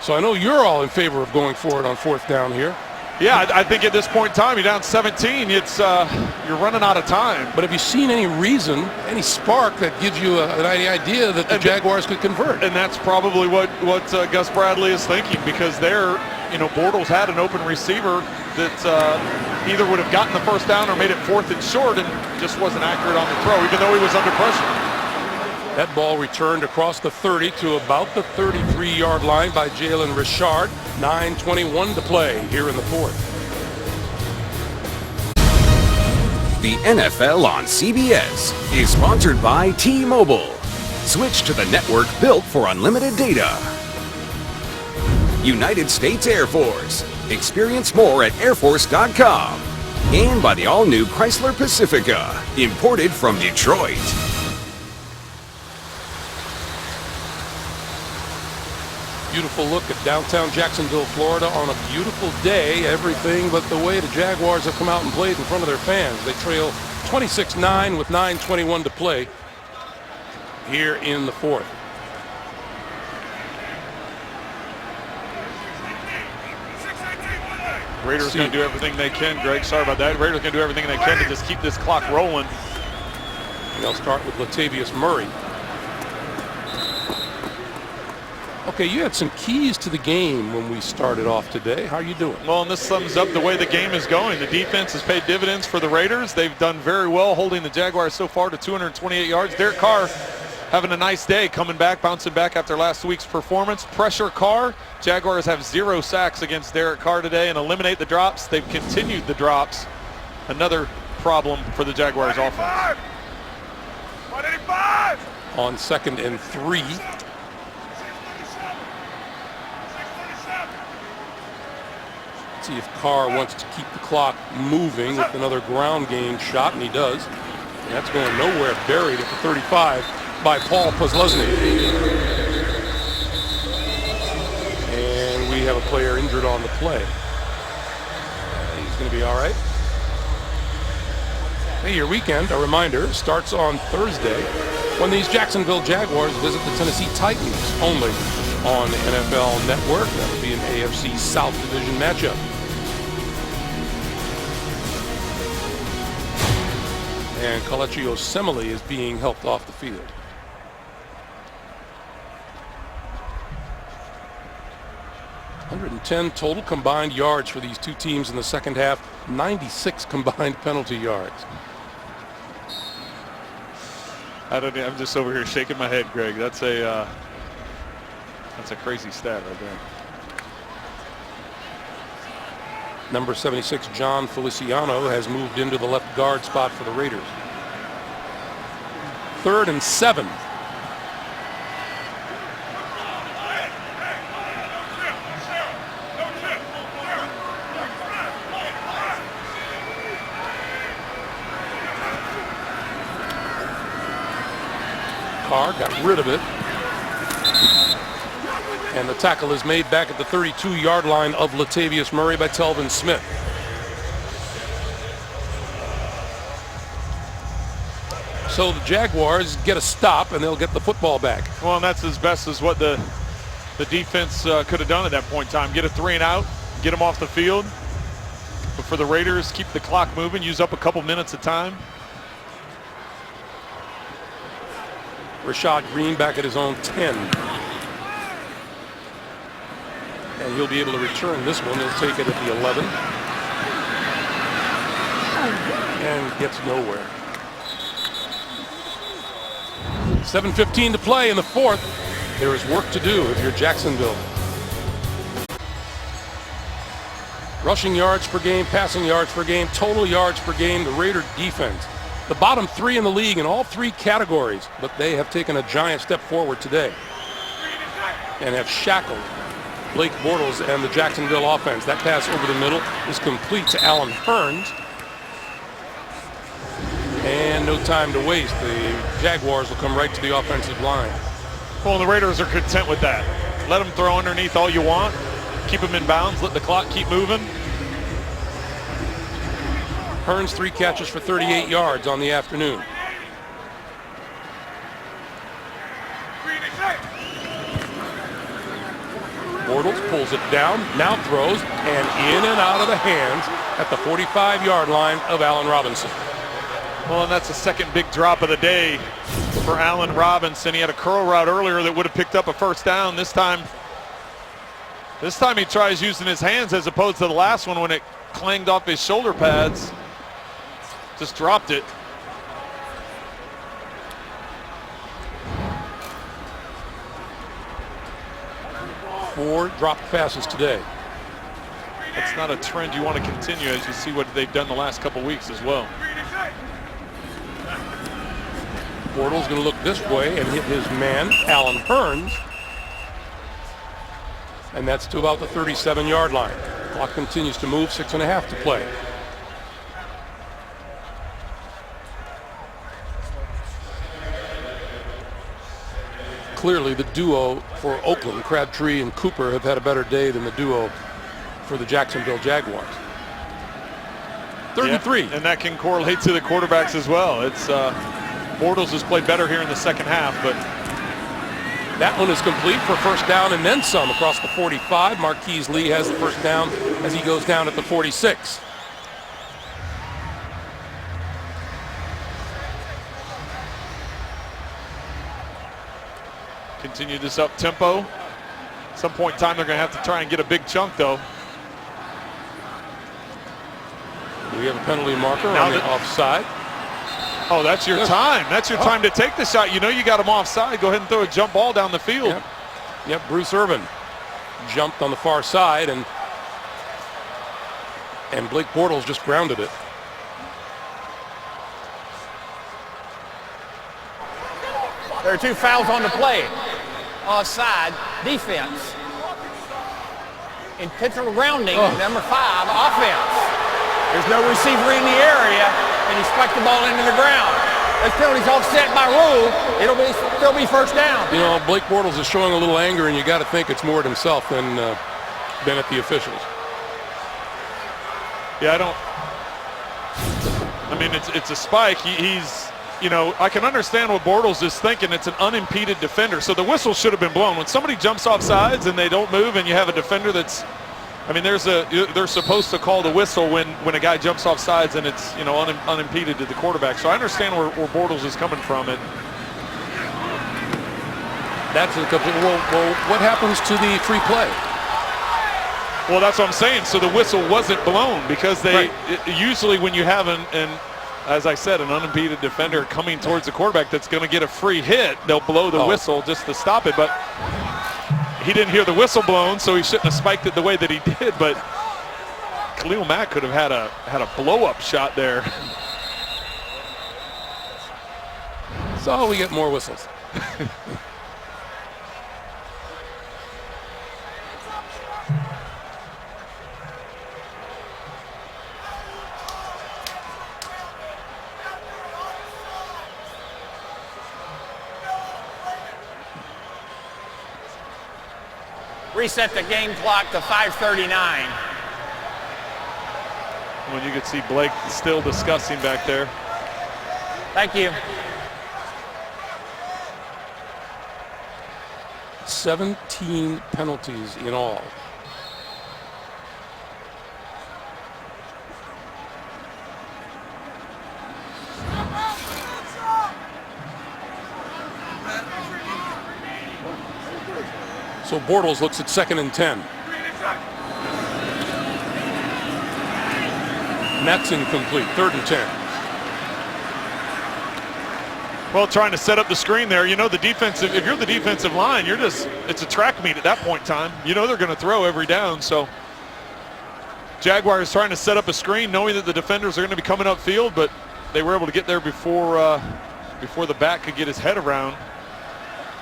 So I know you're all in favor of going for it on 4th down here. Yeah, I think at this point in time, you're down 17. It's you're running out of time. But have you seen any reason, any spark that gives you an idea that the Jaguars could convert? And that's probably what Gus Bradley is thinking, because Bortles had an open receiver that either would have gotten the 1st down or made it 4th and short, and just wasn't accurate on the throw, even though he was under pressure. That ball returned across the 30 to about the 33-yard line by Jalen Richard. 9:21 to play here in the 4th. The NFL on CBS is sponsored by T-Mobile. Switch to the network built for unlimited data. United States Air Force. Experience more at airforce.com. And by the all-new Chrysler Pacifica, imported from Detroit. Beautiful look at downtown Jacksonville, Florida on a beautiful day. Everything but the way the Jaguars have come out and played in front of their fans. They trail 26-9 with 9:21 to play here in the 4th. Raiders going to do everything they can, Greg. Sorry about that. Raiders going to do everything they can to just keep this clock rolling. And they'll start with Latavius Murray. Okay, you had some keys to the game when we started off today. How are you doing? Well, and this sums up the way the game is going. The defense has paid dividends for the Raiders. They've done very well holding the Jaguars so far to 228 yards. Derek Carr having a nice day, coming back, bouncing back after last week's performance. Pressure Carr. Jaguars have 0 sacks against Derek Carr today and eliminate the drops. They've continued the drops. Another problem for the Jaguars offense. 185! on 2nd and 3. See if Carr wants to keep the clock moving with another ground game shot, and he does. And that's going nowhere, buried at the 35 by Paul Posluszny. And we have a player injured on the play. He's going to be all right. Hey, your weekend, a reminder, starts on Thursday when these Jacksonville Jaguars visit the Tennessee Titans, only on NFL Network. That'll be an AFC South Division matchup. And Kelechi Osemele is being helped off the field. .110 total combined yards for these two teams in the second half. 96 combined penalty yards. I'm just over here shaking my head, Greg. That's a crazy stat right there. Number 76, John Feliciano, has moved into the left guard spot for the Raiders. 3rd and 7. Carr got rid of it. And the tackle is made back at the 32-yard line of Latavius Murray by Telvin Smith. So the Jaguars get a stop, and they'll get the football back. Well, and that's as best as what the defense could have done at that point in time. Get a 3 and out, get them off the field. But for the Raiders, keep the clock moving, use up a couple minutes of time. Rashad Green back at his own 10. And he'll be able to return this one. He'll take it at the 11. And gets nowhere. 7:15 to play in the fourth. There is work to do if you're Jacksonville. Rushing yards per game, passing yards per game, total yards per game. The Raider defense, the bottom 3 in the league in all 3 categories, but they have taken a giant step forward today and have shackled Blake Bortles and the Jacksonville offense. That pass over the middle is complete to Allen Hurns. And no time to waste. The Jaguars will come right to the offensive line. Well, the Raiders are content with that. Let them throw underneath all you want. Keep them in bounds. Let the clock keep moving. Hurns 3 catches for 38 yards on the afternoon. Bortles pulls it down, now throws, and in and out of the hands at the 45-yard line of Allen Robinson. Well, and that's the second big drop of the day for Allen Robinson. He had a curl route earlier that would have picked up a first down. This time he tries using his hands as opposed to the last one when it clanged off his shoulder pads. Just dropped it. Four dropped passes today. That's not a trend you want to continue as you see what they've done the last couple weeks as well. Bortles going to look this way and hit his man, Allen Hurns. And that's to about the 37-yard line. Clock continues to move, 6.5 to play. Clearly the duo for Oakland, Crabtree and Cooper, have had a better day than the duo for the Jacksonville Jaguars. 33. Yeah, and that can correlate to the quarterbacks as well. It's Bortles has played better here in the second half, but that one is complete for first down and then some across the 45. Marquise Lee has the first down as he goes down at the 46. Continue this up tempo. At some point in time, they're going to have to try and get a big chunk, though. We have a penalty marker on the offside. Oh, that's your time. That's your time to take the shot. You know you got him offside. Go ahead and throw a jump ball down the field. Yep, Bruce Irvin jumped on the far side, and Blake Bortles just grounded it. There are 2 fouls on the play. Offside defense. Intentional grounding, number 5, offense. There's no receiver in the area, and he spiked the ball into the ground. This penalty's offset by rule. It'll still be first down. You know, Blake Bortles is showing a little anger, and you got to think it's more at himself than at the officials. Yeah, I mean, it's a spike. He's, you know, I can understand what Bortles is thinking. It's an unimpeded defender, so the whistle should have been blown. When somebody jumps off sides and they don't move, and you have a defender that's, I mean, they're supposed to call the whistle when a guy jumps off sides and it's, you know, unimpeded to the quarterback. So I understand where Bortles is coming from. And that's well, what happens to the free play? Well, that's what I'm saying. So the whistle wasn't blown because they usually when you have as I said, an unimpeded defender coming towards the quarterback that's going to get a free hit, they'll blow the whistle just to stop it. But he didn't hear the whistle blown, so he shouldn't have spiked it the way that he did. But Khalil Mack could have had a blow-up shot there. So we get more whistles. Reset the game clock to 5:39. When you could see Blake still discussing back there. Thank you. 17 penalties in all. So Bortles looks at 2nd and 10. And that's incomplete, 3rd and 10. Well, trying to set up the screen there. You know, if you're the defensive line, it's a track meet at that point in time. You know they're going to throw every down. So Jaguars trying to set up a screen, knowing that the defenders are going to be coming upfield, but they were able to get there before the back could get his head around.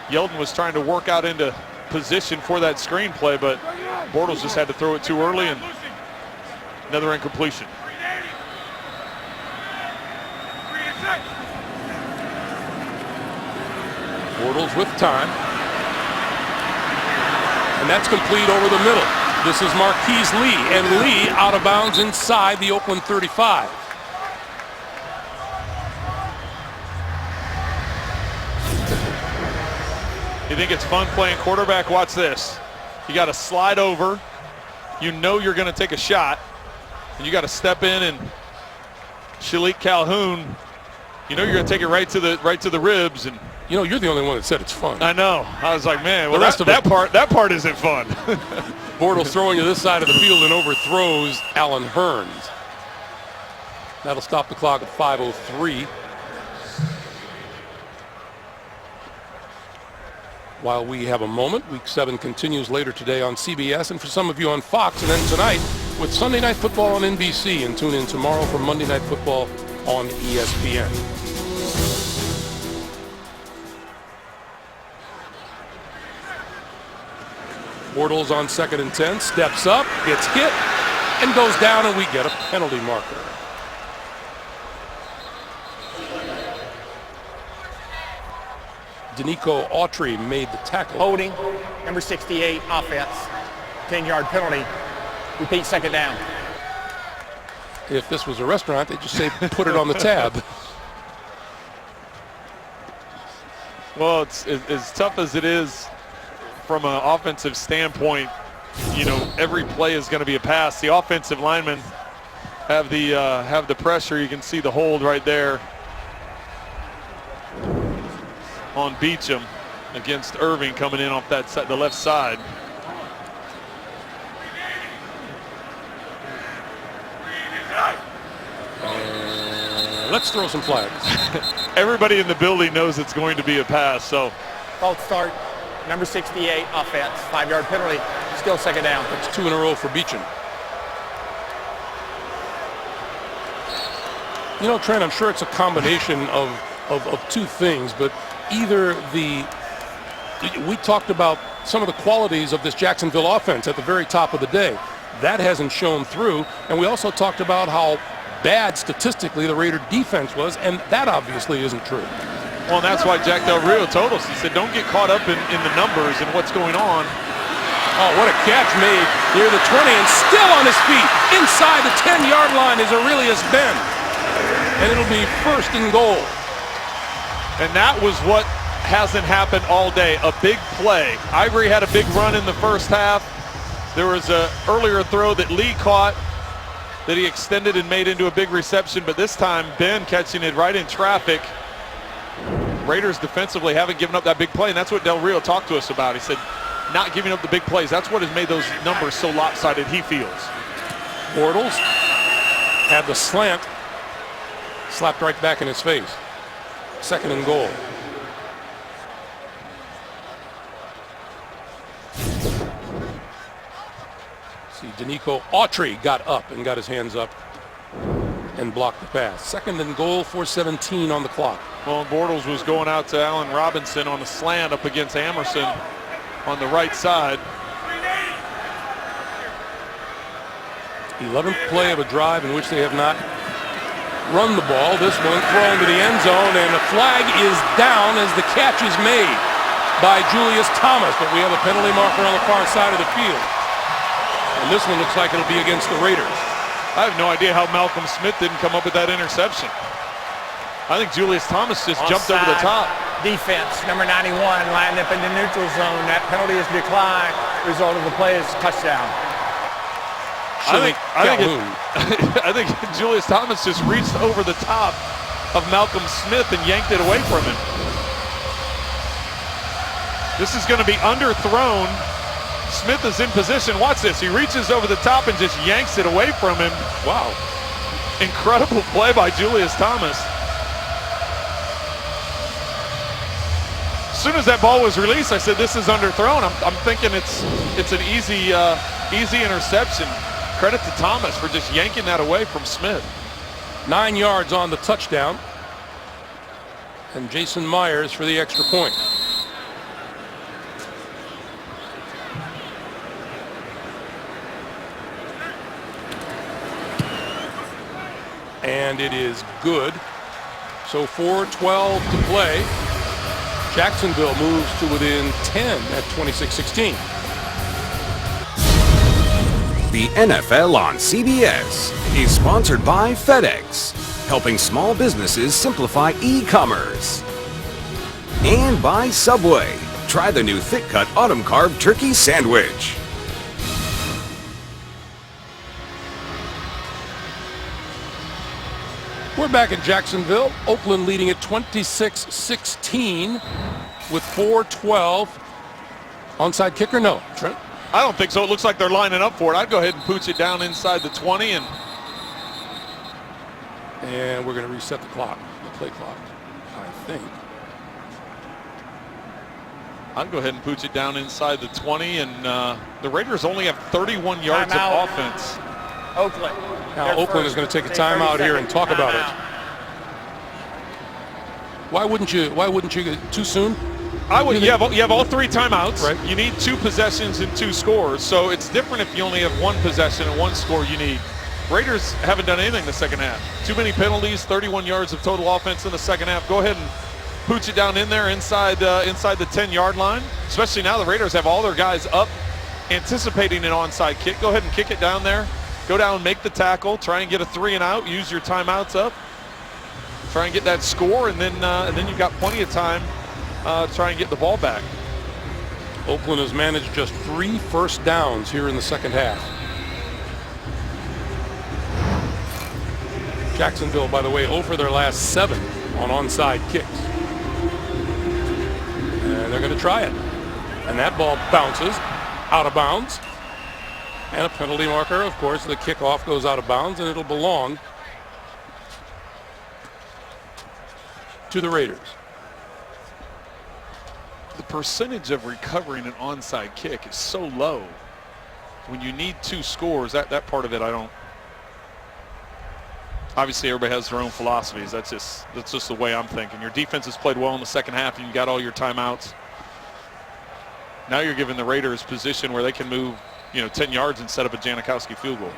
Yeldon was trying to work out into position for that screen play, but Bortles just had to throw it too early, and another incompletion. Bortles with time. And that's complete over the middle. This is Marquise Lee, and Lee out of bounds inside the Oakland 35. You think it's fun playing quarterback? Watch this. You got to slide over. You know you're going to take a shot, and you got to step in, and Shalik Calhoun, you know you're going to take it right to the ribs. And you know, you're the only one that said it's fun. I know. I was like, man, well, the rest of that part isn't fun. Bortles throwing to this side of the field and overthrows Alan Hearns. That'll stop the clock at 5:03. While we have a moment, Week 7 continues later today on CBS, and for some of you on Fox, and then tonight with Sunday Night Football on NBC, and tune in tomorrow for Monday Night Football on ESPN. Bortles on 2nd and 10, steps up, gets hit, and goes down, and we get a penalty marker. Danico Autry made the tackle. Holding, number 68, offense. 10-yard penalty. Repeat, 2nd down. If this was a restaurant, they'd just say, put it on the tab. Well, it's as tough as it is from an offensive standpoint. You know, every play is going to be a pass. The offensive linemen have the pressure. You can see the hold right there on Beecham against Irving coming in off that side, the left side. Let's throw some flags. Everybody in the building knows it's going to be a pass. So False start, number 68, offense. 5-yard penalty, still 2nd down. That's 2 in a row for Beecham. You know, Trent, I'm sure it's a combination of 2 things, but either we talked about some of the qualities of this Jacksonville offense at the very top of the day. That hasn't shown through. And we also talked about how bad statistically the Raider defense was, and that obviously isn't true. Well, and that's why Jack Del Rio told us, he said, don't get caught up in the numbers and what's going on. Oh, what a catch made near the 20 and still on his feet. Inside the 10-yard line is Aurelius Ben. And it'll be 1st and goal. And that was what hasn't happened all day, a big play. Ivory had a big run in the first half. There was an earlier throw that Lee caught that he extended and made into a big reception, but this time Ben catching it right in traffic. Raiders defensively haven't given up that big play, and that's what Del Rio talked to us about. He said not giving up the big plays, that's what has made those numbers so lopsided, he feels. Bortles had the slant slapped right back in his face. 2nd and goal. See, Danico Autry got up and got his hands up and blocked the pass. 2nd and goal, 4:17 on the clock. Well, Bortles was going out to Allen Robinson on a slant up against Amerson on the right side. 11th play of a drive in which they have not run the ball. This one thrown to the end zone, and the flag is down as the catch is made by Julius Thomas, but we have a penalty marker on the far side of the field. And this one looks like it'll be against the Raiders. I have no idea how Malcolm Smith didn't come up with that interception. I think Julius Thomas just jumped over the top. Defense, number 91, lined up in the neutral zone. That penalty is declined. Result of the play is touchdown. I think Julius Thomas just reached over the top of Malcolm Smith and yanked it away from him. This is going to be underthrown. Smith is in position. Watch this. He reaches over the top and just yanks it away from him. Wow. Incredible play by Julius Thomas. As soon as that ball was released, I said, this is underthrown. I'm thinking it's an easy interception. Credit to Thomas for just yanking that away from Smith. 9 yards on the touchdown. And Jason Myers for the extra point. And it is good. So 4:12 to play. Jacksonville moves to within 10 at 26-16. The NFL on CBS is sponsored by FedEx, helping small businesses simplify e-commerce. And by Subway. Try the new thick-cut autumn carved turkey sandwich. We're back in Jacksonville. Oakland leading at 26-16 with 4:12. Onside kicker? No. Trent? I don't think so. It looks like they're lining up for it. I'd go ahead and pooch it down inside the 20 and we're going to reset the clock, the play clock, I think. I'd go ahead and pooch it down inside the 20, and the Raiders only have 31 yards of offense. Oakland. Now Oakland is going to take a timeout here and talk about it. Why wouldn't you get too soon? I would. You have all 3 timeouts. Right. You need 2 possessions and 2 scores. So it's different if you only have 1 possession and 1 score. You need. Raiders haven't done anything the second half. Too many penalties. 31 yards of total offense in the second half. Go ahead and pooch it down in there inside the 10-yard line. Especially now the Raiders have all their guys up, anticipating an onside kick. Go ahead and kick it down there. Go down, make the tackle. Try and get a 3 and out. Use your timeouts up. Try and get that score, and then you've got plenty of time. Try and get the ball back. Oakland has managed just 3 first downs here in the second half. Jacksonville, by the way, 0 for their last 7 on onside kicks. And they're going to try it. And that ball bounces out of bounds. And a penalty marker, of course. The kickoff goes out of bounds, and it'll belong to the Raiders. The percentage of recovering an onside kick is so low. When you need 2 scores, that part of it I Obviously, everybody has their own philosophies. That's just the way I'm thinking. Your defense has played well in the second half, and you got all your timeouts. Now you're giving the Raiders position where they can move, 10 yards and set up a Janikowski field goal,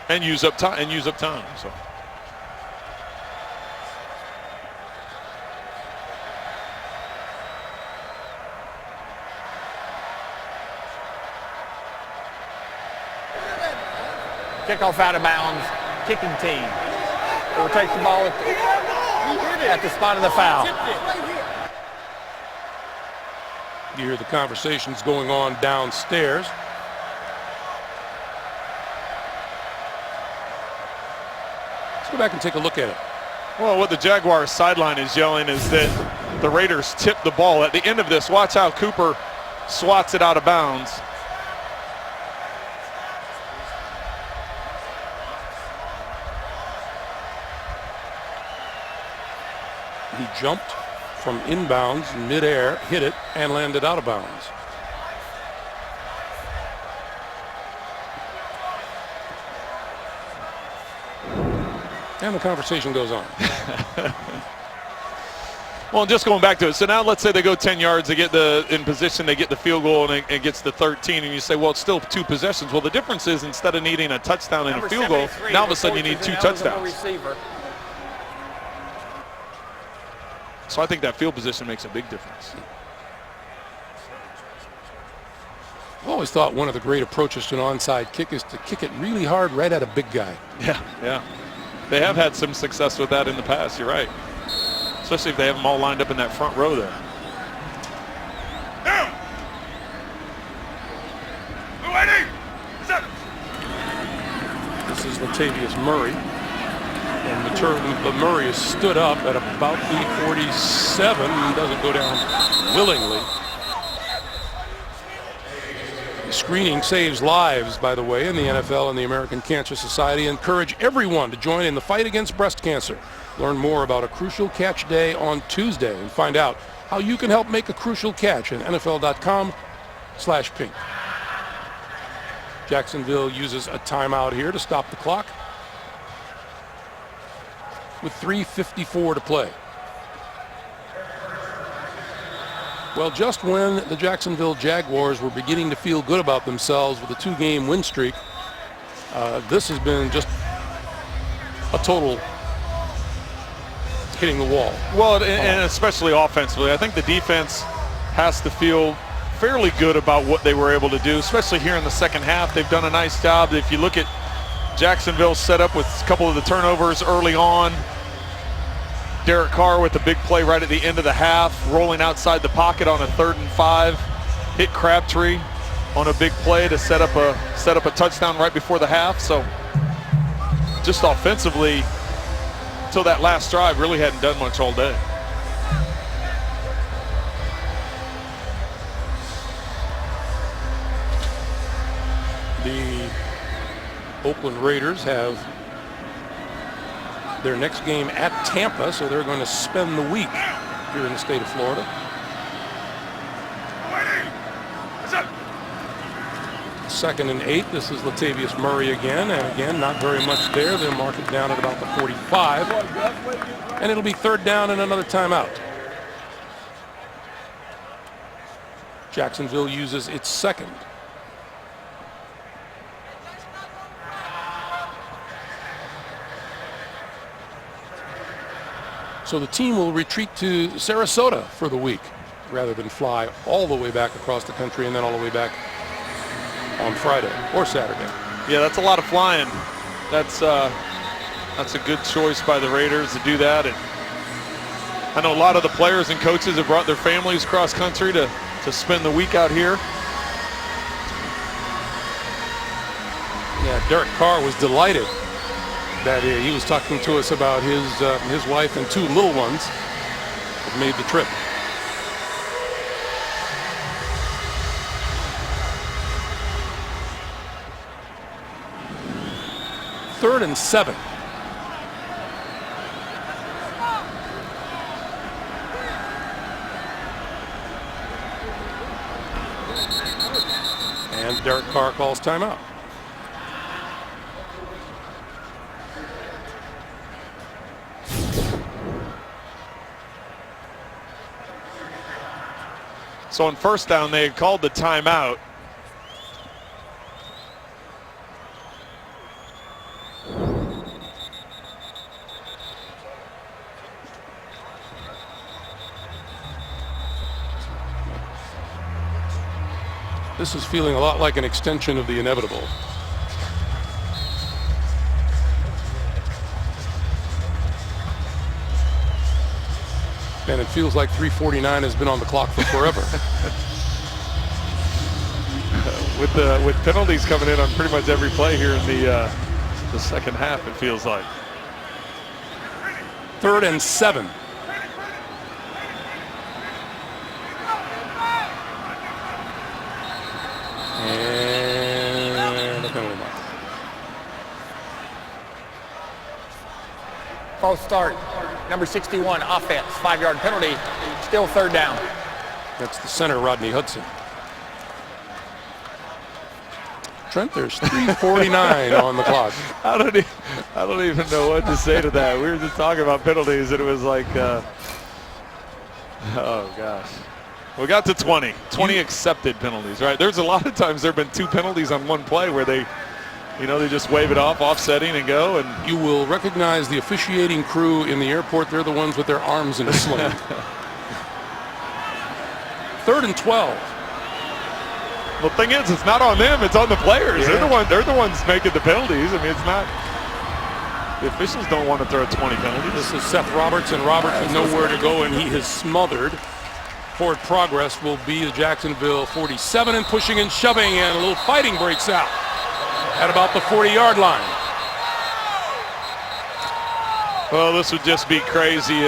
and use up time. So. Kickoff out of bounds, kicking team. They will take the ball at the spot of the foul. You hear the conversations going on downstairs. Let's go back and take a look at it. Well, what the Jaguars sideline is yelling is that the Raiders tipped the ball. At the end of this, watch how Cooper swats it out of bounds. He jumped from inbounds, midair, hit it, and landed out of bounds. And the conversation goes on. Well, just going back to it. So now let's say they go 10 yards, they get in position, they get the field goal, and it gets to 13, and you say, well, it's still 2 possessions. Well, the difference is instead of needing a touchdown and a field goal, now all of a sudden you need 2 touchdowns. So I think that field position makes a big difference. I've always thought one of the great approaches to an onside kick is to kick it really hard right at a big guy. Yeah. They have had some success with that in the past, you're right. Especially if they have them all lined up in that front row there. This is Latavius Murray. And Murray is stood up at about the 47 and doesn't go down willingly. Screening saves lives, by the way, in the NFL and the American Cancer Society. Encourage everyone to join in the fight against breast cancer. Learn more about a Crucial Catch Day on Tuesday and find out how you can help make a crucial catch at NFL.com/pink. Jacksonville uses a timeout here to stop the clock with 3:54 to play. Well, just when the Jacksonville Jaguars were beginning to feel good about themselves with a 2-game win streak, this has been just a total hitting the wall. Well, and especially offensively, I think the defense has to feel fairly good about what they were able to do, especially here in the second half. They've done a nice job. If you look at Jacksonville's set up with a couple of the turnovers early on, Derek Carr with a big play right at the end of the half, rolling outside the pocket on a 3rd and 5, hit Crabtree on a big play to set up a touchdown right before the half. So just offensively, until that last drive, really hadn't done much all day. The Oakland Raiders have their next game at Tampa, so they're going to spend the week here in the state of Florida. Second and 8. This is Latavius Murray again, and again, not very much there. They'll mark it down at about the 45, and it'll be 3rd down and another timeout. Jacksonville uses its second. So the team will retreat to Sarasota for the week rather than fly all the way back across the country and then all the way back on Friday or Saturday. Yeah, that's a lot of flying. That's a good choice by the Raiders to do that. And I know a lot of the players and coaches have brought their families cross country to spend the week out here. Yeah, Derek Carr was delighted that he was talking to us about his wife and 2 little ones that made the trip. Third and 7. And Derek Carr calls timeout. So on first down, they had called the timeout. This is feeling a lot like an extension of the inevitable. And it feels like 3:49 has been on the clock for forever. With penalties coming in on pretty much every play here in the second half, it feels like. 3rd and 7. And a penalty mark. False start. Number 61, offense, 5-yard penalty. Still 3rd down. That's the center, Rodney Hudson. Trent, there's 3:49 on the clock. I don't even know what to say to that. We were just talking about penalties, and it was like, oh gosh. We got to 20 accepted penalties, right? There's a lot of times there have been 2 penalties on one play where they just wave it off, offsetting and go. And you will recognize the officiating crew in the airport. They're the ones with their arms in a sling. 3rd and 12. The thing is, it's not on them; it's on the players. Yeah. They're the ones making the penalties. I mean, it's not. The officials don't want to throw 20 penalties. This is Seth Roberts, and Roberts has nowhere to go, and he is smothered. Forward progress will be the Jacksonville 47, and pushing and shoving, and a little fighting breaks out at about the 40-yard line. Well, this would just be crazy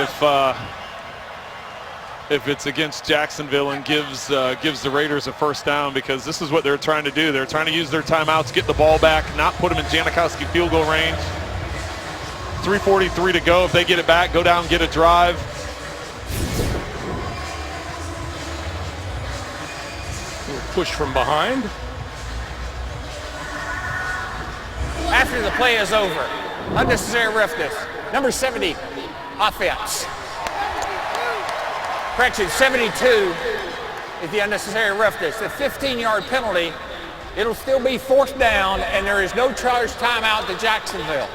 if it's against Jacksonville and gives the Raiders a first down, because this is what they're trying to do. They're trying to use their timeouts, get the ball back, not put them in Janikowski field goal range. 3:43 to go. If they get it back, go down, get a drive. Push from behind. After the play is over, unnecessary roughness. Number 70, offense. Correction, 72 is the unnecessary roughness. The 15-yard penalty, it'll still be 4th down, and there is no charge timeout to Jacksonville.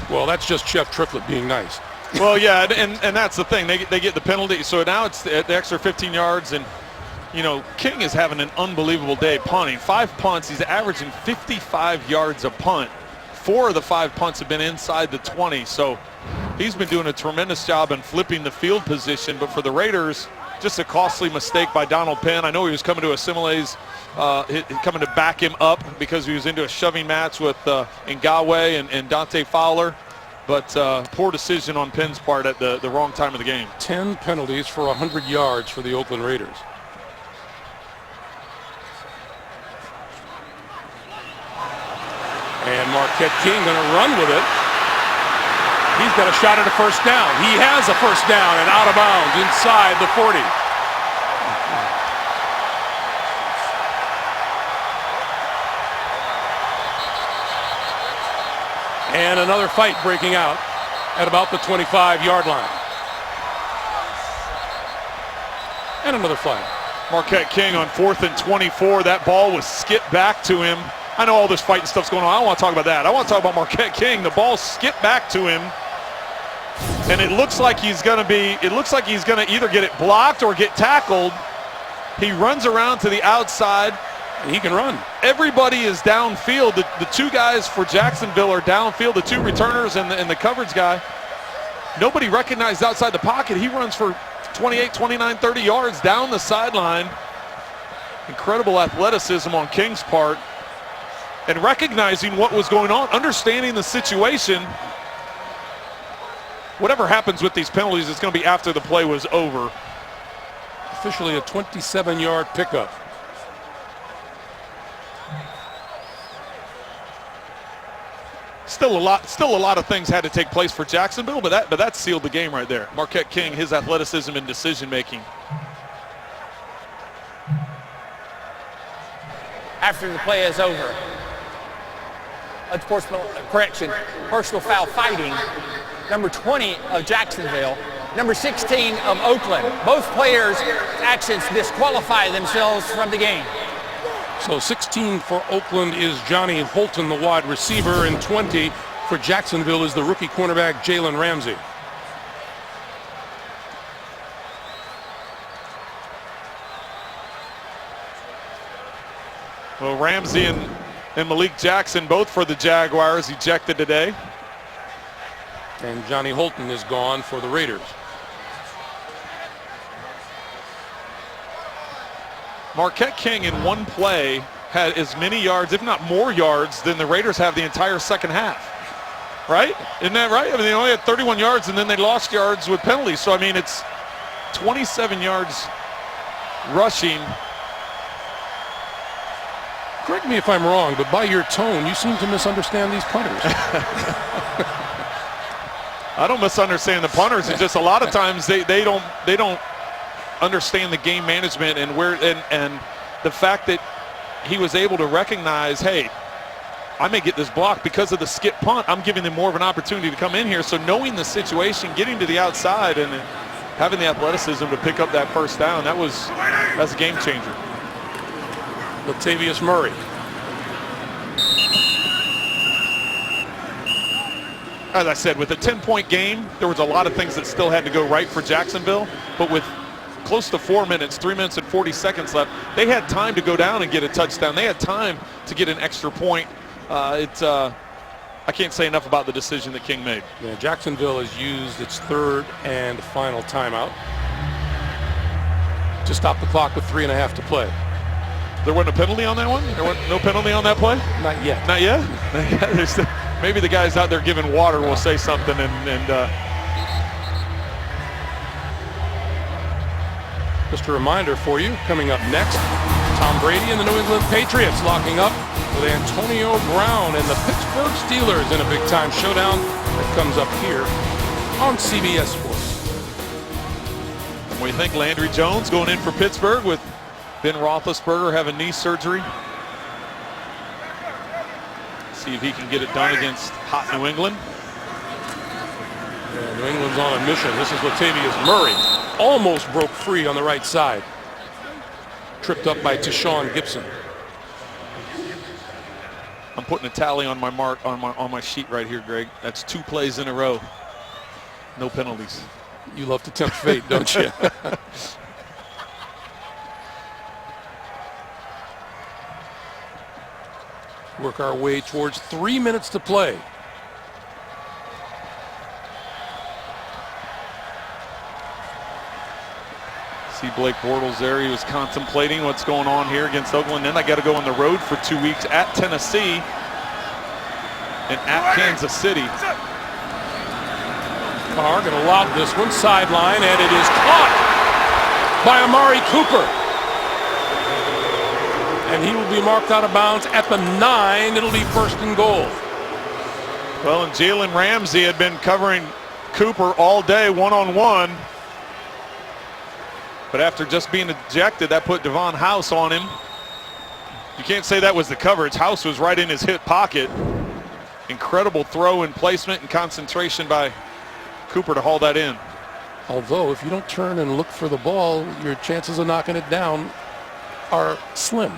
Well, that's just Chef Triplett being nice. Well, yeah, and that's the thing. They get the penalty, so now it's the extra 15 yards, and King is having an unbelievable day punting. 5 punts. He's averaging 55 yards a punt. 4 of the 5 punts have been inside the 20, so he's been doing a tremendous job in flipping the field position. But for the Raiders, just a costly mistake by Donald Penn. I know he was coming to Assimilate's, coming to back him up because he was into a shoving match with Ngawe and Dante Fowler. But poor decision on Penn's part at the wrong time of the game. 10 penalties for 100 yards for the Oakland Raiders. And Marquette King going to run with it. He's got a shot at a first down. He has a first down and out of bounds inside the 40. And another fight breaking out at about the 25-yard line. And another flag. Marquette King on 4th and 24. That ball was skipped back to him. I know all this fighting stuff's going on. I don't want to talk about that. I want to talk about Marquette King. The ball skipped back to him, and it looks like he's going to either get it blocked or get tackled. He runs around to the outside. He can run. Everybody is downfield. The 2 guys for Jacksonville are downfield, the 2 returners and the coverage guy. Nobody recognized outside the pocket. He runs for 28, 29, 30 yards down the sideline. Incredible athleticism on King's part. And recognizing what was going on, understanding the situation. Whatever happens with these penalties, it's going to be after the play was over. Officially a 27-yard pickup. Still a lot of things had to take place for Jacksonville, but that sealed the game right there. Marquette King, his athleticism and decision making. After the play is over, personal foul fighting. Number 20 of Jacksonville number 16 of Oakland. Both players' actions disqualify themselves from the game. So 16 for Oakland is Johnny Holton, the wide receiver, and 20 for Jacksonville is the rookie cornerback Jalen Ramsey. Well, Ramsey and Malik Jackson, both for the Jaguars, ejected today. And Johnny Holton is gone for the Raiders. Marquette King in one play had as many yards, if not more yards, than the Raiders have the entire second half. Right? Isn't that right? I mean, they only had 31 yards, and then they lost yards with penalties. So, I mean, it's 27 yards rushing. Correct me if I'm wrong, but by your tone, you seem to misunderstand these punters. I don't misunderstand the punters. It's just a lot of times they don't understand the game management and and the fact that he was able to recognize, hey, I may get this block because of the skip punt. I'm giving them more of an opportunity to come in here. So knowing the situation, getting to the outside, and having the athleticism to pick up that first down, that's a game changer. Latavius Murray. As I said, with a 10-point game, there was a lot of things that still had to go right for Jacksonville. But with close to 4 minutes, 3 minutes and 40 seconds left, they had time to go down and get a touchdown. They had time to get an extra point. I can't say enough about the decision that King made. Yeah, Jacksonville has used its third and final timeout to stop the clock with 3.5 to play. There wasn't a penalty on that one? There wasn't no penalty on that play? Not yet. Not yet? Maybe the guys out there giving water will say something Just a reminder for you, coming up next, Tom Brady and the New England Patriots locking up with Antonio Brown and the Pittsburgh Steelers in a big-time showdown that comes up here on CBS Sports. What do you think? Landry Jones going in for Pittsburgh with Ben Roethlisberger having knee surgery. See if he can get it done against hot New England. Yeah, New England's on a mission. This is Latavius Murray. Almost broke free on the right side. Tripped up by Tashawn Gibson. I'm putting a tally on my mark on my sheet right here, Greg. That's 2 plays in a row. No penalties. You love to tempt fate, don't you? Work our way towards 3 minutes to play. See Blake Bortles there. He was contemplating what's going on here against Oakland. Then I got to go on the road for 2 weeks at Tennessee and at Kansas City. Carr going to lob this one sideline, and it is caught by Amari Cooper. And he will be marked out of bounds at the 9. It'll be 1st and goal. Well, and Jalen Ramsey had been covering Cooper all day one-on-one. But after just being ejected, that put Devon House on him. You can't say that was the coverage. House was right in his hip pocket. Incredible throw and placement and concentration by Cooper to haul that in. Although, if you don't turn and look for the ball, your chances of knocking it down are slim.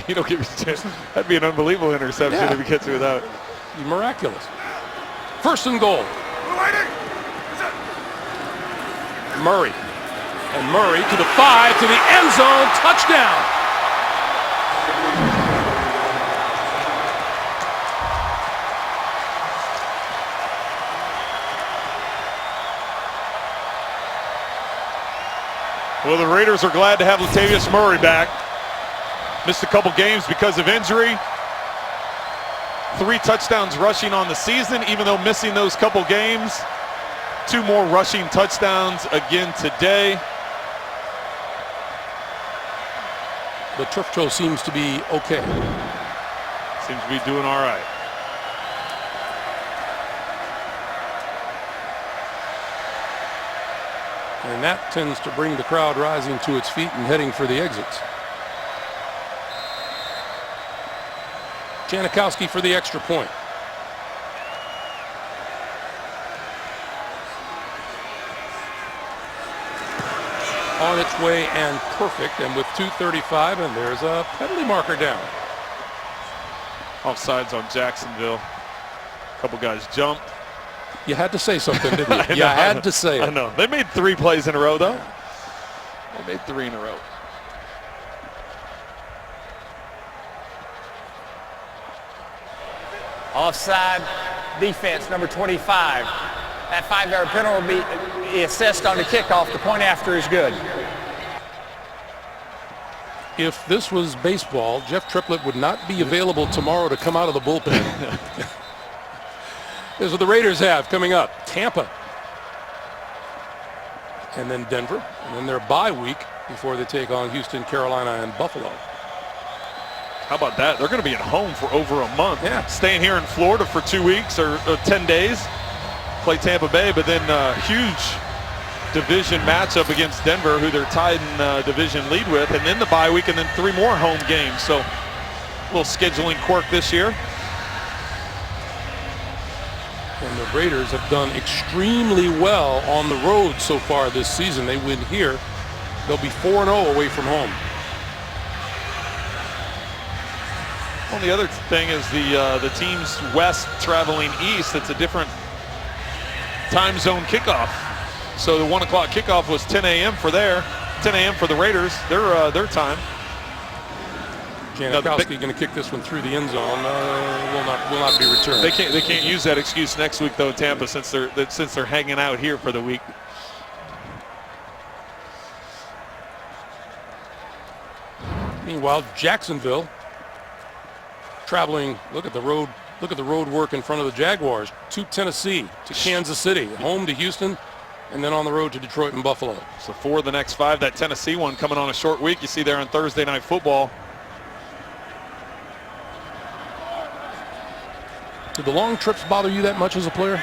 You don't give a chance. That'd be an unbelievable interception if he gets it without. Miraculous. 1st and goal. Murray. And Murray to the 5, to the end zone, touchdown. Well, the Raiders are glad to have Latavius Murray back. Missed a couple games because of injury. 3 touchdowns rushing on the season, even though missing those couple games. 2 more rushing touchdowns again today. The turf toe seems to be okay. Seems to be doing all right. And that tends to bring the crowd rising to its feet and heading for the exits. Janikowski for the extra point. on its way and perfect. And with 2:35, and there's a penalty marker down. Offsides on Jacksonville. A couple guys jumped. You had to say something, didn't you? You had to say it. I know. They made 3 plays in a row, though. They made 3 in a row. Offside defense, number 25. That 5-yard penalty will be assessed on the kickoff. The point after is good. If this was baseball, Jeff Triplett would not be available tomorrow to come out of the bullpen. This is what the Raiders have coming up. Tampa. And then Denver. And then their bye week before they take on Houston, Carolina, and Buffalo. How about that? They're going to be at home for over a month. Yeah. Staying here in Florida for 2 weeks or 10 days. Play Tampa Bay, but then huge division matchup against Denver, who they're tied in division lead with, and then the bye week, and then 3 more home games. So a little scheduling quirk this year. And the Raiders have done extremely well on the road so far this season. They win here. They'll be 4-0 away from home. Well, the other thing is the teams west traveling east. It's a different time zone kickoff. So the 1 o'clock kickoff was 10 a.m. for 10 a.m. for the Raiders, their time. Janikowski going to kick this one through the end zone. Will not be returned. They can't use that excuse next week though, Tampa, since they're hanging out here for the week. Meanwhile, Jacksonville traveling. Look at the road work in front of the Jaguars. To Tennessee, to Kansas City, home to Houston, and then on the road to Detroit and Buffalo. So 4 of the next 5. That Tennessee one coming on a short week. You see there on Thursday Night Football. Did the long trips bother you that much as a player?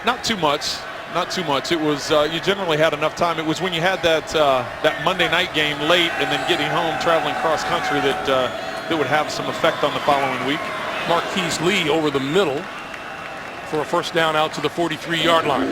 Not too much. Not too much. It was you generally had enough time. It was when you had that Monday night game late and then getting home, traveling cross country, that would have some effect on the following week. Marquise Lee over the middle for a first down out to the 43-yard line.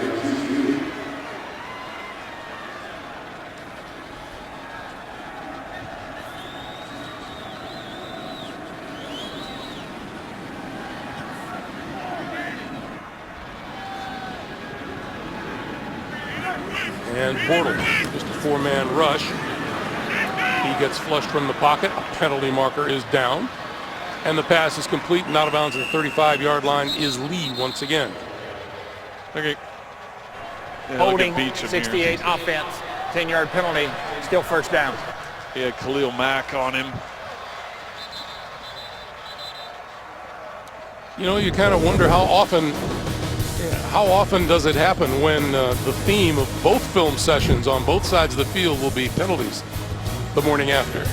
And Bortles, just a 4-man rush. He gets flushed from the pocket. A penalty marker is down. And the pass is complete and out of bounds at the 35-yard line is Lee once again. Okay. Yeah, Holding, 68 offense, 10-yard penalty, still first down. He had Khalil Mack on him. You know, you kind of wonder how often does it happen when the theme of both film sessions on both sides of the field will be penalties the morning after.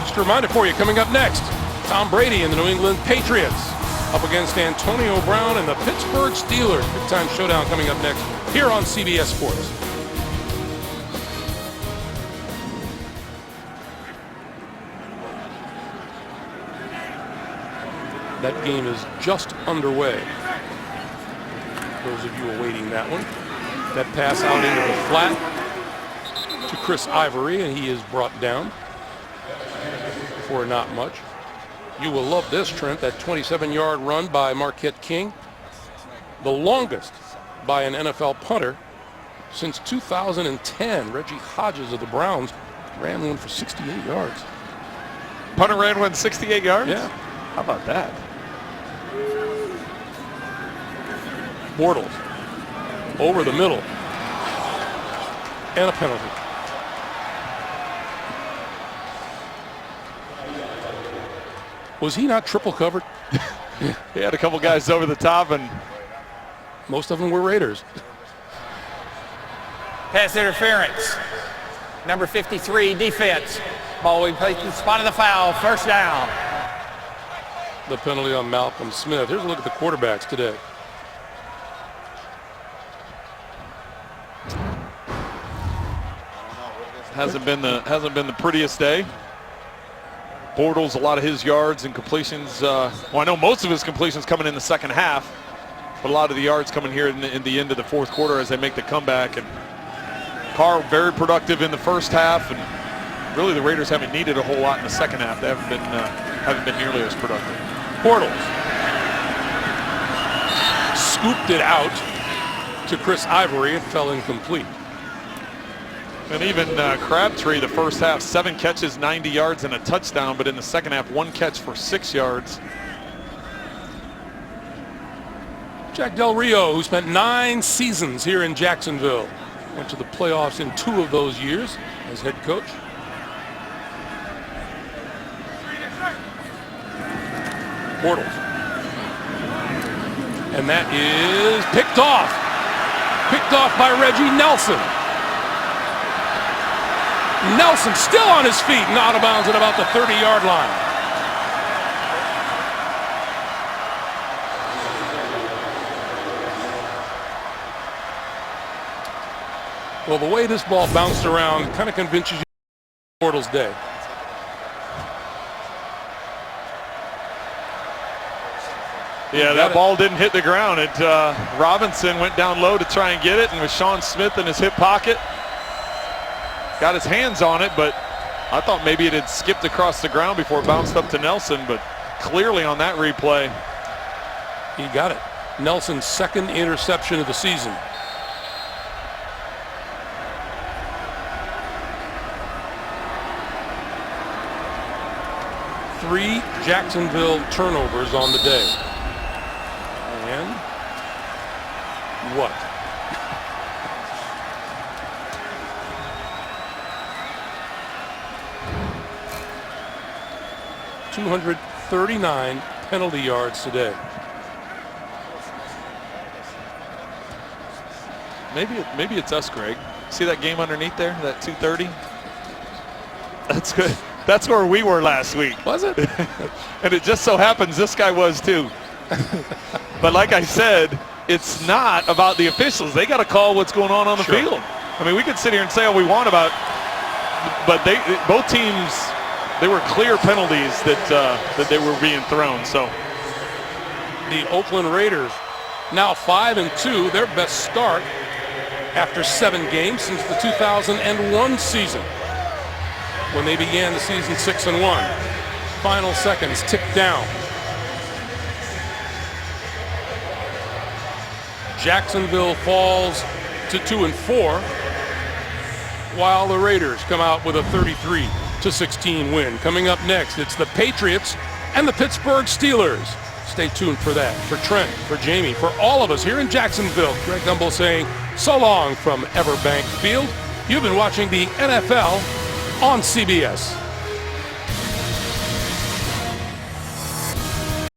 Just a reminder for you, coming up next, Tom Brady and the New England Patriots up against Antonio Brown and the Pittsburgh Steelers. Big time showdown coming up next here on CBS Sports. That game is just underway. Those of you awaiting that one. That pass out into the flat to Chris Ivory, and he is brought down for not much. You will love this, Trent, that 27-yard run by Marquette King. The longest by an NFL punter since 2010. Reggie Hodges of the Browns ran one for 68 yards. Punter ran one 68 yards? Yeah. How about that? Bortles over the middle and a penalty. Was he not triple covered? He had a couple guys over the top, and most of them were Raiders. Pass interference, number 53 defense. Ball we placed in the spot of the foul, first down. The penalty on Malcolm Smith. Here's a look at the quarterbacks today. hasn't been the prettiest day. Bortles, a lot of his yards and completions. Well, I know most of his completions coming in the second half. But a lot of the yards coming here in the end of the fourth quarter as they make the comeback. And Carr very productive in the first half, and really the Raiders haven't needed a whole lot in the second half. They haven't been nearly as productive. Bortles scooped it out to Chris Ivory. It fell incomplete. And even Crabtree, the first half, 7 catches, 90 yards, and a touchdown. But in the second half, 1 catch for 6 yards. Jack Del Rio, who spent 9 seasons here in Jacksonville, went to the playoffs in 2 of those years as head coach. Bortles. And that is picked off. Picked off by Reggie Nelson. Nelson still on his feet and out of bounds at about the 30-yard line. Well, the way this ball bounced around kind of convinces you Bortles' day. Yeah, that ball didn't hit the ground. Robinson went down low to try and get it, and with Sean Smith in his hip pocket, got his hands on it, but I thought maybe it had skipped across the ground before it bounced up to Nelson, but clearly on that replay. He got it. Nelson's 2nd interception of the season. Three Jacksonville turnovers on the day. And what? $239 penalty yards today. Maybe it's us, Greg. See that game underneath there, that 230? That's good. That's where we were last week. Was it? And it just so happens this guy was too. But like I said, it's not about the officials. They got to call what's going on the field. I mean, we could sit here and say all we want about, but both teams, they were clear penalties that they were being thrown. So the Oakland Raiders now 5-2, their best start after 7 games since the 2001 season, when they began the season 6-1. Final seconds tick down. Jacksonville falls to 2-4, while the Raiders come out with a 33-16 win. Coming up next, it's the Patriots and the Pittsburgh Steelers. Stay tuned for that. For Trent, for Jamie, for all of us here in Jacksonville, Greg Gumbel saying so long from Everbank Field. You've been watching the NFL on CBS.